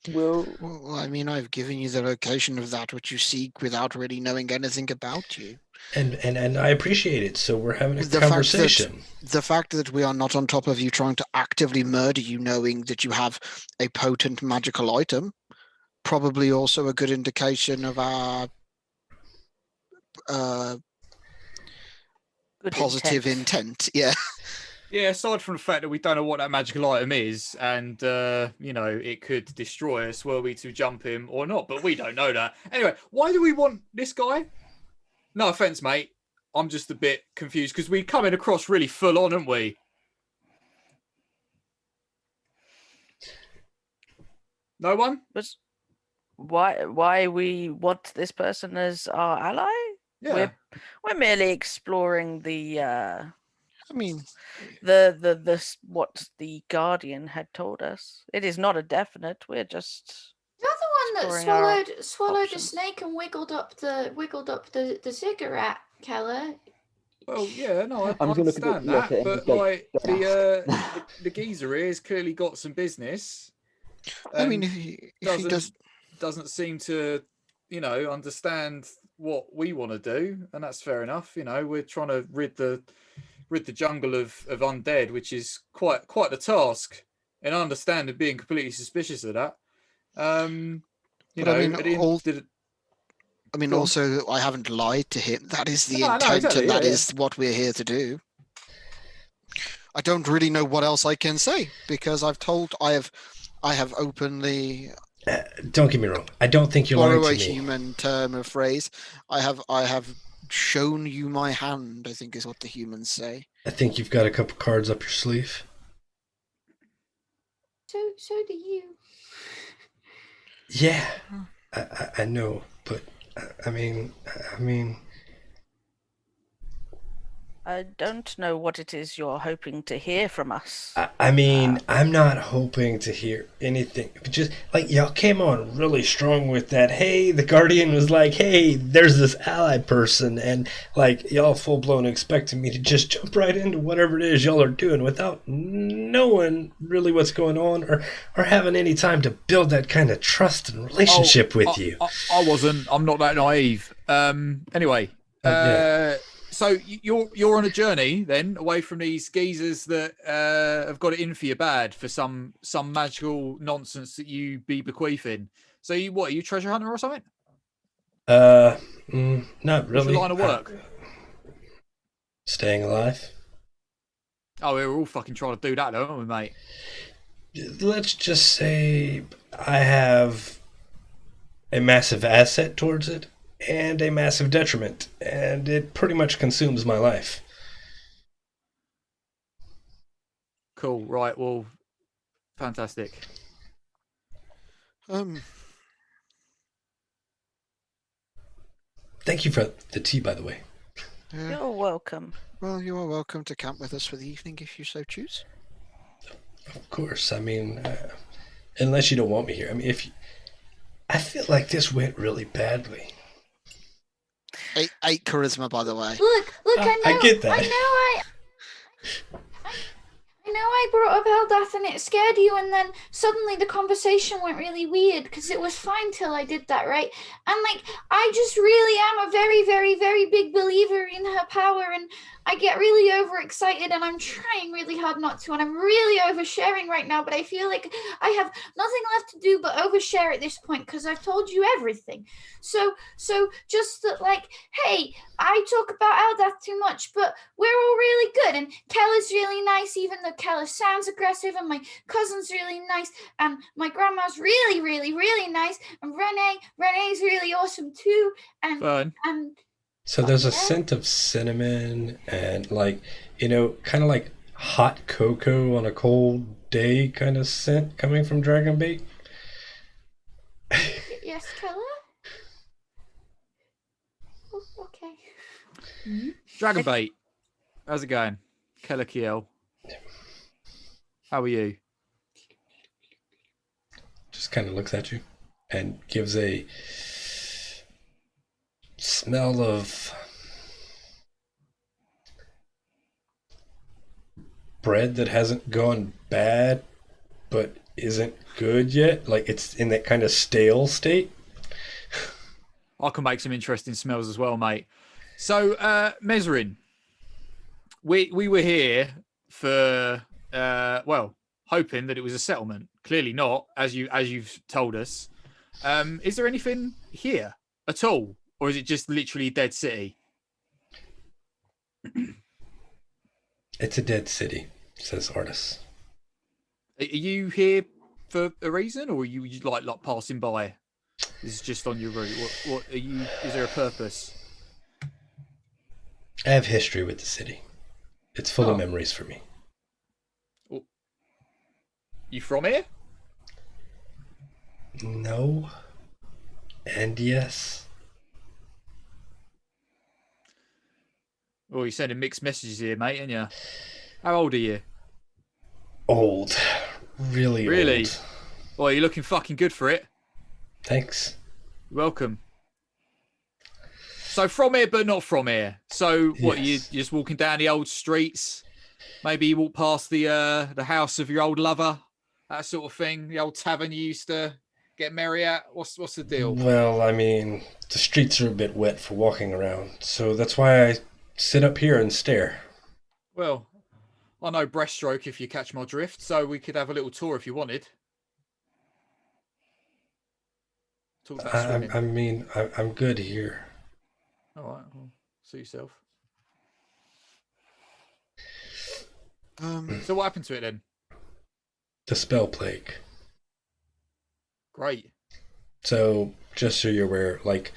Well, I mean, I've given you the location of that which you seek without really knowing anything about you. And I appreciate it, so we're having a conversation. The fact that we are not on top of you trying to actively murder you, knowing that you have a potent magical item, probably also a good indication of our Good positive intent. Yeah. Yeah, aside from the fact that we don't know what that magical item is, and it could destroy us were we to jump him or not, but we don't know that. Anyway, why do we want this guy? No offense, mate. I'm just a bit confused because we're coming across really full on, aren't we? No one? But why we want this person as our ally? Yeah. We're merely exploring the I mean, what the Guardian had told us. It is not a definite. We're just You're the one that exploring our swallowed a options. snake and wiggled up the cigarette, Keller. Well, yeah, no, I I'm just gonna understand look that, at him but and go, like "Don't ask." the geezer here has clearly got some business. I mean, and if he does, doesn't seem to, understand what we want to do, and that's fair enough. We're trying to rid the jungle of undead, which is quite the task, and I understand and being completely suspicious of that. but I mean, Go on. also, I haven't lied to him. That is the No, intent, exactly, and that yeah. is what we're here to do. I don't really know what else I can say because I have openly Don't get me wrong. I don't think you're lying borrow to a me. human term of phrase. I have shown you my hand, I think is what the humans say. I think you've got a couple cards up your sleeve. So do you. Yeah, I know, but I mean, I don't know what it is you're hoping to hear from us. I'm not hoping to hear anything. But just like y'all came on really strong with that. Hey, the Guardian was like, "Hey, there's this ally person," and like y'all full blown expecting me to just jump right into whatever it is y'all are doing without knowing really what's going on or having any time to build that kind of trust and relationship with you. I wasn't. I'm not that naive. Anyway. Yeah. So you're on a journey then away from these geezers that have got it in for you bad for some magical nonsense that you be bequeathing. So are you a treasure hunter or something? Not What's really. your line of work? Staying alive. Oh, we're all fucking trying to do that, though, aren't we, mate? Let's just say I have a massive asset towards it and a massive detriment, and it pretty much consumes my life. Cool. Right. Well, fantastic. Thank you for the tea, by the way. You're welcome. Well, you are welcome to camp with us for the evening if you so choose. Of course. I mean, unless you don't want me here. I mean, I feel like this went really badly. Eight charisma, by the way. Look, I get that. I know I brought up Eldath and it scared you, and then suddenly the conversation went really weird because it was fine till I did that, right? And like, I just really am a very, very, very big believer in her power, and I get really overexcited, and I'm trying really hard not to, and I'm really oversharing right now, but I feel like I have nothing left to do but overshare at this point because I've told you everything. So just that, like, hey, I talk about Eldath too much, but we're all really good, and Keller's really nice, even though Keller sounds aggressive, and my cousin's really nice, and my grandma's really, really, really nice, and Renee's really awesome too, and Fun. So there's a scent of cinnamon and kind of like hot cocoa on a cold day kind of scent coming from Dragonbait. Yes, Keller? Oh, okay. Dragonbait. How's it going? Keller Kiel. How are you? Just kind of looks at you and gives a smell of bread that hasn't gone bad but isn't good yet. Like it's in that kind of stale state. I can make some interesting smells as well, mate. So, Mezrin, we were here for hoping that it was a settlement. Clearly not, as you've told us. Is there anything here at all, or is it just literally dead city? It's a dead city, says Artis. Are you here for a reason, or are you like passing by? This is just on your route. What are you? Is there a purpose? I have history with the city. It's full of Oh. memories for me. You from here? No. And yes. Oh, you're sending mixed messages here, mate, aren't you? How old are you? Old. Really old. Well, you're looking fucking good for it. Thanks. You're welcome. So from here, but not from here. So what? Yes. You just walking down the old streets? Maybe you walk past the house of your old lover, that sort of thing. The old tavern you used to get merry at. What's the deal? Well, I mean, the streets are a bit wet for walking around, so that's why I sit up here and stare. Well, I know breaststroke if you catch my drift, so we could have a little tour if you wanted. Talk about swimming. I'm good here. All right, well, see yourself. So what happened to it then? The spell plague. Great. So, just so you're aware, like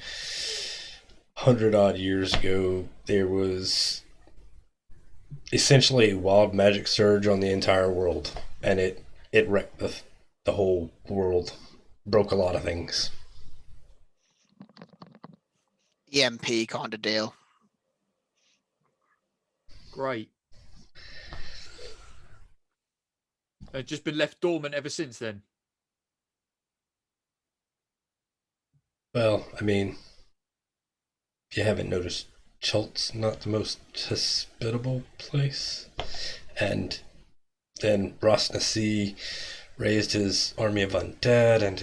100-odd years ago, there was essentially a wild magic surge on the entire world, and it wrecked the whole world, broke a lot of things. EMP kind of deal. Great. Just been left dormant ever since then. Well, I mean, if you haven't noticed, Chult's not the most hospitable place. And then Rosnasi raised his army of undead, and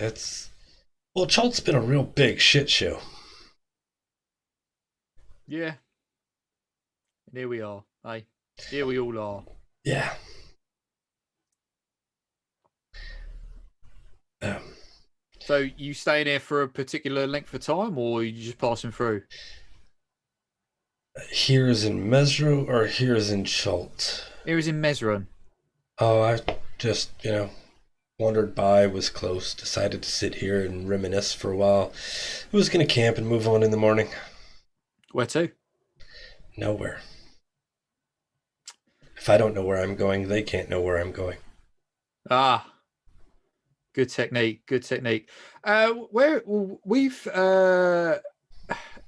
well, Chult's been a real big shit show. Yeah. And here we are. Hey, here we all are. Yeah. So you staying here for a particular length of time, or are you just passing through? Here is in Mezro, or here is in Chult? Here is in Mezro. Oh, I just, wandered by, was close, decided to sit here and reminisce for a while. I was going to camp and move on in the morning. Where to? Nowhere. If I don't know where I'm going, they can't know where I'm going. Ah. Good technique. Good technique. Where we've who are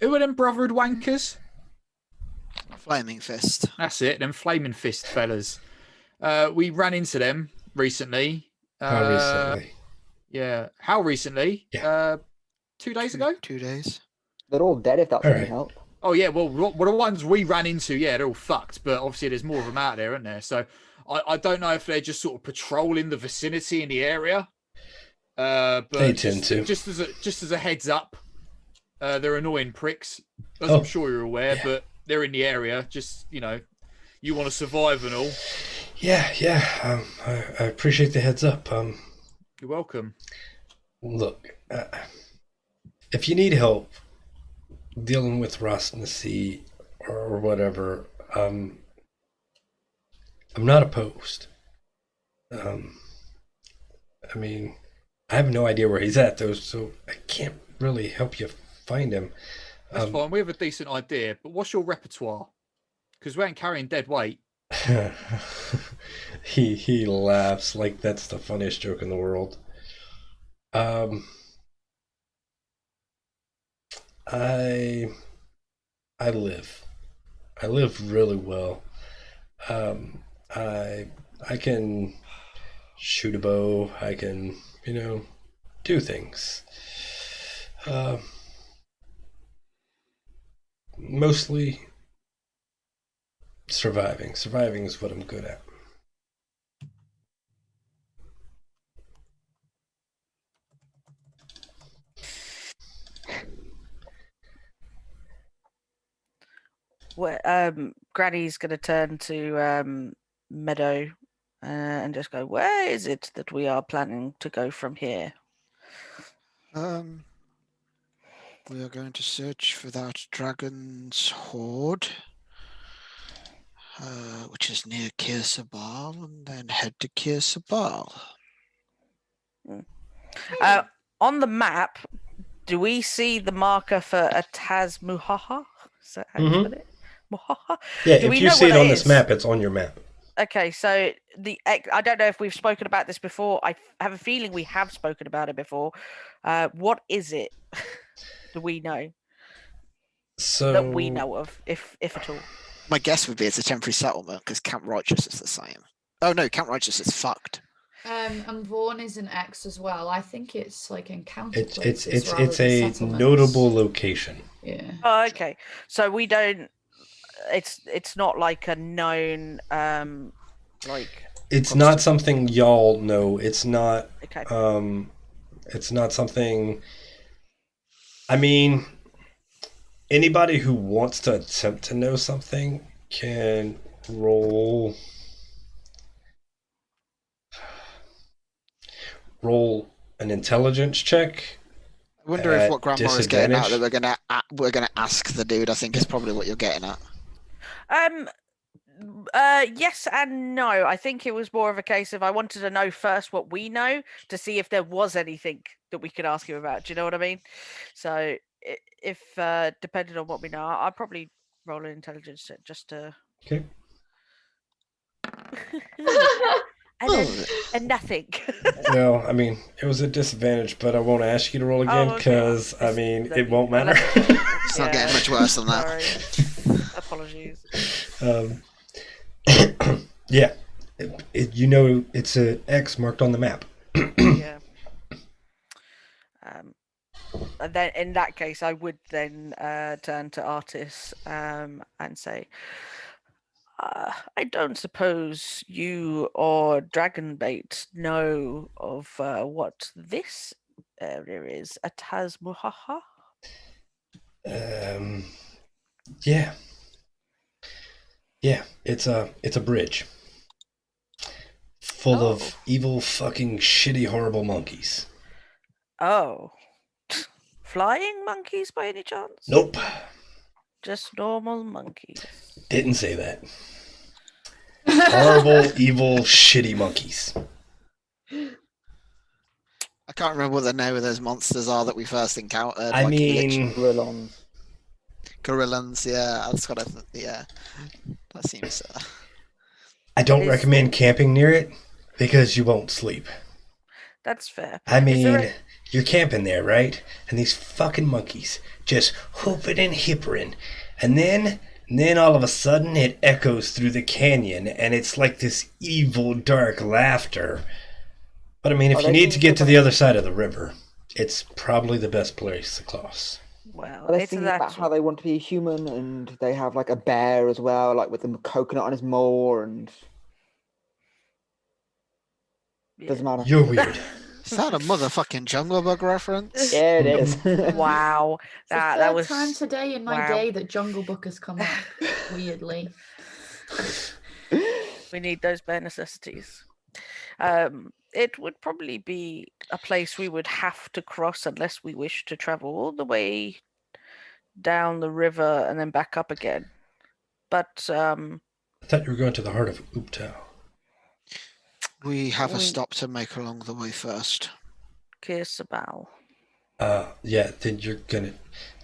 them brotherhood wankers? Flaming Fist. That's it. Them flaming fist fellas. We ran into them recently. How recently? Yeah. How recently? Yeah. 2 days ago. 2 days. They're all dead if that's All any right. help. Oh yeah. Well, the ones we ran into, yeah, they're all fucked. But obviously, there's more of them out there, aren't there? So I don't know if they're just sort of patrolling the vicinity in the area. But They tend to. Just as a heads up, they're annoying pricks, as I'm sure you're aware. Yeah. But they're in the area. Just you want to survive and all. Yeah. I appreciate the heads up. You're welcome. Look, if you need help dealing with Rosnasi or whatever, I'm not opposed. I mean, I have no idea where he's at though, so I can't really help you find him. That's fine. We have a decent idea, but what's your repertoire? Because we ain't carrying dead weight. He laughs like that's the funniest joke in the world. I live really well. I can shoot a bow. I can do things. Mostly surviving. Surviving is what I'm good at. Granny's going to turn to Meadow and just go, where is it that we are planning to go from here? We are going to search for that dragon's hoard, which is near Kirsabal, and then head to Kirsabal. On the map, do we see the marker for a Muhahah? Is that how you spell it? Muhahah? Yeah, Do if we you know see what it that on this is? map, it's on your map. Okay, so I don't know if we've spoken about this before. I have a feeling we have spoken about it before. What is it? Do we know So that we know of, if at all? My guess would be it's a temporary settlement because Camp Righteous is the same. Oh no, Camp Righteous is fucked. And Vaughan is an X as well. I think it's like encounter it's places rather it's than a settlements. notable location. Yeah. Oh, okay. So we don't. It's not like a known like. It's not something y'all know. It's not. Okay. It's not something. I mean, anybody who wants to attempt to know something can roll an intelligence check. I wonder if what Grandma is getting at that disadvantage. we're gonna ask the dude. I think is probably what you're getting at. Yes and no. I think it was more of a case of I wanted to know first what we know to see if there was anything that we could ask him about. Do you know what I mean? So if depending on what we know, I'll probably roll an intelligence check just to. Okay. and nothing. Well, I mean, it was a disadvantage, but I won't ask you to roll again okay. because I mean it won't matter. It's not getting much worse than that. Sorry. Apologies. Yeah, you know it's a X marked on the map. Yeah. And then in that case, I would then turn to Artis and say, I don't suppose you or Dragonbait know of what this area is, a Muhahah? Yeah. Yeah, it's a bridge full of evil, fucking, shitty, horrible monkeys. Oh. Flying monkeys by any chance? Nope. Just normal monkeys. Didn't say that. Horrible, evil, shitty monkeys. I can't remember what the name of those monsters are that we first encountered. I mean, Gorillons, yeah, that's what yeah. That seems. I don't recommend camping near it because you won't sleep. That's fair. I mean, you're camping there, right? And these fucking monkeys just hooping and hippering. And then all of a sudden it echoes through the canyon and it's like this evil, dark laughter. But I mean, if you need to get to the other side of the river, it's probably the best place to cross. Well, are they thinking about how they want to be human and they have like a bear as well, like with the coconut on his maw and... Doesn't matter. You're weird. Is that a motherfucking Jungle Book reference? Yeah, it is. Wow. That was time today in my day that Jungle Book has come up. Weirdly. We need those bare necessities. It would probably be a place we would have to cross unless we wish to travel all the way down the river and then back up again. But I thought you were going to the heart of Uptao. We have a stop to make along the way first. Kirsabal. Yeah, then you're gonna...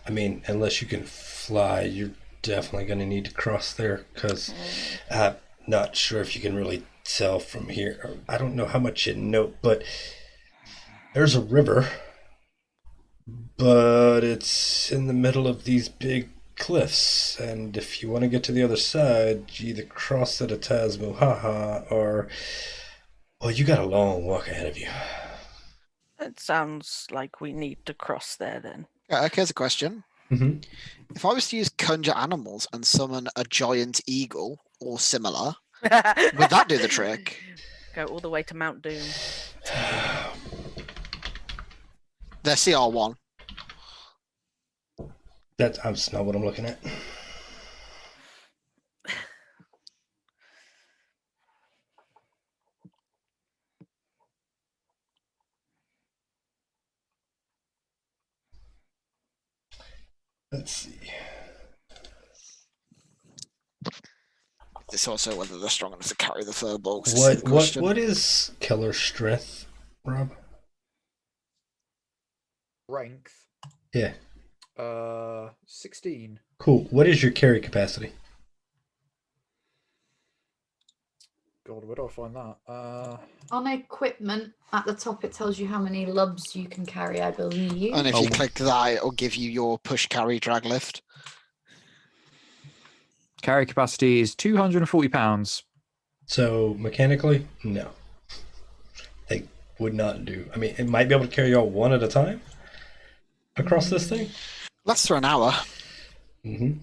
I mean, unless you can fly, you're definitely gonna need to cross there, because I'm not sure if you can really tell from here. I don't know how much you know, but there's a river, but it's in the middle of these big cliffs, and if you want to get to the other side, you either cross it at Muhahah or... Well, you got a long walk ahead of you. It sounds like we need to cross there then. Okay, here's a question. Mm-hmm. If I was to use conjure animals and summon a giant eagle or similar, would that do the trick? Go all the way to Mount Doom. They're CR1. That's not what I'm looking at. Let's see. It's also whether they're strong enough to carry the furbolgs. Is the question. What is Keller's strength, Rob? Strength. Yeah. 16. Cool. What is your carry capacity? God, where do I find that? On equipment, at the top it tells you how many lubs you can carry, I believe. And if you Oh. click that, it'll give you your push, carry, drag, lift. Carry capacity is 240 pounds. So mechanically, no. They would not do. I mean, it might be able to carry y'all one at a time across this thing. Lasts for an hour. Mm-hmm.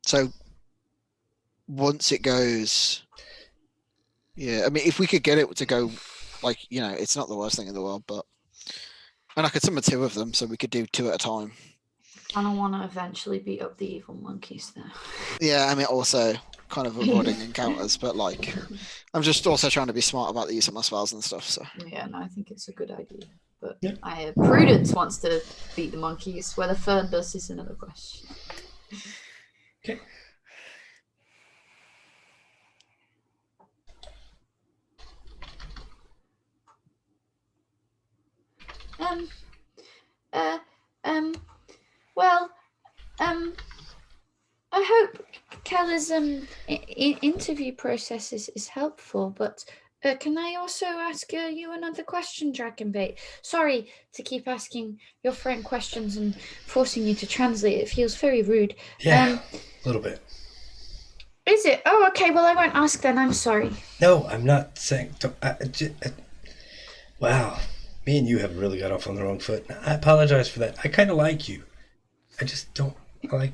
So once it goes, yeah. I mean, if we could get it to go, like, you know, it's not the worst thing in the world, but and I could summon 2 of them, so we could do 2 at a time. I don't want to eventually beat up the evil monkeys there. Yeah, I mean, also kind of avoiding encounters, but like, I'm just also trying to be smart about the use of my spells and stuff. So Yeah, no, I think it's a good idea. But Yeah. Prudence wants to beat the monkeys. Whether Fern does is another question. Okay. I hope Keller's interview process is helpful, but can I also ask you another question, Dragonbait? Sorry to keep asking your friend questions and forcing you to translate. It feels very rude. Yeah, a little bit. Is it? Oh, okay. Well, I won't ask then. I'm sorry. No, I'm not saying. Wow, me and you have really got off on the wrong foot. I apologize for that. I kind of like you. I just don't like.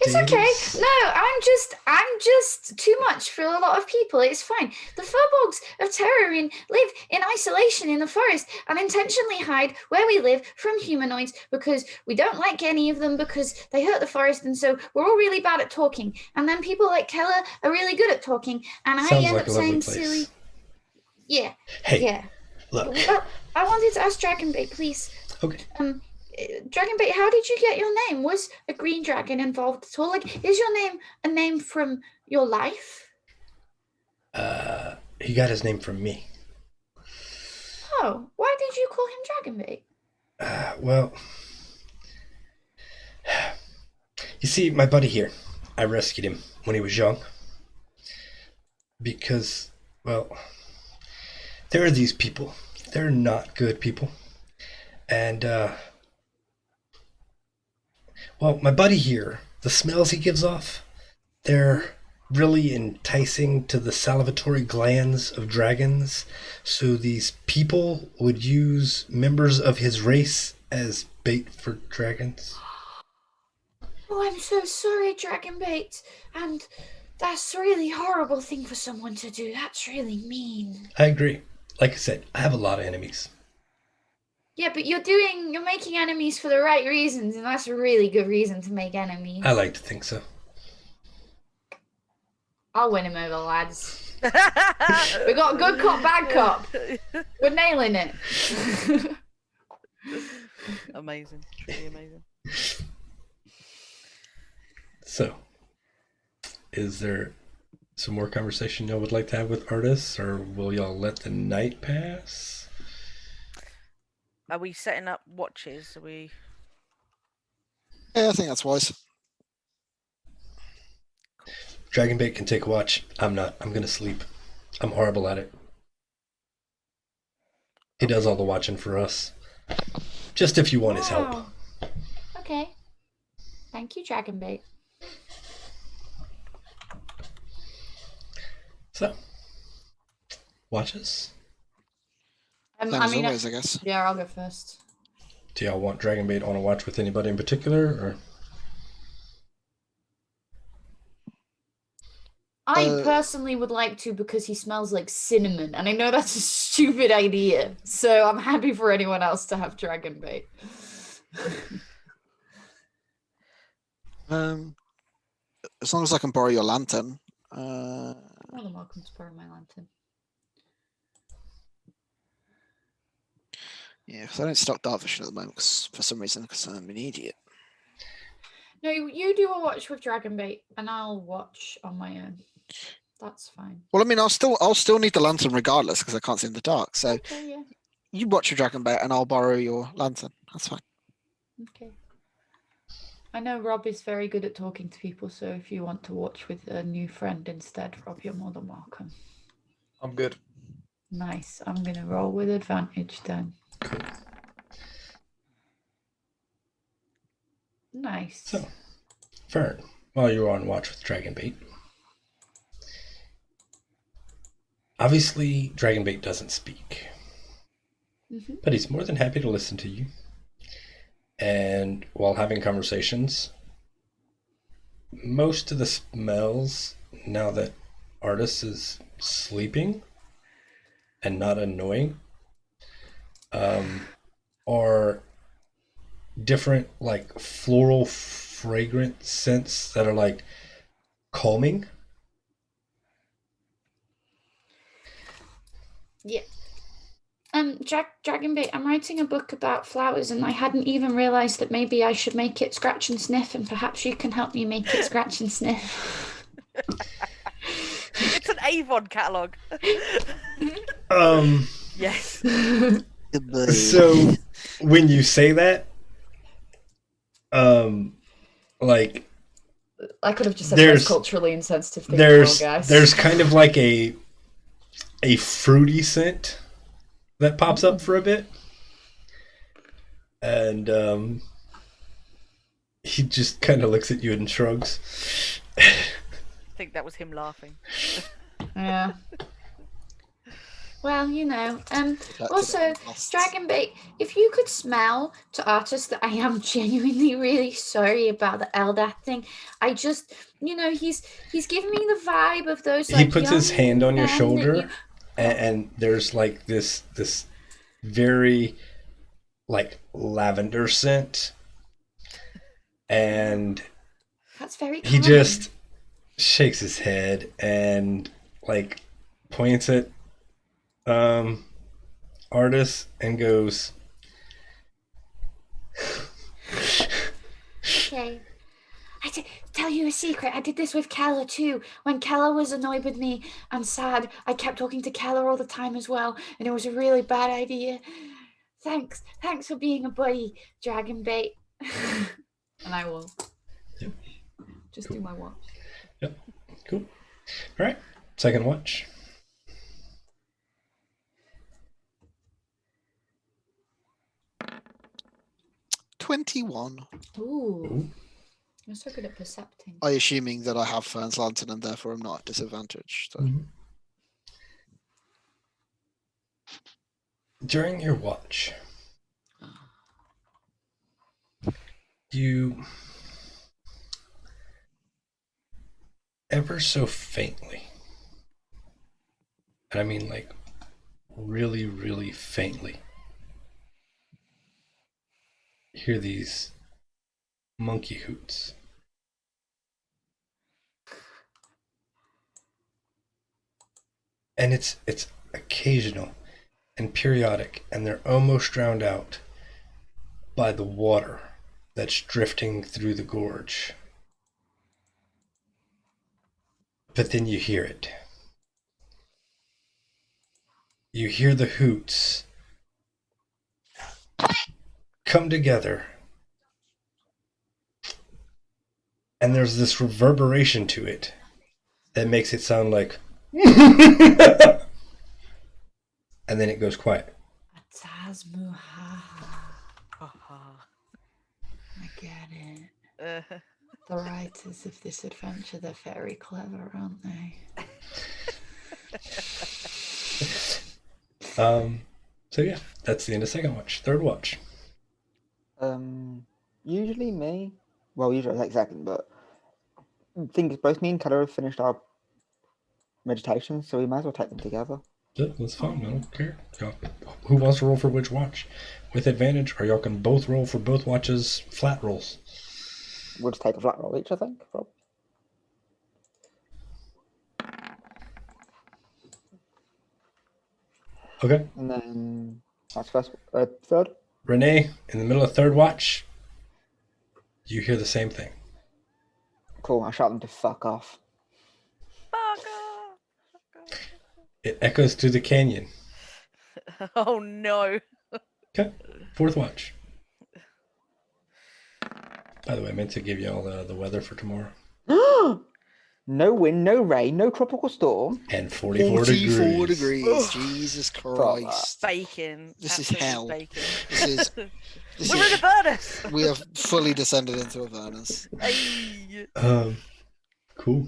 It's okay. No, I'm just too much for a lot of people. It's fine. The furbolgs of Terrorin live in isolation in the forest and intentionally hide where we live from humanoids because we don't like any of them because they hurt the forest, and so we're all really bad at talking. And then people like Keller are really good at talking, and Sounds I end like up a lovely saying place. silly. Yeah. Hey, Yeah. look. Well, I wanted to ask Dragonbait, please. Okay. Dragonbait, how did you get your name? Was a green dragon involved at all? Like, is your name a name from your life? He got his name from me. Oh, why did you call him Dragonbait? Well, you see, my buddy here, I rescued him when he was young. Because, well, there are these people. They're not good people. And, well, my buddy here, the smells he gives off, they're really enticing to the salivatory glands of dragons. So these people would use members of his race as bait for dragons. Oh, I'm so sorry, Dragonbait. And that's a really horrible thing for someone to do. That's really mean. I agree. Like I said, I have a lot of enemies. Yeah, but you're making enemies for the right reasons, and that's a really good reason to make enemies. I like to think so. I'll win him over, lads. We got a good cop, bad cop. We're nailing it. Amazing. Truly amazing. So, is there some more conversation y'all would like to have with artists, or will y'all let the night pass? Are we setting up watches? Are we? yeah, I think that's wise. Dragonbait can take a watch. I'm not. I'm gonna sleep. I'm horrible at it. He does all the watching for us. Just if you want his help. Wow. Okay. Thank you, Dragonbait. So, watches? Same as always, I guess. Yeah, I'll go first. Do y'all want Dragonbait on a watch with anybody in particular, or? I personally would like to because he smells like cinnamon, and I know that's a stupid idea, so I'm happy for anyone else to have Dragonbait. As long as I can borrow your lantern. More than welcome to borrow my lantern. Yeah, because I don't stock dark vision at the moment for some reason, because I'm an idiot. No, you do a watch with Dragonbait, and I'll watch on my own. That's fine. Well, I mean, I'll still need the lantern regardless because I can't see in the dark. So Okay, yeah. you watch your dragon bait, and I'll borrow your lantern. That's fine. Okay. I know Rob is very good at talking to people, so if you want to watch with a new friend instead, Rob, you're more than welcome. I'm good. Nice. I'm going to roll with advantage then. Nice. So, Fern, while you're on watch with Dragonbait, obviously Dragonbait doesn't speak, but he's more than happy to listen to you. And while having conversations, most of the smells, now that Artis is sleeping and not annoying, are different, like, floral fragrant scents that are like calming. Yeah. Dragonbait, I'm writing a book about flowers, and I hadn't even realised that maybe I should make it scratch and sniff, and perhaps you can help me make it scratch and sniff. It's an Avon catalogue. Yes. So when you say that, like, I could have just said there's culturally insensitive things, guys. there's kind of like a fruity scent that pops up for a bit, and he just kind of looks at you and shrugs. I think that was him laughing. Yeah. Well, you know. Also, Dragonbait, if you could smell to Artis that I am genuinely really sorry about the Eldath thing. I just, he's giving me the vibe of those. He puts his young hand on your men that shoulder, and there's like this very like lavender scent, and that's very he common. just shakes his head and like points at Artis and goes, okay. Tell you a secret. I did this with Keller too. When Keller was annoyed with me and sad, I kept talking to Keller all the time as well, and it was a really bad idea. Thanks for being a buddy, Dragonbait. And I will just do my watch. Yep, cool. All right, second watch. $21. Ooh. You're so good at percepting. I assuming that I have Fern's lantern and therefore I'm not at disadvantage. So. During your watch, you ever so faintly, and I mean like really, really faintly, hear these monkey hoots. And it's occasional and periodic, and they're almost drowned out by the water that's drifting through the gorge. But then you hear it. You hear the hoots come together, and there's this reverberation to it that makes it sound like and then it goes quiet. Ataz Muhahah. I get it. The writers of this adventure, they're very clever, aren't they? So yeah, that's the end of second watch. Third watch. Usually me. Well, usually I take second, but the thing is, both me and Keller have finished our meditation, so we might as well take them together. Yeah, that's fine. I don't care. Who wants to roll for which watch? With advantage, or y'all can both roll for both watches flat rolls. We'll just take a flat roll each, I think, Rob. Okay. And then that's third. Renee, in the middle of third watch, you hear the same thing. Cool. I shout them to fuck off. Fuck off. It echoes through the canyon. Oh no. Okay. Fourth watch. By the way, I meant to give you all the weather for tomorrow. No wind, no rain, no tropical storm. And 44 44 degrees. degrees. Jesus Christ. Bacon. This is Absolute hell. Bacon. This We're in is, a furnace. we have fully descended into a furnace. Hey. Cool.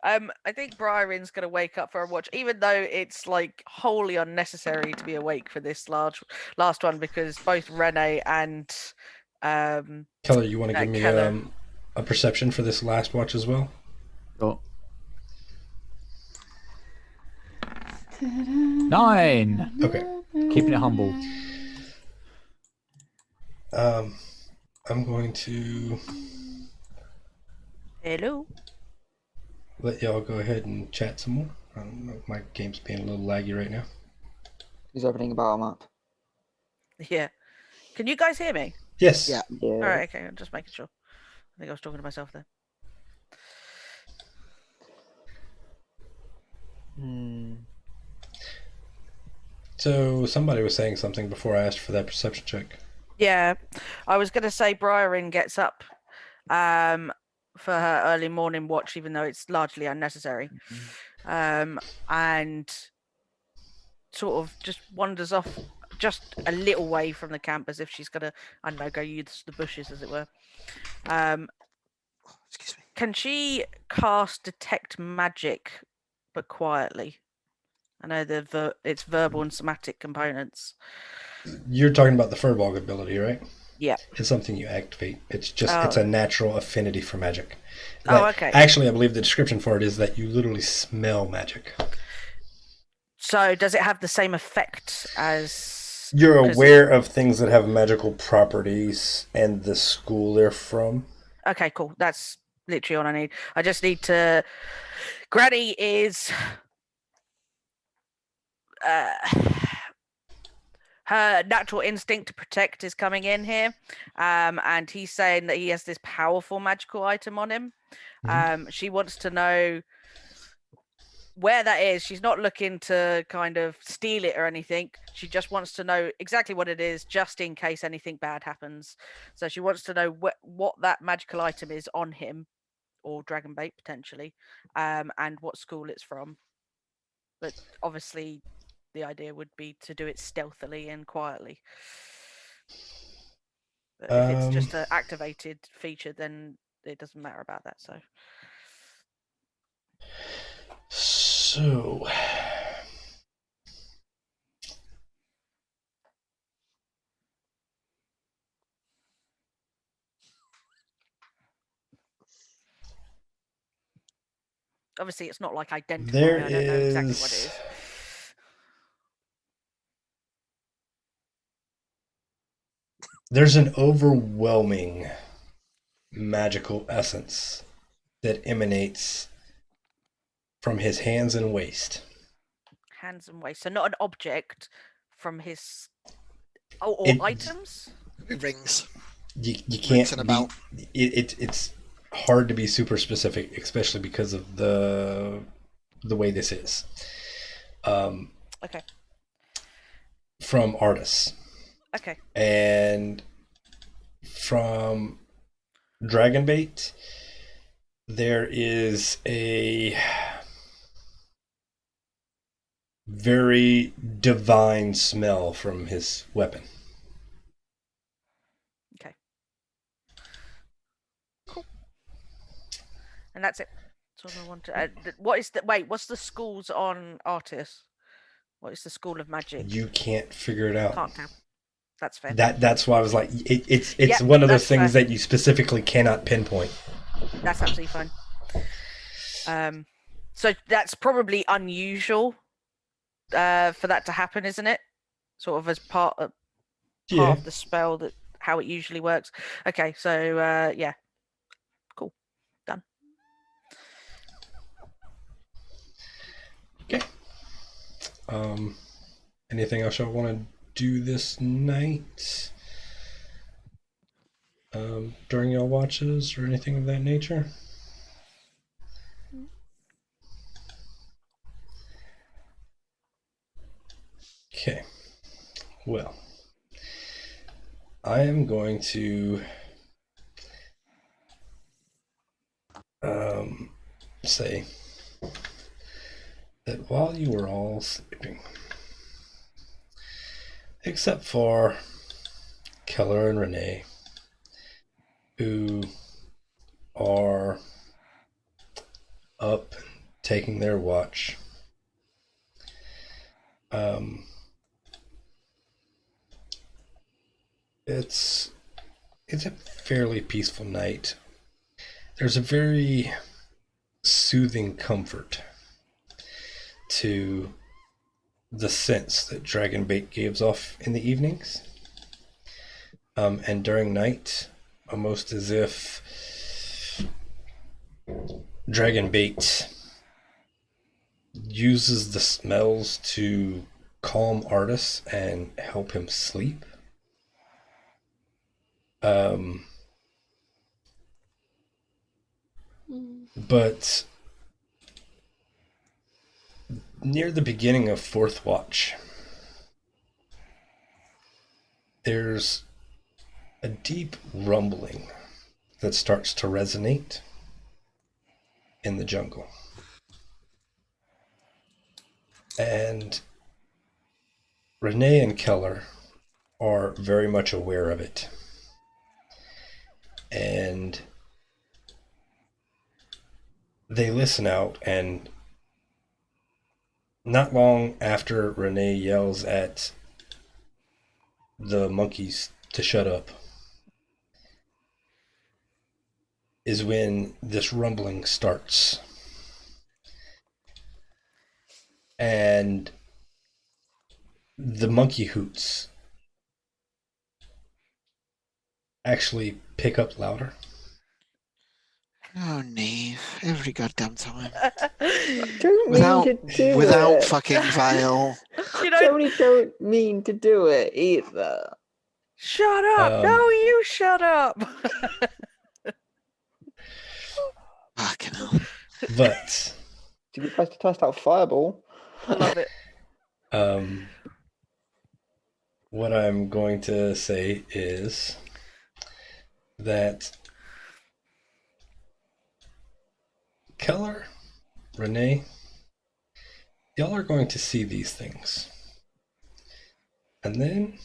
I think Briarin's gonna wake up for a watch, even though it's like wholly unnecessary to be awake for this last one, because both Renee and Keller, you want to give me Keller. a perception for this last watch as well? Sure. 9. Okay. Keeping it humble. I'm going to Hello. let y'all go ahead and chat some more. I don't know, my game's being a little laggy right now. He's opening a battle map. Yeah. Can you guys hear me? Yes. Yeah. Yeah. All right. Okay. I'm just making sure. I think I was talking to myself there. So somebody was saying something before I asked for that perception check. Yeah, I was gonna say Briarin gets up for her early morning watch, even though it's largely unnecessary. And sort of just wanders off just a little way from the camp as if she's gonna, I don't know, go use the bushes, as it were. Excuse me. Can she cast detect magic, but quietly? I know it's verbal and somatic components. You're talking about the Furball ability, right? Yeah. It's something you activate. It's just it's a natural affinity for magic. Oh, okay. Actually, I believe the description for it is that you literally smell magic. So does it have the same effect as... You're 'cause aware of things that have magical properties and the school they're from. Okay, cool. That's literally all I need. I just need to... Granny is... her natural instinct to protect is coming in here. And he's saying that he has this powerful magical item on him. She wants to know where that is. She's not looking to kind of steal it or anything. She just wants to know exactly what it is, just in case anything bad happens. So she wants to know what that magical item is on him, or dragon bait potentially, and what school it's from. But obviously the idea would be to do it stealthily and quietly. But if it's just an activated feature, then it doesn't matter about that. So Obviously it's not like identify. There I don't know exactly what it is- is. there's an overwhelming magical essence that emanates from his hands and waist. Hands and waist. So not an object from his... or It- items? Rings. You can't Rings and a belt. It's hard to be super specific, especially because of the way this is. Okay. From artists. Okay. And from Dragonbait, there is a very divine smell from his weapon. Okay. Cool. And that's it. That's all I want to... what is the... Wait, what's the schools on artists? What is the school of magic? You can't figure it out. Can't tell. That's fair. That's why I was like, it's Yeah, one of those that's things fair. that you specifically cannot pinpoint. That's absolutely fine. So that's probably unusual for that to happen, isn't it? Sort of as part of the spell, that how it usually works. Okay, so yeah, cool, done. Okay. Anything else y'all want to do this night? During y'all watches or anything of that nature? Well, I am going to say that while you were all sleeping, except for Keller and Renee, who are up taking their watch, it's a fairly peaceful night. There's a very soothing comfort to the scents that dragon bait gives off in the evenings, and during night, almost as if dragon bait uses the smells to calm Artis and help him sleep. But near the beginning of Fourth Watch, there's a deep rumbling that starts to resonate in the jungle. And Renee and Keller are very much aware of it. And they listen out, and not long after Renee yells at the monkeys to shut up is when this rumbling starts. And the monkey hoots actually pick up louder. Oh, Neve, every goddamn time. Don't mean to do Without it. fucking fail. You know, Tony don't mean to do it either. shut up! No, you shut up! Fucking hell. But Did you supposed to test out Fireball? Love it. what I'm going to say is that Keller, Renee, y'all are going to see these things. And then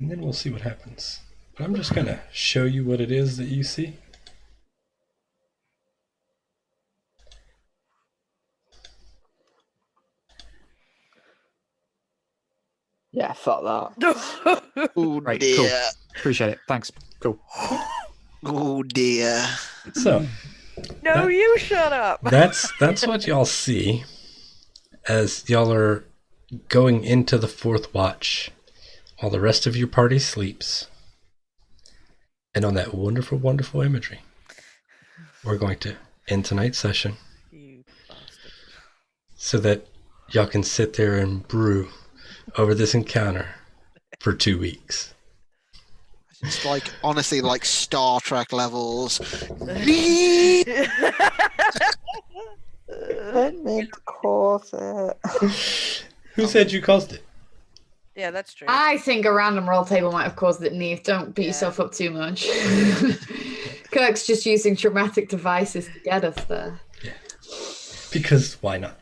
we'll see what happens. But I'm just going to show you what it is that you see. Yeah, fuck that. Oh, Right, dear. cool. Appreciate it. Thanks. Cool. Oh, dear. So, No, you shut up! that's what y'all see as y'all are going into the Fourth Watch while the rest of your party sleeps. And on that wonderful, wonderful imagery, we're going to end tonight's session You bastard. so that y'all can sit there and brew over this encounter for 2 weeks. It's like, honestly, like Star Trek levels. Let me cause it. Who said you caused it? Yeah, that's true. I think a random roll table might have caused it, Neve. Don't beat yourself up too much. Kirk's just using traumatic devices to get us there. Yeah. Because why not?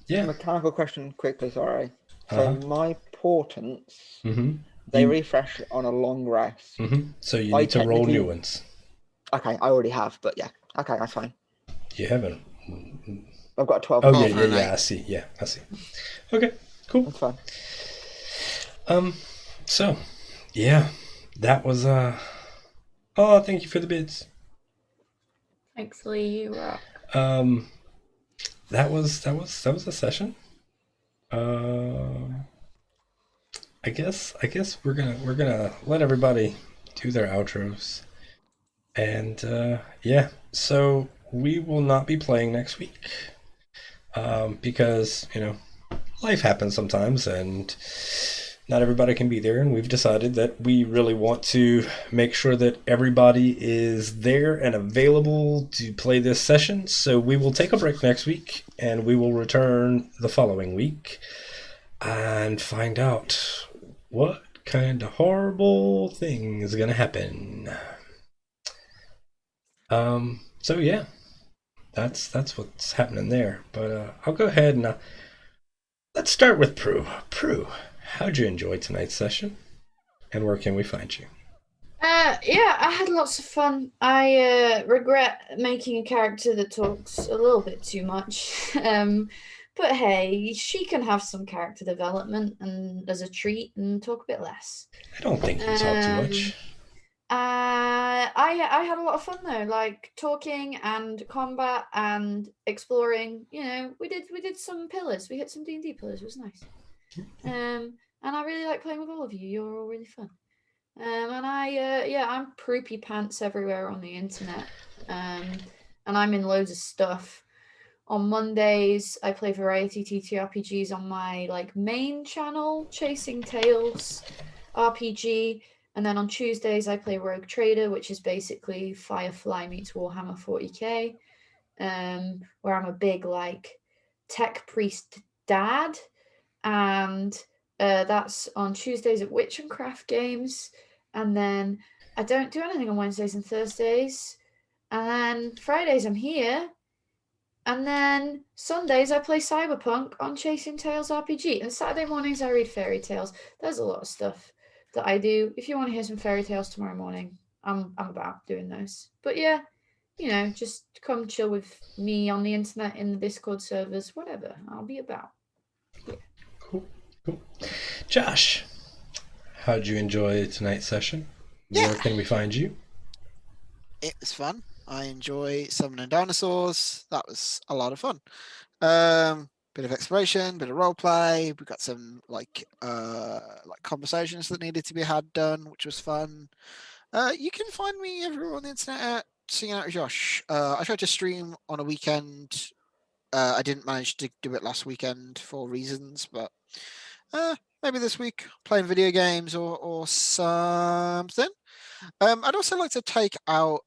Yeah. Mechanical question quickly, sorry. So my portents, Mm-hmm. they refresh on a long rest. Mm-hmm. So you I need to roll new technically- ones. Okay, I already have, but yeah. Okay, that's fine. You haven't. I've got 12. Oh, Oh, yeah, right. I see. Yeah, I see. Okay, cool. That's fine. So, yeah, that was, oh, thank you for the bids. Thanks, Lee. You rock. That was a session. I guess we're gonna let everybody do their outros, and yeah, so we will not be playing next week, because life happens sometimes, and not everybody can be there, and we've decided that we really want to make sure that everybody is there and available to play this session. So we will take a break next week, and we will return the following week and find out what kind of horrible thing is going to happen. So yeah, that's what's happening there. But I'll go ahead and let's start with Prue. Prue, how'd you enjoy tonight's session? And where can we find you? Yeah, I had lots of fun. I regret making a character that talks a little bit too much. But hey, she can have some character development and as a treat and talk a bit less. I don't think you talk too much. I had a lot of fun though, like talking and combat and exploring. You know, we did some pillars. We hit some D&D pillars. It was nice. And I really like playing with all of you. You're all really fun. And I'm proopy pants everywhere on the internet. And I'm in loads of stuff. On Mondays, I play variety TTRPGs on my main channel, Chasing Tales RPG. And then on Tuesdays, I play Rogue Trader, which is basically Firefly meets Warhammer 40k, where I'm a big tech priest dad. And that's on Tuesdays at Witch and Craft Games. And then I don't do anything on Wednesdays and Thursdays. And then Fridays I'm here. And then Sundays I play Cyberpunk on Chasing Tales RPG. And Saturday mornings I read fairy tales. There's a lot of stuff that I do. If you want to hear some fairy tales tomorrow morning, I'm about doing those. But yeah, just come chill with me on the internet, in the Discord servers, whatever. I'll be about. Yeah. Cool. Josh, how'd you enjoy tonight's session? Yeah. Where can we find you? It was fun. I enjoy summoning dinosaurs. That was a lot of fun. Bit of exploration, bit of role play. We got some conversations that needed to be had done, which was fun. You can find me everywhere on the internet at Singing Out with Josh. I tried to stream on a weekend. I didn't manage to do it last weekend for reasons, but maybe this week playing video games or something. I'd also like to take out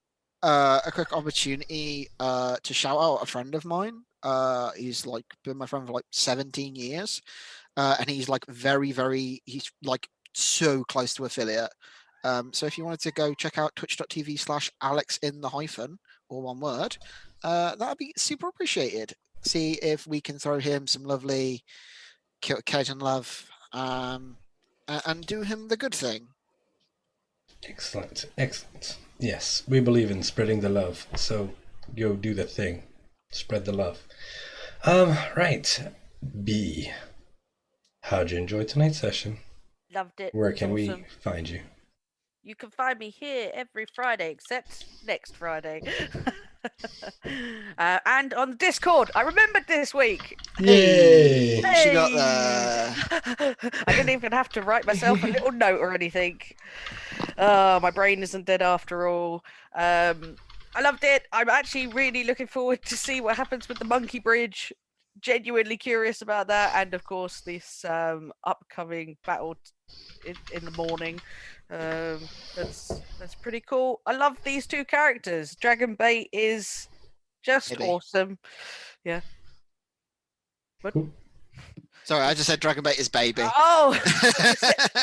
a quick opportunity to shout out a friend of mine. He's been my friend for 17 years, and he's he's so close to affiliate. So if you wanted to go check out twitch.tv/Alex_, all one word, that'd be super appreciated. See if we can throw him some lovely Cajun love, and do him the good thing. Excellent. Yes, we believe in spreading the love, so go do the thing. Spread the love. Right. B, how'd you enjoy tonight's session? Loved it. Where can Awesome. we find you? You can find me here every Friday, except next Friday. And on the Discord. I remembered this week. Yay! She got there. I didn't even have to write myself a little note or anything. My brain isn't dead after all. I loved it. I'm actually really looking forward to see what happens with the Monkey Bridge. Genuinely curious about that, and of course this upcoming battle in the morning. That's pretty cool. I love these two characters. Dragon Bait is just Maybe. awesome. Yeah. What? Cool. Sorry, I just said Dragon Bait is baby. Oh,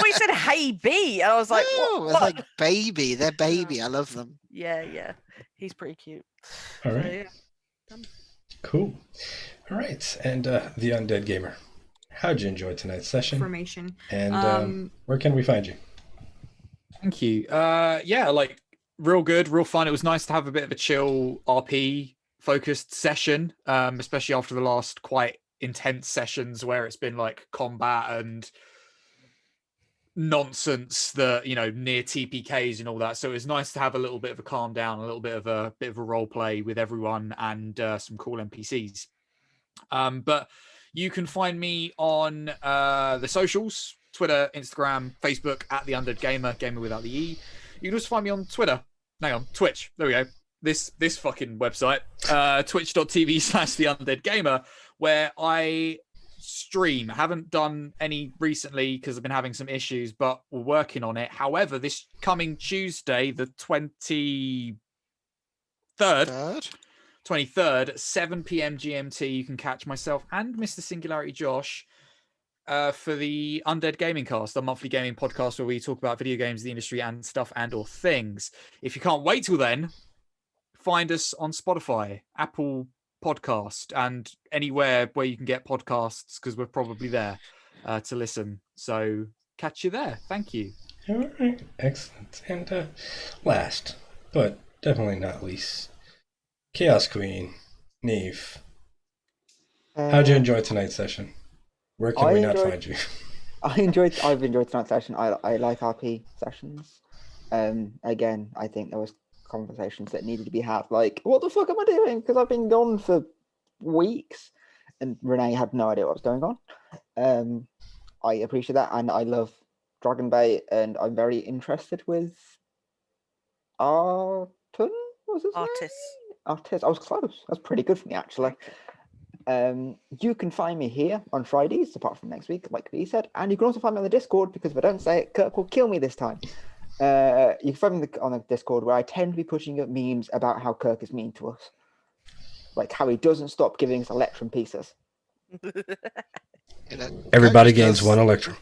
we said hey B, and I was like, no, what? it's like baby. They're baby. I love them. Yeah. He's pretty cute. All right. So, yeah. Cool. All right. And the Undead Gamer, how'd you enjoy tonight's session? Information. And where can we find you? Thank you. Yeah, real good, real fun. It was nice to have a bit of a chill RP focused session, especially after the last quite intense sessions where it's been combat and nonsense that near TPKs and all that. So it was nice to have a little bit of a calm down, a little bit of a role play with everyone, and some cool NPCs. But you can find me on the socials: Twitter, Instagram, Facebook at the Undead Gamer, gamer without the E. You can also find me on Twitter. Hang on, Twitch. There we go. This fucking website, twitch.tv/the Undead Gamer, where I stream. I haven't done any recently because I've been having some issues, but we're working on it. However, this coming Tuesday, the 23rd, 23rd at 7 p.m. GMT, you can catch myself and Mr. Singularity Josh for the Undead Gaming Cast, a monthly gaming podcast where we talk about video games, the industry, and stuff and or things. If you can't wait till then, find us on Spotify, Apple Podcast, and anywhere where you can get podcasts, because we're probably there to listen. So catch you there. Thank you. All right, excellent. And last, but definitely not least, Chaos Queen, Neve. How'd you enjoy tonight's session? Where can we not find you? I've enjoyed tonight's session. I like RP sessions. Again, I think there was conversations that needed to be had, like, what the fuck am I doing? Because I've been gone for weeks, and Renee had no idea what was going on. I appreciate that, and I love Dragon Bait, and I'm very interested with Artun. What was his name? Artis. I was close. That's pretty good for me, actually. You can find me here on Fridays, apart from next week, like he said, and you can also find me on the Discord, because if I don't say it, Kirk will kill me this time. You can find me on the Discord, where I tend to be pushing up memes about how Kirk is mean to us, like how he doesn't stop giving us Electrum pieces. Everybody gains one Electrum.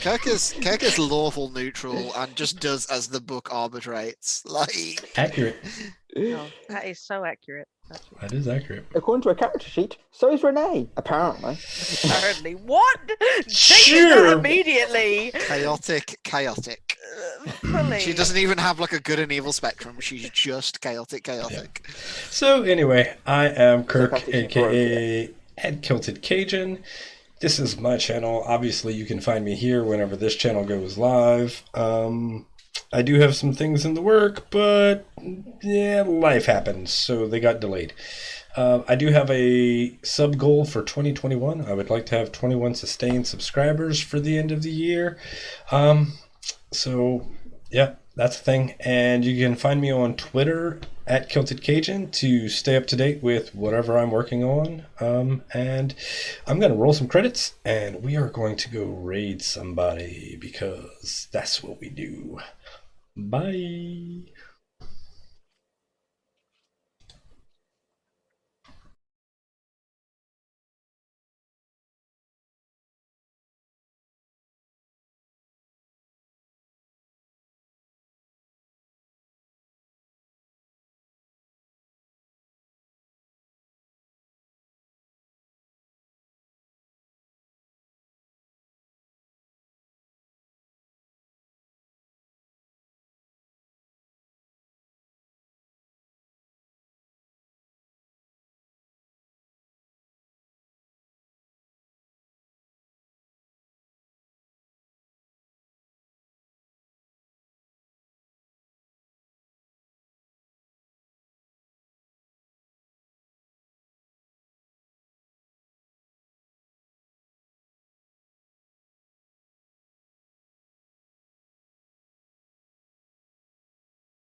Kirk is lawful neutral and just does as the book arbitrates. Like, Accurate. Oh, that is so accurate. That is accurate. According to a character sheet, so is Renee, apparently. Apparently. What? Sure. Immediately. chaotic. Fully. She doesn't even have like a good and evil spectrum. She's just chaotic. Yeah. So anyway, I am Kirk, Sarcastic aka Head Kilted Cajun. This is my channel. Obviously, you can find me here whenever this channel goes live. I do have some things in the work, but yeah, life happens, so they got delayed. I do have a sub goal for 2021. I would like to have 21 sustained subscribers for the end of the year. So yeah, that's the thing. And you can find me on Twitter at Kilted Cajun to stay up to date with whatever I'm working on. And I'm going to roll some credits, and we are going to go raid somebody, because that's what we do. Bye.